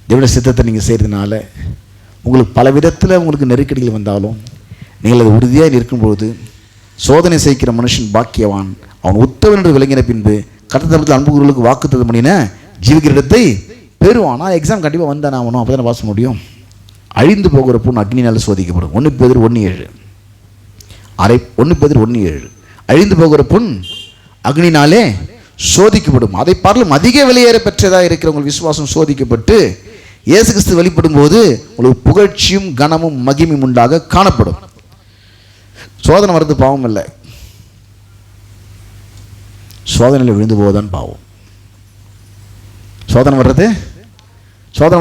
தேவனுடைய சித்தத்தை நீங்கள் செய்கிறதுனால, உங்களுக்கு பல விதத்தில் உங்களுக்கு நெருக்கடிகள் வந்தாலும் நீங்கள் அது உறுதியாக இருக்கும்பொழுது, சோதனை செய்கிற மனுஷன் பாக்கியவான், அவன் உத்தவன் என்று விளங்கின பின்பு கர்த்தருக்கு அன்புகளுக்கு வாக்குத்தத்தம் பண்ணின ஜீவிக்கிற இடத்தை பெறுவான். நான் எக்ஸாம் கண்டிப்பாக வந்தானே ஆகணும், அப்போ தானே பாஸ் முடியும். அழிந்து போகிற பொண்ணு அக்னியால் சோதிக்கப்படும். 1 பேதுரு 1:7. 1 பேதுரு 1:7. அழிந்து போகிற பொன் அக்னினாலே சோதிக்கப்படும். அதை பார்லும் அதிக விலையேற பெற்றதாக இருக்கிற உங்கள் விசுவாசம் சோதிக்கப்பட்டு இயேசு கிறிஸ்து வெளிப்படும் போது உங்களுக்கு புகழ்ச்சியும் கனமும் மகிமையும் உண்டாக காணப்படும். சோதனை வர்றது பாவம் இல்லை, சோதனையில் விழுந்து போவதுதான் பாவம். சோதனை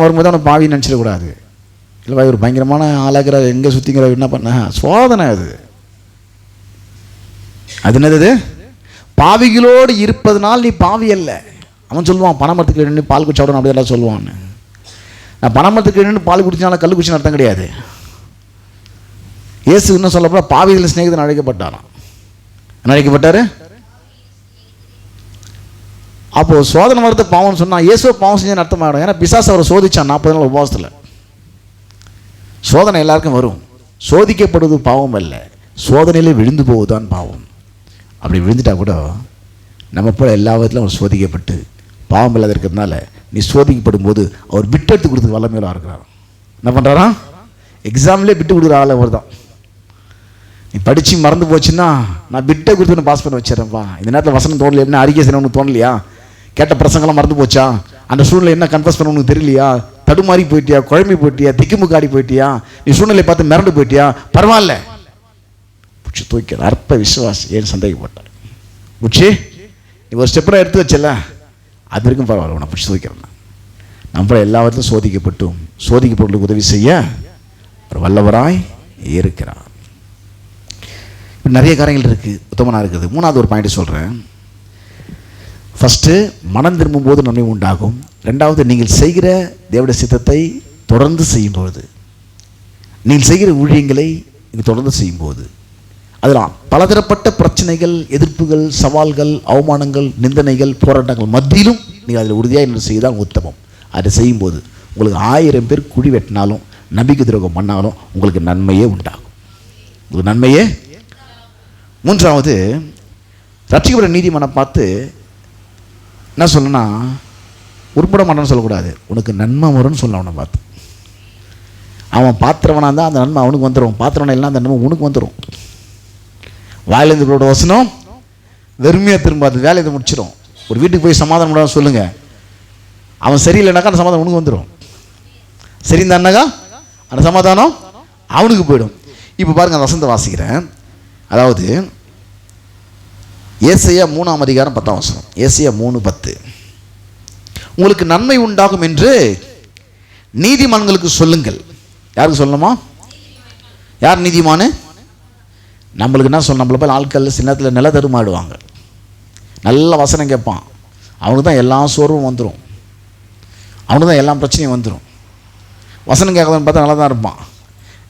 வரும்போது அவனை பாவின்னு நினச்சிடக்கூடாது. இல்லை ஒரு பயங்கரமான ஆளாகிற எங்கே சுற்றிங்கிற என்ன பண்ண சோதனை அது என்னது? பாவிகளோடு இருப்பதனால் நீ பாவி அல்ல. அவன் சொல்லுவான் பணமரத்துக்கு நின்று பால் குடிச்சாடணும் அப்படியெல்லாம் சொல்லுவான். நான் பணமரத்துக்கு நின்று பால் குடிச்சனால கல் குடிச்சு அர்த்தம் கிடையாது. இயேசு இன்னும் சொல்லப்போனால் பாவிகளின் சிநேகிதன் அழைக்கப்பட்டாராம். என்ன அழைக்கப்பட்டார்? அப்போது சோதனை வரது பாவம்னு சொன்னால் இயேசுவை பாவம் செஞ்சு அர்த்தம் ஆகிடும். ஏன்னா பிசாசு அவரை சோதிச்சான் 40 நாள் உபவாசத்தில். சோதனை எல்லாருக்கும் வரும். சோதிக்கப்படுவது பாவம் அல்ல, சோதனையில் விழுந்து போவதுதான் பாவம். அப்படி விழுந்துட்டா கூட நம்ம போல எல்லா விதத்திலும் அவர் சோதிக்கப்பட்டு பாவம் இல்லாத இருக்கிறதுனால நீ சோதிக்கப்படும் போது அவர் பிட்டு எடுத்து கொடுத்து வல்லமையிலாக இருக்கிறார். என்ன பண்ணுறாரா? எக்ஸாம்லேயே பிட்டு கொடுக்குற ஆள் அவர் தான். நீ படித்து மறந்து போச்சுன்னா நான் பிட்டை கொடுத்து நான் பாஸ் பண்ண வச்சிடறேன்ப்பா. இந்த நேரத்தில் வசனம் தோணலையா, எப்படின்னா அறிக்கை செய்யணும் உனக்கு தோணலையா, கேட்ட பிரசங்கெல்லாம் மறந்து போச்சா, அந்த சூழ்நிலை என்ன கன்ஃபஸ் பண்ண உனக்கு தெரியலையா, தடுமாறி போயிட்டியா, குழம்பி போயிட்டியா, திக்குமுக்காடி போயிட்டியா, நீ சூழ்நிலை பார்த்து மிரண்டு போயிட்டியா, பரவாயில்ல புடிச்சு தூக்கிற அற்ப விசுவாசி ஏன் சந்தேகப்பட்டார். புடிச்சு நீ ஒரு ஸ்டெப்பராக எடுத்து வச்சல, அது வரைக்கும் பரவாயில்ல, உன்னை பிடிச்சி தூக்கிறேன். நம்ம எல்லாவற்றிலும் சோதிக்கப்பட்டும் சோதிக்கப்பட்டு உதவி செய்ய ஒரு வல்லவராய் இருக்கிறார். நிறைய காரியங்கள் இருக்குது, உத்தமனாக இருக்குது. 3வது ஒரு பாயிண்ட் சொல்கிறேன். ஃபஸ்ட்டு மனம் திரும்பும் போது நன்மை உண்டாகும். 2வது நீங்கள் செய்கிற தேவனுடைய சித்தத்தை தொடர்ந்து செய்யும்போது, நீங்கள் செய்கிற ஊழியங்களை நீங்கள் தொடர்ந்து செய்யும்போது, அதில் பலதரப்பட்ட பிரச்சனைகள், எதிர்ப்புகள், சவால்கள், அவமானங்கள், நிந்தனைகள், போராட்டங்கள் மத்தியிலும் நீங்கள் அதில் உறுதியாக என்ன செய்தால் உத்தமம். அதை செய்யும்போது உங்களுக்கு 1000 பேர் குழி வெட்டினாலும் நம்பிக்கை துரோகம் பண்ணாலும் உங்களுக்கு நன்மையே உண்டாகும். உங்களுக்கு நன்மையே. 3வது ரட்சிக்கப்பட்ட நீதிமானை பார்த்து என்ன சொல்லணும்னா, உருப்பட மாட்டான்னு சொல்லக்கூடாது, உனக்கு நன்மை வரும்னு சொல்ல. அவனை பார்த்து அவன் பாத்திரவனாக இருந்தால் அந்த நன்மை அவனுக்கு வந்துடும், பாத்திரவனா இல்லைனா அந்த நன்மை உனக்கு வந்துடும். வாயிலேருந்து போட வசனம் வெறுமையாக திரும்பாது, வேலையை முடிச்சிடும். ஒரு வீட்டுக்கு போய் சமாதானம் பண்ண சொல்லுங்கள், அவன் சரியில்லைனாக்கா அந்த சமாதானம் உனக்கு வந்துடும். சரிந்தான்னாக்கா அந்த சமாதானம் அவனுக்கு போயிடும். இப்போ பாருங்கள், அந்த வசனத்தை வாசிக்கிறேன். அதாவது ஏசாயா 3ஆம் அதிகாரம் 10ஆம் வசனம். ஏசாயா 3:10. உங்களுக்கு நன்மை உண்டாகும் என்று நீதிமான்களுக்கு சொல்லுங்கள். யாருக்கு சொல்லணுமா? யார் நீதிமானு? நம்மளுக்கு என்ன சொல்லணும்? நம்மள போய் ஆட்கள் சில நேரத்தில் நில தருமாடுவாங்க, நல்ல வசனம் கேட்பான், அவனுக்கு தான் எல்லா சோர்வும் வந்துடும், அவனுக்கு தான் எல்லா பிரச்சனையும் வந்துடும். வசனம் கேட்கறதுன்னு பார்த்தா நல்லா தான் இருப்பான்.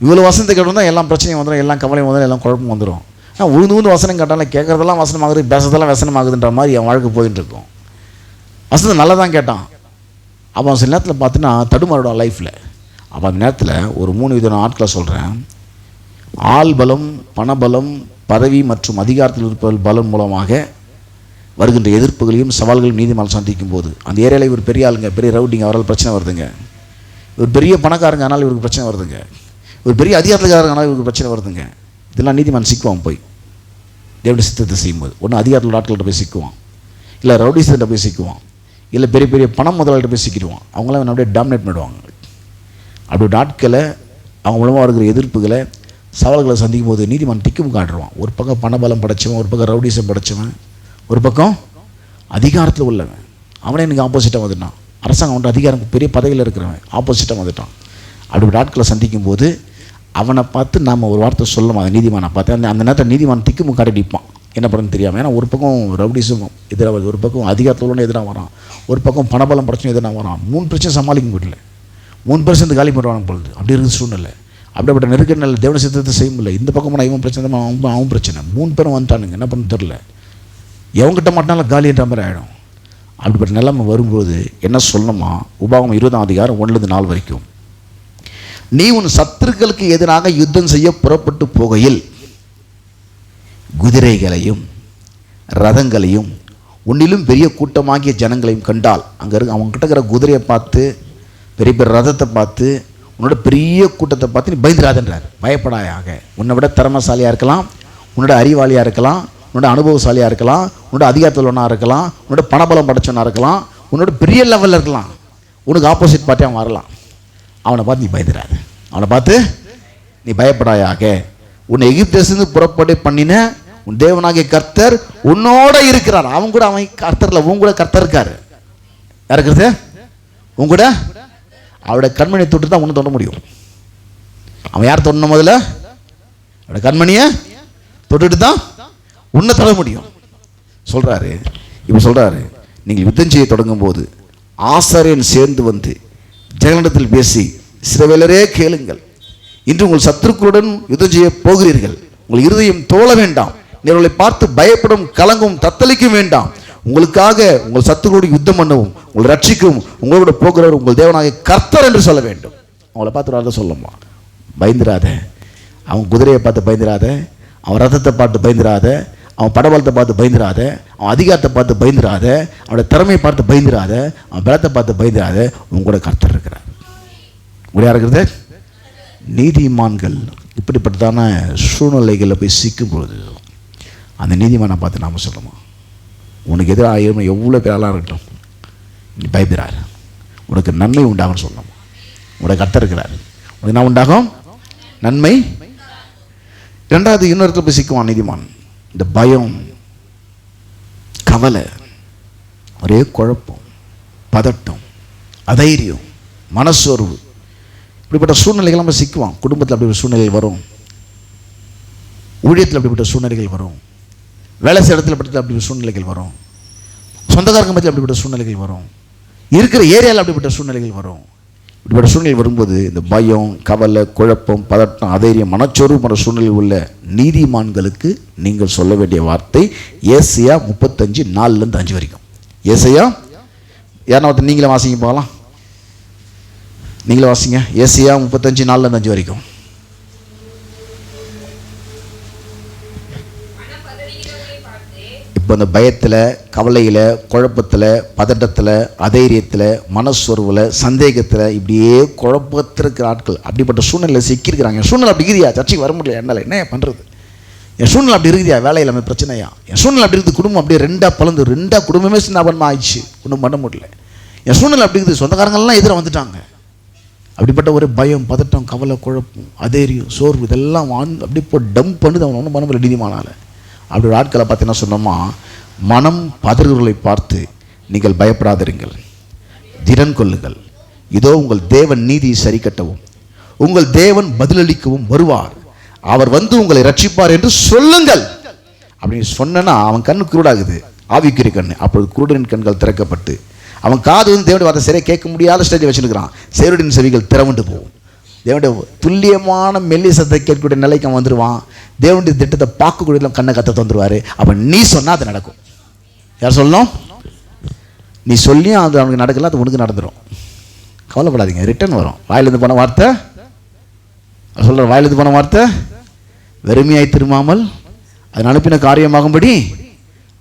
இவ்வளோ வசனத்தை கேட்டு தான் எல்லா பிரச்சனையும் வந்துடும், எல்லாம் கவலையும் வந்துடும், எல்லாம் குழப்பம் வந்துடும். உழுந்து வசனம் கேட்டாலும் கேட்குறதெல்லாம் வசனமாகுது, பேசுறதெல்லாம் வசனமாகுதுன்ற மாதிரி அவன் வாழ்க்கை போயிட்டு இருக்கும். வசனம் நல்லா தான் கேட்டான். அப்போ அவன் சில நேரத்தில் பார்த்தீங்கன்னா தடுமாறிடும் லைஃப்பில். அப்போ அந்த நேரத்தில் ஒரு 3 விதமான ஆட்களை சொல்கிறேன். ஆள் பலம், பணபலம், பதவி மற்றும் அதிகாரத்தில் இருப்பவர்கள் பலம் மூலமாக வருகின்ற எதிர்ப்புகளையும் சவால்களையும் நீதிமன்றம் சந்திக்கும் போது, அந்த ஏரியாவில் இவர் பெரிய ஆளுங்க, பெரிய ரவுடிங்க, அவரால் பிரச்சனை வருதுங்க. இவர் பெரிய பணக்காரங்க, ஆனால் இவருக்கு பிரச்சனை வருதுங்க. இவர் பெரிய அதிகாரத்துக்காரங்க, ஆனால் இவருக்கு பிரச்சனை வருதுங்க. இதெல்லாம் நீதிமன்றம் சிக்குவான். போய் தேவனுடைய சித்தத்தை செய்யும்போது ஒன்று அதிகாரத்தில் ஆட்கள்கிட்ட போய் சிக்குவான், இல்லை ரவுடிஸ்கிட்ட போய் சிக்குவான், இல்லை பெரிய பெரிய பணம் முதலாளிகிட்ட போய் சிக்கிடுவான். அவங்களாம் அப்படியே டாமினேட் பண்ணிடுவாங்க. அப்படி ஆட்களை அவங்க மூலமாக இருக்கிற எதிர்ப்புகளை சவால்களை சந்திக்கும் போது நீதிமன்றம் திக்கும் காட்டுருவான். ஒரு பக்கம் பணபலம் படைச்சவன், ஒரு பக்கம் ரவுடிசம் படைச்சவன், ஒரு பக்கம் அதிகாரத்தில் உள்ளவன். அவனே எனக்கு ஆப்போசிட்டாக வந்துட்டான். அரசாங்கம் வந்து அதிகாரம் பெரிய பதவியில் இருக்கிறவன் ஆப்போசிட்டாக வந்துட்டான். அப்படி ஆட்களை சந்திக்கும் போது அவனை பார்த்து நாம் ஒரு வார்த்தை சொல்லலாம். அந்த நீதிமானை பார்த்து அந்த நேரத்தில் நீதிமான் திக்கு காட்டி நிற்பான், என்ன பண்ணுன்னு தெரியாமல். ஏன்னா ஒரு பக்கம் ரவுடிசம் எதிராக வருது, ஒரு பக்கம் அதிகாரத்தோடு எதிராக வரான், ஒரு பக்கம் பணபலம் பிரச்சனை எதிராக வரான். 3 பிரச்சனை சமாளிக்க முடியல. 3% காலி பண்ணுவாங்க பொழுது. அப்படி இருக்குது சூழ்நிலை. அப்படிப்பட்ட நெருக்கடி நிலை தேவன சித்தத்தை செய்ய முடியல. இந்த பக்கம் போனால் இவன் பிரச்சனை, அவன் பிரச்சனை. 3 பேரும் வந்துட்டானுங்க, என்ன பண்ணு தெரில. எவங்கிட்ட மாட்டினாலும் காலின்ற மாதிரி ஆகிடும். அப்படிப்பட்ட நிலைமை வரும்போது என்ன சொல்லணுமா? உபாகமம் 20ஆம் அதிகாரம் 1-4 வரைக்கும். நீ உன் சத்துருக்களுக்கு எதிராக யுத்தம் செய்ய புறப்பட்டு போகையில் குதிரைகளையும் ரதங்களையும் உன்னிலும் பெரிய கூட்டமாகிய ஜனங்களையும் கண்டால், அங்கே இருக்க அவங்க கிட்ட இருக்கிற குதிரையை பார்த்து, பெரிய பெரிய ரதத்தை பார்த்து, உன்னோட பெரிய கூட்டத்தை பார்த்து நீ பயந்துராதன்றார். பயப்படாயாக. உன்னை விட திறமசாலியாக இருக்கலாம், உன்னோட அறிவாளியாக இருக்கலாம், உன்னோட அனுபவசாலியாக இருக்கலாம், உன்னோட அதிகாரத்தில் ஒன்றா இருக்கலாம், உன்னோட பணபலம் படைச்சவனாக இருக்கலாம், உன்னோட பெரிய லெவலில் இருக்கலாம். உனக்கு ஆப்போசிட் பார்ட்டி அவன் வரலாம். அவனை பார்த்து நீ பயந்துடாது. அவனை பார்த்து நீ பயப்படாயாக. உன்னை எகிப்து தேசத்திலிருந்து புறப்பட பண்ணின உன் தேவனாகிய கர்த்தர் உன்னோட இருக்கிறார். அவன் கூட அவன் கர்த்தரில் உன் கூட கர்த்தர் இருக்காரு. யாருக்கிறது? உன் கூட. அவருடைய கண்மணியை தொட்டு தான் உன்னை தொட முடியும். அவன் யார் தொடணும்? முதல்ல அவருடைய கண்மணியை தொட்டுட்டு தான் உன்னை தொட முடியும் சொல்கிறாரு. இப்போ சொல்கிறாரு, நீங்கள் யுத்தம் செய்ய தொடங்கும் போது ஆசாரியன் சேர்ந்து வந்து ஜெகனிடத்தில் பேசி, இஸ்ரவேலரே கேளுங்கள், இன்று உங்கள் சத்துருக்களுடன் யுத்தம் செய்ய போகிறீர்கள். உங்கள் இருதயம் தோழ வேண்டாம், நீங்களை பார்த்து பயப்படும் கலங்கும் தத்தளிக்கும் வேண்டாம். உங்களுக்காக உங்கள் சத்துருவோடு யுத்தம் பண்ணவும் உங்களை ரட்சிக்கும் உங்களோட போகிறவர் உங்கள் தேவனாகிய கர்த்தர் என்று சொல்ல வேண்டும். அவங்கள பார்த்து சொல்லமா, பயந்துராத. அவன் குதிரையை பார்த்து பயந்துராத, அவன் ரதத்தை பார்த்து பயந்துராத, அவன் படபலத்தை பார்த்து பயந்துராத, அவன் அதிகாரத்தை பார்த்து பயந்துராத, அவனோட திறமையை பார்த்து பயந்துராத, அவன் பலத்தை பார்த்து பயந்துராத. உங்களோட கர்த்தர் இருக்கிறார். உங்களுடைய யார் இருக்கிறது? நீதிமான்கள் இப்படிப்பட்டதான சூழ்நிலைகளில் போய் சிக்கும் பொழுது அந்த நீதிமானை பார்த்து நாம் சொல்லணும், உனக்கு எதிராக எவ்வளோ பேரெல்லாம் இருக்கட்டும், நீ பயப்படுறாரு, உனக்கு நன்மை உண்டாகும்னு சொல்லணும். உனக்கு கர்த்தர் இருக்கிறார், உனக்கு என்ன உண்டாகும்? நன்மை. 2வது இன்னொரு இடத்துல போய் சிக்குவான் நீதிமான். இந்த பயம், கவலை, ஒரே குழப்பம், பதட்டம், அதைரியம், மனசோர்வு, இப்படிப்பட்ட சூழ்நிலைகள் நம்ம சிக்குவான். குடும்பத்தில் அப்படிப்பட்ட சூழ்நிலைகள் வரும், ஊழியத்தில் அப்படிப்பட்ட சூழ்நிலைகள் வரும், வேலை செய்ய இடத்துல அப்படிப்பட்ட சூழ்நிலைகள் வரும், சொந்தக்காரங்க மத்தியில் அப்படிப்பட்ட சூழ்நிலைகள் வரும், இருக்கிற ஏரியாவில் அப்படிப்பட்ட சூழ்நிலைகள் வரும். இப்படிப்பட்ட சூழ்நிலை வரும்போது இந்த பயம், கவலை, குழப்பம், பதட்டம், அதைரியம், மனச்சோர்வு போன்ற சூழ்நிலையில் உள்ள நீதிமான்களுக்கு நீங்கள் சொல்ல வேண்டிய வார்த்தை ஏசாயா 35:4-5 வரைக்கும். ஏசாயா யாரா ஒருத்தர் நீங்களே வாசிங்க போகலாம். நீங்களே வாசிங்க. ஏசாயா 35:4-5 வரைக்கும். இப்போ இந்த பயத்தில், கவலையில், குழப்பத்தில், பதட்டத்தில், அதைரியத்தில், மனசோர்வில், சந்தேகத்தில், இப்படியே குழப்பத்தில் இருக்கிற ஆட்கள் அப்படிப்பட்ட சூழ்நிலையில் சிக்கியிருக்கிறாங்க. என் சூழ்நிலை அப்படி இருக்குதியா, சர்ச்சைக்கு வர முடியல, என்னால் என்ன பண்ணுறது? என் சூழ்நிலை அப்படி இருக்குதியா, வேலை இல்லாமல் பிரச்சனையா, என் சூழ்நிலை அப்படி இருக்குது, குடும்பம் அப்படியே 2ஆக பலந்து, 2ஆக குடும்பமே சின்ன ஆயிடுச்சு, ஒன்றும் பண்ண முடியல, என் சூழ்நிலை அப்படி இருக்குது, சொந்தக்காரங்கள்லாம் எதிராக வந்துட்டாங்க. அப்படிப்பட்ட ஒரு பயம், பதட்டம், கவலை, குழப்பம், அதைரியம், சோர்வு, இதெல்லாம் அப்படியே இப்போ டம்ப் பண்ணுது. அவன் ஒன்றும் பண்ண முடியல நீதிமானால. அப்படி ஒரு ஆட்களை பார்த்து என்ன சொன்னோமா, மனம் பதறுகளை பார்த்து நீங்கள் பயப்படாதிருங்கள், திடன் கொள்ளுங்கள், இதோ உங்கள் தேவன் நீதியை சரி கட்டவும் உங்கள் தேவன் பதிலளிக்கவும் வருவார், அவர் வந்து உங்களை ரட்சிப்பார் என்று சொல்லுங்கள். அப்படின்னு சொன்னா அவன் கண்ணு குருடாகுது, ஆவிக்குரிய கண்ணு. அப்பொழுது குருடனின் கண்கள் திறக்கப்பட்டு அவன் காது வந்து தேவனுடைய வார்த்தை சரியாக கேட்க முடியாத ஸ்டேஜை வச்சுருக்கிறான். சேருடின் செவிகள் திறவுண்டு போகும். தேவனுடைய துல்லியமான மெல்லிசத்தை கேட்கக்கூடிய நிலைக்கு அவன் வந்துடுவான். தேவனுடைய திட்டத்தை பார்க்கக்கூடிய கண்ணை கத்த வந்துடுவார். அப்போ நீ சொன்னால் அது நடக்கும். யார் சொல்லணும்? நீ சொல்லியும் அது அவனுக்கு நடக்கல, அது உனக்கு நடந்துடும். கவலைப்படாதீங்க, ரிட்டர்ன் வரும். வாயிலிருந்து போன வார்த்தை சொல்கிற, வாயிலிருந்து போன வார்த்தை வெறுமையாய் திரும்பாமல் அது அனுப்பின காரியமாகும்படி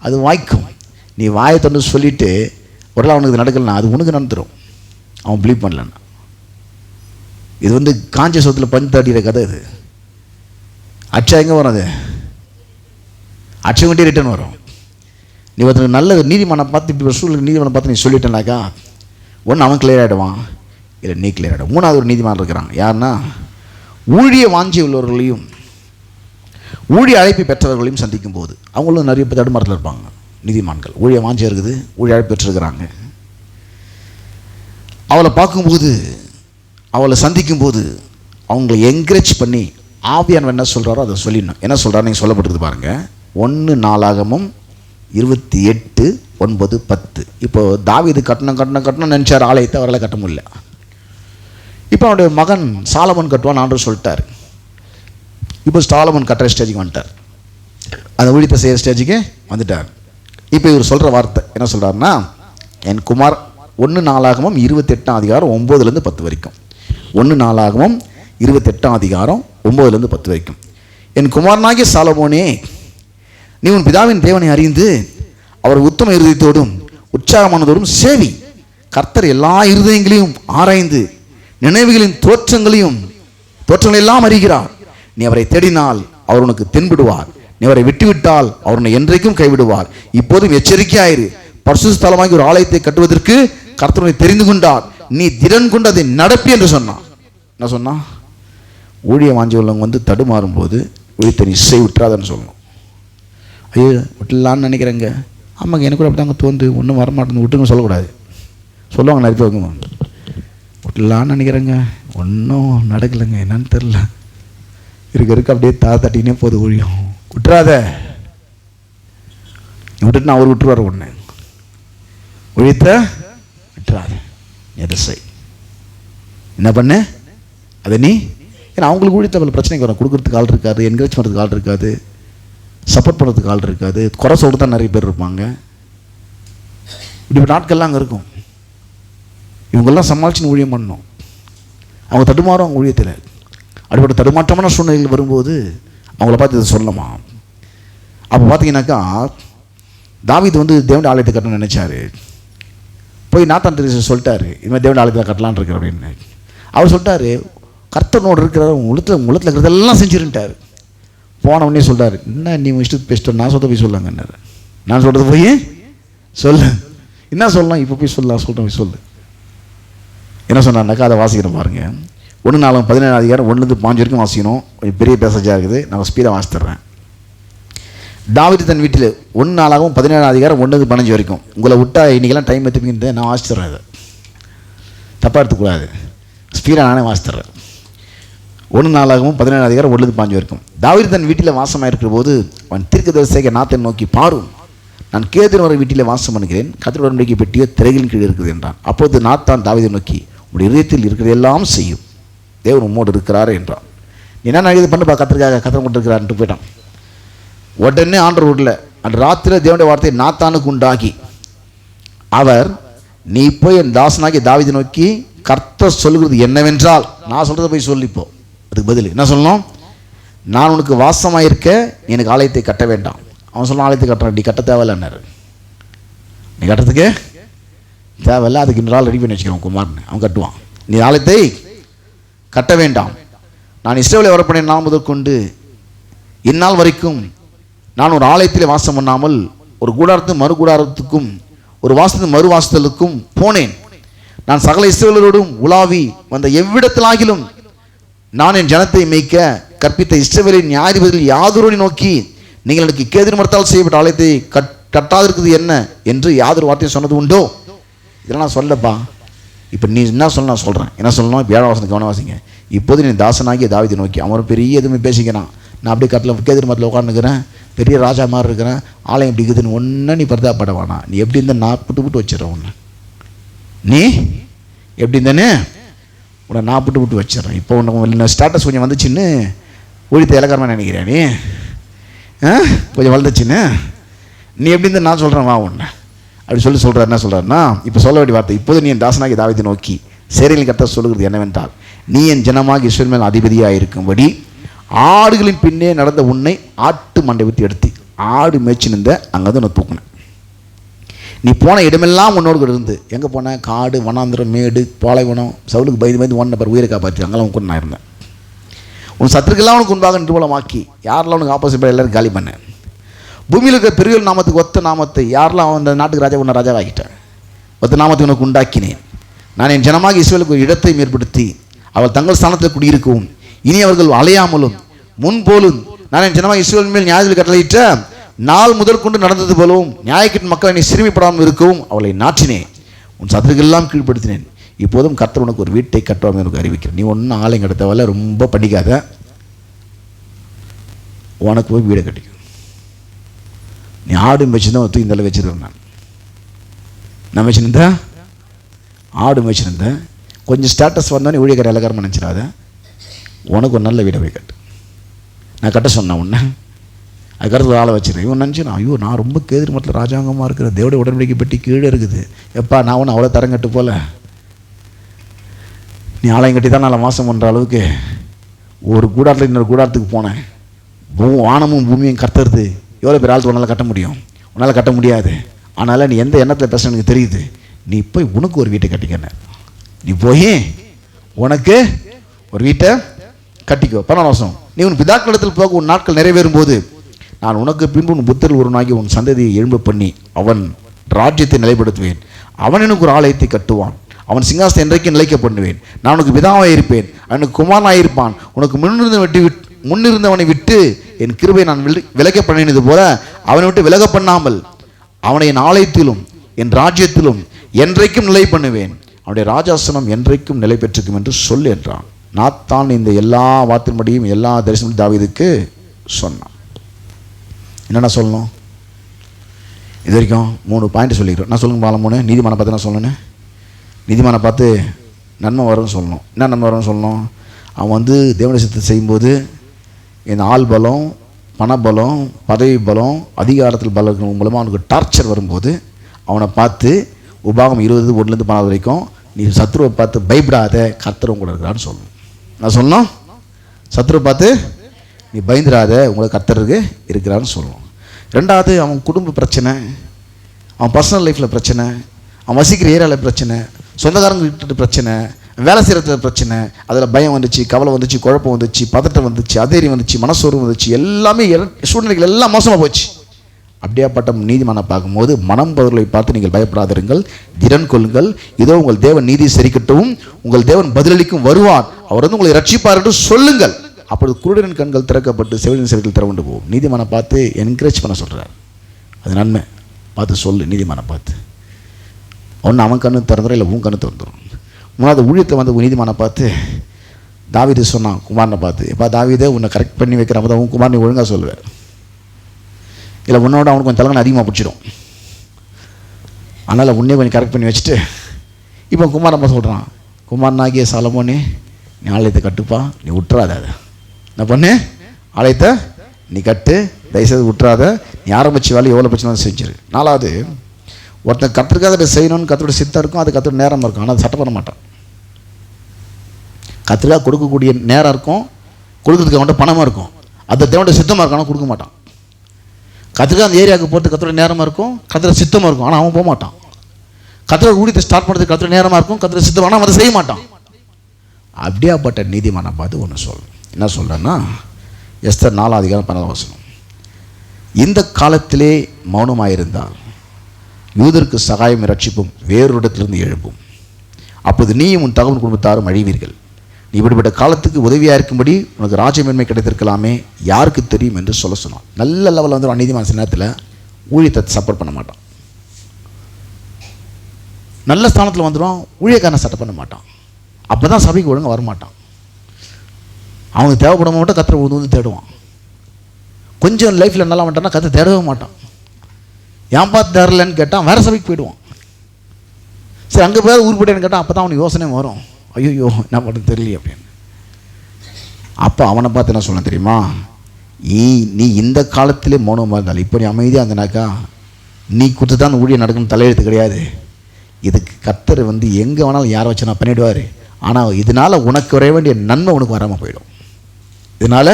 அது வாய்க்கும். நீ வாயை தொண்டு சொல்லிவிட்டு ஒரு நாள் அவனுக்கு நடக்கலன்னா அது உனக்கு நடந்துடும். அவன் பிலீவ் பண்ணலன்னா. இது காஞ்ச சொத்தில் பஞ்சு தாட்டிற கதை. இது அச்சா எங்கே வரும்? அது அச்சவங்கிட்டே ரிட்டர்ன் வரும். நீ ஒருத்தருக்கு நல்ல நீதிமானை பார்த்து இப்படி ஒரு சூழலுக்கு நீதிமானை பார்த்து நீ சொல்லிட்டேனாக்கா ஒன்று அவன் கிளியர் ஆகிடுவான், இல்லை நீ கிளியர் ஆகிடும். மூணாவது ஒரு நீதிமான் இருக்கிறான். யாருன்னா ஊழிய வாஞ்சி உள்ளவர்களையும் ஊழிய அழைப்பு பெற்றவர்களையும் சந்திக்கும் போது அவங்களும் நிறைய பேர் தடுமாறத்தில் இருப்பாங்க. நீதிமான்கள் ஊழிய வாஞ்சி இருக்குது, ஊழிய அழைப்பு பெற்றிருக்கிறாங்க. அவளை பார்க்கும்போது, அவளை சந்திக்கும்போது அவங்களை என்கரேஜ் பண்ணி ஆவியானவர் என்ன சொல்கிறாரோ அதை சொல்லிடணும். என்ன சொல்கிறாரு நீங்கள் சொல்லப்பட்டிருக்கு பாருங்கள். 1 நாளாகமம் 28:9-10. இப்போது தாவீது கட்டணும் நினச்சார் ஆலயத்தை, அவரால் கட்ட முடியல. இப்போ அவனுடைய மகன் சாலமன் கட்டுவான் ஆண்டவர் சொல்லிட்டார். இப்போ சாலமன் கட்டுற ஸ்டேஜுக்கு வந்துட்டார், அந்த ஊழியத்தை செய்கிற ஸ்டேஜுக்கு வந்துட்டார். இப்போ இவர் சொல்கிற வார்த்தை என்ன சொல்கிறாருன்னா, என் குமார் 1 நாளாகமம் 28:9-10 வரைக்கும். 1 நாளாகமம் 28:9-10 வரைக்கும். என் குமாரனாகிய சாலமோனே, நீ உன் பிதாவின் தேவனை அறிந்து அவர் உத்தம இருதயத்தோடும் உற்சாகமானதோடும் சேவி. கர்த்தர் எல்லா இருதயங்களையும் ஆராய்ந்து நினைவுகளின் தோற்றங்களை எல்லாம் அறிகிறார். நீ அவரை தேடினால் அவர் உனக்கு தென்படுவார். நீ அவரை விட்டுவிட்டால் அவர் உன்னை என்றைக்கும் கைவிடுவார். இப்போதும் எச்சரிக்கையாயிரு. பரிசுத்த ஸ்தலமாகி ஒரு ஆலயத்தை கட்டுவதற்கு கர்த்தரை தெரிந்து கொண்டார். நீ திடன் கொண்டு அதை நடப்பி என்று சொன்னான். என்ன சொன்னா? ஊழிய வாஞ்சி உள்ளவங்க தடுமாறும் போது ஊழியத்தை நிச்சய விட்டுறாதன்னு சொல்லணும். ஐயோ விட்டுலான்னு நினைக்கிறேங்க, ஆமாங்க எனக்கு கூட அப்படி தாங்க தோந்து, ஒன்றும் வரமாட்டேன்னு விட்டுங்க சொல்லக்கூடாது. சொல்லுவாங்க நிறைய பேர், விட்டுலான்னு நினைக்கிறேங்க, ஒன்றும் நடக்கலைங்க, என்னன்னு தெரில, இருக்க அப்படியே தட்டினே போகுது ஊழியம். விட்டுறாத, விட்டுட்டு அவர் விட்டுருவார். ஒன்று ஊழியத்தை விட்டுறாத, எதை செய், என்ன பண்ணு அதை நீ. ஏன்னா அவங்களுக்கு ஊழியத்தை அவ்வளோ பிரச்சனைக்கு வரும். கொடுக்குறதுக்கு ஆள் இருக்காது, என்கரேஜ் பண்ணுறதுக்கு ஆள் இருக்காது, சப்போர்ட் பண்ணுறதுக்கு ஆள் இருக்காது, குறை சொல்கிறது தான் நிறைய பேர் இருப்பாங்க. இப்படி நாட்கள்லாம் அங்கே இருக்கும். இவங்கெல்லாம் சமாளிச்சுன்னு ஊழியம் பண்ணணும். அவங்க தடுமாறும் ஊழியத்தில். அப்படிப்பட்ட தடுமாற்றமான சூழ்நிலைகள் வரும்போது அவங்கள பார்த்து இதை சொல்லலாமா? அப்போ பார்த்தீங்கன்னாக்கா தாவீது தேவனுடைய ஆலயத்தை கட்டணும்னு நினைச்சாரு. போய் நாத்தான் தெரிவிச்சு சொல்லிட்டாரு, இதுமாதிரி தேவனுடைய ஆலயத்தில் கட்டலான்னு இருக்கிற அப்படின்னு. அவர் சொல்லிட்டாரு, கர்த்தனோடு இருக்கிற உள்ளத்தில் இருக்கிறதெல்லாம் செஞ்சுருன்ட்டார். போன உடனே சொல்கிறார், என்ன நீ இஷ்டத்துக்கு பேசிட்டு நான் சொல்கிறத போய் சொல்லாங்கன்னாரு. நான் சொல்கிறது போய் சொல்லு, என்ன சொல்லலாம், இப்போ போய் சொல்லலாம், சொல்கிறேன் போய் சொல்லு. என்ன சொன்னார்னாக்கா அதை வாசிக்கிறேன் பாருங்க. 1 நாளாகமம் 17:1-5 வரைக்கும் வாசிக்கணும். கொஞ்சம் பெரிய பேசேஜாக இருக்குது, நான் ஸ்பீடாக வாசித்துறேன். தாவீது தன் வீட்டில் 1 நாளாகமம் 17:1-15 வரைக்கும். உங்களை விட்டா இன்றைக்கெல்லாம் டைம் எடுத்துப்பீங்க, நான் வாசித்துறேன். இதை தப்பாக எடுத்துக்கூடாது, ஸ்பீடாக நானே வாசித்துறேன். 1 நாளாகமம் 17:1-5 வரைக்கும். தாவீது தன் வீட்டில் வாசமாக இருக்கிற போது அவன் தீர்க்கதரிசியாகிய நாத்தான் நோக்கி, பாரும், நான் கேதுரு வரை வீட்டில் வாசம் பண்ணுகிறேன், கர்த்தருடைய உடன்படிக்கை பெட்டியோ திரைகளின் கீழ் இருக்குது என்றான். அப்போது நாத்தான் தாவீதை நோக்கி, உடைய இதயத்தில் இருக்கிறதெல்லாம் செய்யும், தேவன் உம்மோடு இருக்கிறாரு என்றான். என்ன இது பண்ணுப்பா, கர்த்தர் கொண்டு இருக்கிறான்ட்டு போயிட்டான். உடனே ஆண்டவர் வீட்டில் அன்று ராத்திரி தேவனுடைய வார்த்தையை நாத்தானுக்கு உண்டாகி அவர், நீ போய் என் தாசனாகி தாவீதை நோக்கி கர்த்தர் சொல்லுகிறது என்னவென்றால், நான் சொல்கிறத போய் சொல்லிப்போ. அதுக்கு பதில் என்ன சொல்லணும்? நான் உனக்கு வாசமாக இருக்க நீ எனக்கு ஆலயத்தை கட்ட வேண்டாம். அவன் சொல்லணும், ஆலயத்தை கட்டுறான், நீ கட்ட தேவையில்லைன்னாரு. நீ கட்டுறதுக்கு தேவையில்லை, அதுக்கு இன்னொரு ஆள் ரெடி பண்ணி வச்சுக்கிறோம் குமார்னு, அவன் கட்டுவான். நீ ஆலயத்தை கட்ட வேண்டாம். நான் இஸ்ரவேலை வரப்படின நாள் முதற்கொண்டு இந்நாள் வரைக்கும் நான் ஒரு ஆலயத்திலே வாசம் பண்ணாமல் ஒரு கூடாரத்து மறு கூடாரத்துக்கும் ஒரு வாசத்து மறு வாசலுக்கும் போனேன். நான் சகல இஸ்ரவேலரோடும் உலாவி வந்த எவ்விடத்திலாகிலும் நான் என் ஜனத்தை மேய்க்க கற்பித்த இஸ்ரவேலின் நியாயாதிபதிகள் யாதொருவனை நோக்கி, நீங்கள் எனக்கு கேதுரு மரத்தால் செய்யப்பட்ட ஆலயத்தை கட்டாதிருக்குது என்ன என்று யாதொரு வார்த்தையும் சொன்னது உண்டோ? இதெல்லாம் நான் சொல்லப்பா. இப்போ நீ என்ன சொல்ல நான் சொல்கிறேன். என்ன சொல்லணும்? இப்போ 7ஆம் வசனம் கவனவாசிங்க. இப்போது நீ தாசனாகிய தாவீதை நோக்கி, அவன் பெரிய எதுவுமே பேசிக்கிறான், நான் அப்படியே கட்டில் கேதுரு மரத்தில் உட்காந்துக்கிறேன், பெரிய ராஜா மாதிரி இருக்கிறேன், ஆலயம் இப்படி இருக்குதுன்னு ஒன்று நீ பரிதாபப்பட வேணாம். நீ எப்படி இருந்தால் நான் புட்டு வச்சிடறேன் ஒன்று. நீ எப்படி இருந்தானே உன்னை நான் விட்டு வச்சிடறேன். இப்போ உன்னை ஸ்டேட்டஸ் கொஞ்சம் வந்துச்சுன்னு ஊழியத்தை இலக்காரமாக நினைக்கிறேன் நீ, கொஞ்சம் வளர்ந்துச்சுன்னு நீ எப்படி இருந்தால் நான் சொல்கிறேன் வா உன்னை அப்படி சொல்கிறார். என்ன சொல்கிறாருன்னா, இப்போ சொல்ல வேண்டிய வார்த்தை, இப்போது நீ என் தாசனாகி தாவீதை நோக்கி சேனைகளின் கர்த்தர் சொல்லுகிறது என்னவென்றால், நீ என் ஜனமாக இஸ்ரவேல் மேல் அதிபதியாக இருக்கும்படி ஆடுகளின் பின்னே நடந்த உன்னை ஆட்டு மண்டை விட்டு எடுத்து ஆடு மேய்ச்சி நின்ற அங்கே வந்து உன்னை தூக்குனேன். நீ போன இடமெல்லாம் உன்னோடு இருந்து எங்கே போன, காடு வனாந்திரம் மேடு பாலைவனம், சவுலுக்கு பயந்து ஒன் நபர் உயிரை காப்பாற்றி அங்கெல்லாம் கூட நான் இருந்தேன். உன் சத்துருக்கெல்லாம் உனக்கு உண்பாக நிர்மூலமாக்கி யாரெல்லாம் உனக்கு ஆப்போசிட் எல்லாரும் காலி பண்ணேன். பூமியில் இருக்கிற பெரிய நாமத்துக்கு ஒத்த நாமத்தை யாரெல்லாம் அந்த நாட்டுக்கு ராஜா உன்னை ராஜாவாகிட்டேன், ஒத்த நாமத்தை உனக்கு உண்டாக்கினேன். நான் என் ஜனமாக இஸ்ரவேலுக்கு ஒரு இடத்தை ஏற்படுத்தி அவள் தங்கள் ஸ்தானத்தில் குடியிருக்கவும் இனி அவர்கள் அலையாமலும் முன்போலும் நான் என் ஜனமாக இஸ்ரவேல் மேல் நியாயத்தில் கட்டளையிட்ட நாள் முதற்கொண்டு நடந்தது போலவும் நியாயக்கிட்ட மக்கள் என்னை சிறுமிப்படாமல் இருக்கவும் அவளை நாட்டினேன். உன் சத்துருக்கெல்லாம் கீழ்ப்படுத்தினேன். இப்போதும் கர்த்தர் உனக்கு ஒரு வீட்டை கட்டுவாங்க எனக்கு அறிவிக்கிறேன். நீ ஒன்றும் ஆலயம் கட்டத்தவரை ரொம்ப பண்ணிக்காத, உனக்கு போய் வீடை கட்டிக்கும். நீ ஆடு மேய்ச்சிருந்தா தூக்கி இந்த வச்சுருந்தேன், நான் வச்சுருந்தேன் ஆடு மேய்ச்சிருந்தேன். கொஞ்சம் ஸ்டேட்டஸ் வந்தோன்னே ஊழியக்கார இலக்காரமாக நினச்சிடாத, உனக்கு ஒரு நல்ல வீடை போய் கட்டு. நான் கட்ட சொன்னேன் உன்னை, அதுக்கடுத்து ஆளை வச்சுருக்கேன். இவன் நினச்சினா, ஐயோ நான் ரொம்ப கேதிர் மட்டில் ராஜாங்கமாக இருக்கிற தேவடைய உடன்படிக்கை பெட்டி கீழே இருக்குது, எப்பா நான் ஒன்று அவ்வளோ தரங்கட்டு போல நீ ஆலயம் கட்டி தான் நான் மாதம் பண்ணுற அளவுக்கு ஒரு கூடாரத்தில் இன்னொரு கூடாரத்துக்கு போனேன். வானமும் பூமியும் கத்துறது எவ்வளோ பேர் ஆள் உன்னால் கட்ட முடியும்? உன்னால் கட்ட முடியாது. அதனால் நீ எந்த எண்ணத்தில் பேச எனக்கு தெரியுது. நீ போய் உனக்கு ஒரு வீட்டை கட்டிக்கண்ண, நீ போய் உனக்கு ஒரு வீட்டை கட்டிக்கோ. 12 வருஷம் நீ உன் பிதாக்களிடத்தில் போக உன் நாட்கள் நிறைவேறும் போது நான் உனக்கு பின்பு உன் புத்தரில் ஒருவனாகி உன் சந்ததியை எழும்ப பண்ணி அவன் ராஜ்யத்தை நிலைப்படுத்துவேன். அவன் எனக்கு ஒரு ஆலயத்தை கட்டுவான், அவன் சிங்காசனத்தை என்றைக்கு நிலைக்க பண்ணுவேன். நான் உனக்கு பிதாவாக இருப்பேன், அவனுக்கு குமாரனாக இருப்பான். உனக்கு முன்னிருந்தவனை விட்டு என் கிருபை நான் விலக பண்ணினது போல அவனை விட்டு விலக பண்ணாமல் அவனை என் ஆலயத்திலும் என் ராஜ்யத்திலும் என்றைக்கும் நிலை பண்ணுவேன். அவனுடைய ராஜாசனம் என்றைக்கும் நிலை பெற்றிருக்கும் என்று சொல்லு என்றான். நாத்தான் இந்த எல்லா வார்த்தையின்படியும் எல்லா தரிசனமும் தாவீதுக்கு சொன்னான். என்னென்ன சொல்லணும்? இது வரைக்கும் 3 பாயிண்ட் சொல்லிக்கிறோம். நான் சொல்லுங்க பாலம் 3. நீதிமானை பார்த்து நான் சொல்லணும், நீதிமானை பார்த்து நன்மை வரும்னு சொல்லணும். என்ன நன்மை வரும்னு சொல்லணும்? அவன் வந்து தேவனுடைய சித்தத்தை செய்யும்போது இந்த ஆள் பலம், பணபலம், பதவி பலம், அதிகாரத்தில் பலம் மூலமாக அவனுக்கு டார்ச்சர் வரும்போது அவனை பார்த்து உபாகம் 20:1-12 வரைக்கும் நீ சத்ருவை பார்த்து பயப்படாத, கர்த்தர் கூட இருக்கிறான்னு சொல்லணும். நான் சொல்லணும், சத்ருவை பார்த்து நீ பயந்துடாத, உங்களை கர்த்தருக்கு இருக்கிறான்னு சொல்லணும். 2வது, அவன் குடும்ப பிரச்சனை, அவன் பர்சனல் லைஃப்பில் பிரச்சனை, அவன் வசிக்கிற ஏரியாவில் பிரச்சனை, சொந்தக்காரங்கிட்ட பிரச்சனை, வேலை செய்கிறதுல பிரச்சனை, அதில் பயம் வந்துச்சு, கவலை வந்துச்சு, குழப்பம் வந்துச்சு, பதட்டம் வந்துச்சு, அதேரியம் வந்துச்சு, மனசோர்வு வந்துச்சு, எல்லாமே சூழ்நிலைகள் எல்லாம் மோசமாக போச்சு. அப்படியாப்பட்ட நீதிமானை பார்க்கும்போது மனம் பதர்களை பார்த்து நீங்கள் பயப்படாதிருங்கள், திடன் கொள்ளுங்கள், இதோ உங்கள் தேவன் நீதி சரிக்கட்டும், உங்கள் தேவன் பதிலளிக்கும் வருவார், அவர் வந்து உங்களை ரட்சிப்பார் என்று சொல்லுங்கள். அப்பொழுது குருடரின் கண்கள் திறக்கப்பட்டு செவிலின் செவிகள் திறவுண்டு போகும். நீதிமானை பார்த்து என்கரேஜ் பண்ண சொல்கிறார். அது நன்மை. பார்த்து சொல்லு நீதிமானை பார்த்து. ஒன்று அவன் கண்ணு திறந்துடும், இல்லை உன் கண்ணு திறந்துடும். 3வது, ஊழியத்தை வந்து நீதிமானை பார்த்து தாவீது சொன்னான் குமாரனை பார்த்து, எப்பா தாவீதே உன்னை கரெக்ட் பண்ணி வைக்கிறப்ப தான் உன் குமாரனை ஒழுங்காக சொல்லுவேன், இல்லை உன்னோட அவனுக்கு கொஞ்சம் தலைவனை அதிகமாக பிடிச்சிடும், அதனால் உன்னே கொஞ்சம் கரெக்ட் பண்ணி வச்சுட்டு இப்போ குமாரப்பா சொல்கிறான், குமாரனாகிய சாலமோனே நீ ஆலயத்தை கட்டுப்பா, நீ விட்டுறாத, அதை என்ன பண்ணு, ஆலயத்தை நீ கட்டு, தயவுசெய்து விட்டுறாத, நீ ஆரம்பிச்சு வேலை எவ்வளோ பிரச்சனை செஞ்சிரு. 4வது, ஒருத்தன் கற்றுக்காக அதை செய்யணும்னு கத்தோட சித்தம் இருக்கும், அது கத்தோட நேரம் இருக்கும், ஆனால் அதை சட்டை பண்ண மாட்டான். கத்திரிக்காய் கொடுக்கக்கூடிய நேரம் இருக்கும், கொடுக்கறதுக்கு அவன்கிட்ட பணமாக இருக்கும், அதை தேவனோட சித்தமாக இருக்கும், ஆனால் கொடுக்க மாட்டான். கத்திரிக்காய் அந்த ஏரியாவுக்கு போகிறதுக்கு கத்தோட நேரமாக இருக்கும், கத்திர சித்தமாக இருக்கும், ஆனால் அவன் போக மாட்டான். கத்திர ஊழியத்தை ஸ்டார்ட் பண்ணுறதுக்கு கத்திர நேரமாக இருக்கும், கத்திர சித்தம், ஆனால் அதை செய்ய மாட்டான். அப்படியாப்பட்ட நீதிமானை பார்த்து ஒன்று சொல்ல, என்ன சொல்கிறேன்னா, எஸ்தர் 4:12 இந்த காலத்திலே மௌனமாயிருந்தால் யூதருக்கு சகாயம் ரட்சிப்பும் வேறொரு இடத்திலிருந்து எழுப்பும், அப்போது நீயும் உன் தகவல் குடும்பத்தாரும் அழிவீர்கள். நீ இப்படிப்பட்ட காலத்துக்கு உதவியாக இருக்கும்படி உனக்கு ராஜ்யமேன்மை கிடைத்திருக்கலாமே, யாருக்கு தெரியும் என்று சொல்ல சொன்னான். நல்ல லெவலில் வந்து நீதிமான சில நேரத்தில் ஊழியத்தை சப்போர்ட் பண்ண மாட்டான், நல்ல ஸ்தானத்தில் வந்துடும், ஊழியக்காரனை சட்டை பண்ண மாட்டான், அப்போ தான் சபைக்கு ஒழுங்காக வரமாட்டான். அவங்க தேவைப்பட மட்டும் கத்திர வந்து தேடுவான். கொஞ்சம் லைஃப்பில் நல்லா வந்துட்டான்னா கத்திர தேடவே மாட்டான். ஏன் பார்த்து தேடலன்னு கேட்டால் வேறு சபைக்கு போயிடுவான். சரி அங்கே பேர் ஊர் போயிட்டேன்னு கேட்டால் அப்போ தான் அவனுக்கு யோசனை வரும், ஐயோ என்ன பண்ணுறது தெரியல அப்படின்னு. அப்போ அவனை பார்த்து என்ன சொல்ல தெரியுமா, நீ இந்த காலத்திலே மௌனமாக இருந்தாலும் இப்போ நீ அமைதியாக இருந்தனாக்கா நீ கொடுத்து தான் அந்த ஊழியம் நடக்கணும்னு தலையெழுத்து கிடையாது. இதுக்கு கர்த்தர் எங்கே வேணாலும் யாரை வச்சு நான் பண்ணிவிடுவார். ஆனால் இதனால் உனக்கு வர வேண்டிய நன்மை உனக்கு வராமல் போயிடும். இதனால்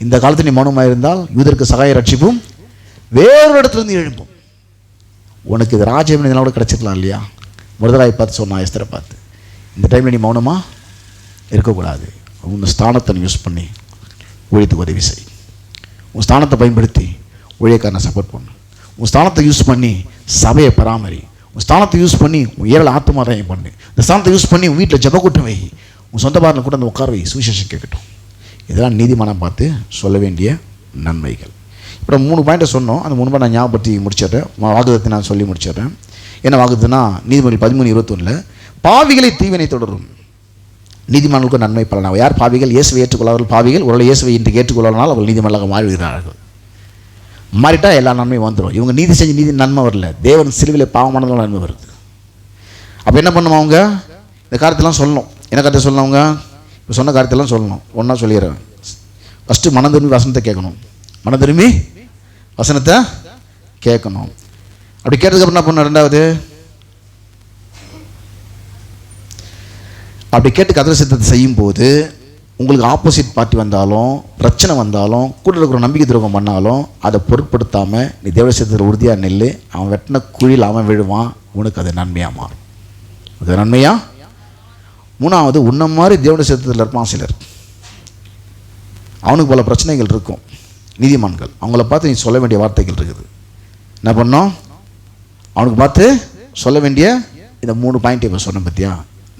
இந்த காலத்தில் நீ மௌனமாக இருந்தால் யூதருக்கு சகாய ரட்சிப்பும் வேறொரு இடத்துலேருந்து எழும்பும். உனக்கு இது ராஜ்யம் இதெல்லாம் கூட கிடச்சிக்கலாம் இல்லையா. முதலாய் பார்த்து சொன்னான் எஸ்தரை பார்த்து, இந்த டைமில் நீ மௌனமாக இருக்கக்கூடாது. உன் ஸ்தானத்தை யூஸ் பண்ணி ஊழியத்துக்கு உதவி செய். உன் ஸ்தானத்தை பயன்படுத்தி ஊழியக்காரனை சப்போர்ட் பண்ணு. உன் ஸ்தானத்தை யூஸ் பண்ணி சபையை பராமரி. உன் ஸ்தானத்தை யூஸ் பண்ணி உன் ஏழை ஆத்மாதாயம் பண்ணு. இந்த ஸ்தானத்தை யூஸ் பண்ணி உன் வீட்டில் ஜபக்கூட்டம் வை. உன் சொந்த பாரில் கூட அந்த உட்கார வை, சுவிசேஷம் கேட்கட்டும். இதெல்லாம் நீதிமானம் பார்த்து சொல்ல வேண்டிய நன்மைகள். இப்போ 3 பாயிண்ட்டை சொன்னோம். அந்த 3 பாயிண்ட் நான் ஞாபகப்படுத்தி முடிச்சிடுறேன். வாக்குத்தத்தை நான் சொல்லி முடிச்சிடுறேன். என்ன வாக்குத்தனா, நீதிமொழிகள் 13:21 பாவிகளை தீவினை தொடரும், நீதிமான்களுக்கு நன்மை பலனாகும். யார் பாவிகள்? இயேசுவை ஏற்றுக்கொள்ளாதவர்கள் பாவிகள். ஒருவேளை இயேசுவை இன்றைக்கு ஏற்றுக்கொள்ளாதனால் அவர்கள் நீதிமன்றாக மாறிவிடுகிறார்கள். மாறிட்டா எல்லா நன்மையும் வந்துடும். இவங்க நீதி செஞ்சு நீதி நன்மை வரல, தேவன் சிலுவையில் பாவமானதும் நன்மை வருது. அப்போ என்ன பண்ணுவோம்? அவங்க இந்த காரியத்தெல்லாம் சொல்லணும். என்ன காரியத்தை சொல்லணும்? அவங்க இப்போ சொன்ன காரியத்தெல்லாம் சொல்லணும். ஒன்றா சொல்லிடுறேன். ஃபஸ்ட்டு மனம் திரும்பி வசனத்தை கேட்கணும். மனம் திரும்பி வசனத்தை கேட்கணும். அப்படி கேட்டதுக்கப்புறம் என்ன பண்ணணும்? ரெண்டாவது, அப்படி கேட்டு கதிர சித்தத்தை செய்யும்போது உங்களுக்கு ஆப்போசிட் பார்ட்டி வந்தாலும் பிரச்சனை வந்தாலும் கூட இருக்கிற நம்பிக்கை துரோகம் பண்ணாலும் அதை பொருட்படுத்தாமல் நீ தேவ சித்தத்தில் உறுதியாக நெல். அவன் வெட்டின குழியில் அவன் விழுவான், உனக்கு அது நன்மையாக மாறும். அது நன்மையா? மூணாவது, உன்ன மாதிரி தேவ சித்தத்தில் இருப்பான் சிலர், அவனுக்கு பல பிரச்சனைகள் இருக்கும். நீதிமான்கள் அவங்கள பார்த்து நீ சொல்ல வேண்டிய வார்த்தைகள் இருக்குது. என்ன பண்ணோம்? அவனுக்கு பார்த்து சொல்ல வேண்டிய இந்த 3 பாயிண்ட் இப்போ சொன்ன பற்றியா,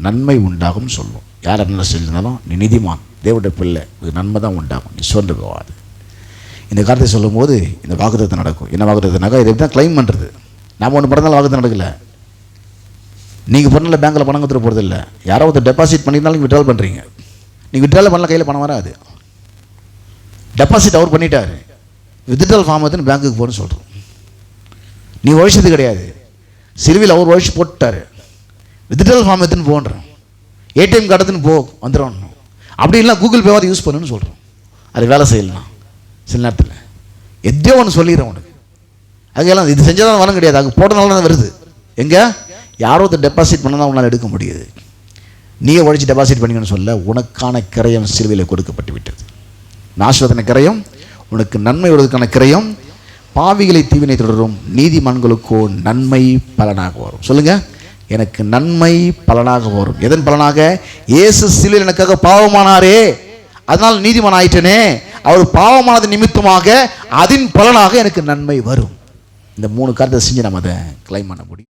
நன்மை உண்டாகும் சொல்லும். யார் என்ன செஞ்சிருந்தாலும் நீ நீதிமான், தேவனுடைய பிள்ளை, இது நன்மை தான் உண்டாகும், நீ சோர்ந்து போகாது. இந்த காரியத்தை சொல்லும் போது இந்த வாக்குத்தத்தை நடக்கும். என்ன வாக்குத்தத்தினாக்கா, இதை தான் கிளைம் பண்ணுறது. நாம் ஒன்று பிறந்தாலும் வாக்குத்தம் நடக்கல. நீங்கள் பிறந்தால பேங்க்கில் பணம் கொடுத்துட்டு போகிறது இல்லை. யாரோ ஒருத்தர் டெபாசிட் பண்ணியிருந்தாலும் விட்ரால் பண்ணுறீங்க. நீங்கள் விட்ரால் பண்ணல, கையில் பணம் வராது. டெபாசிட் அவர் பண்ணிட்டாரு, வித்ட்ரால் ஃபார்ம் எடுத்துன்னு பேங்க்குக்கு போகணும்னு சொல்கிறோம். நீ உழைச்சது கிடையாது, சிலுவையில் அவர் உழைச்சி போட்டுட்டாரு. வித்ட்ரால் ஃபார்ம் எடுத்துன்னு போன்றோம், ஏடிஎம் கார்டு எடுத்துன்னு போ வந்துடும். அப்படி இல்லை கூகுள் பேவாது யூஸ் பண்ணுன்னு சொல்கிறோம். அது வேலை செய்யலாம் சில நேரத்தில். எதையோ ஒன்று சொல்லிடுறேன் உனக்கு. அதுக்கெல்லாம் இது செஞ்சால் வரம் கிடையாது, அது போட்டனால தான் வருது. எங்கே யாரோ ஒருத்தர் டெபாசிட் பண்ணால் தான் உன்னால் எடுக்க முடியுது. நீயே உழைச்சி டெபாசிட் பண்ணிங்கன்னு சொல்ல, உனக்கான கிரயம் சிலுவையில் கொடுக்கப்பட்டு விட்டது. நாசவதன கிரயம், உனக்கு நன்மை வருவதற்கான கிரயம். பாவிகளை தீவினை தொடரும், நீதிமான்களுக்கோ நன்மை பலனாக வரும். சொல்லுங்க, எனக்கு நன்மை பலனாக வரும். எதன் பலனாக? இயேசு சிலுவையில் எனக்காக பாவமானாரே, அதனால் நீதிமான் ஆயிட்டனே. அவர் பாவமானது நிமித்தமாக அதன் பலனாக எனக்கு நன்மை வரும். இந்த 3 காரியத்தை செஞ்சு நம்ம அதை கிளைம் பண்ண முடியும்.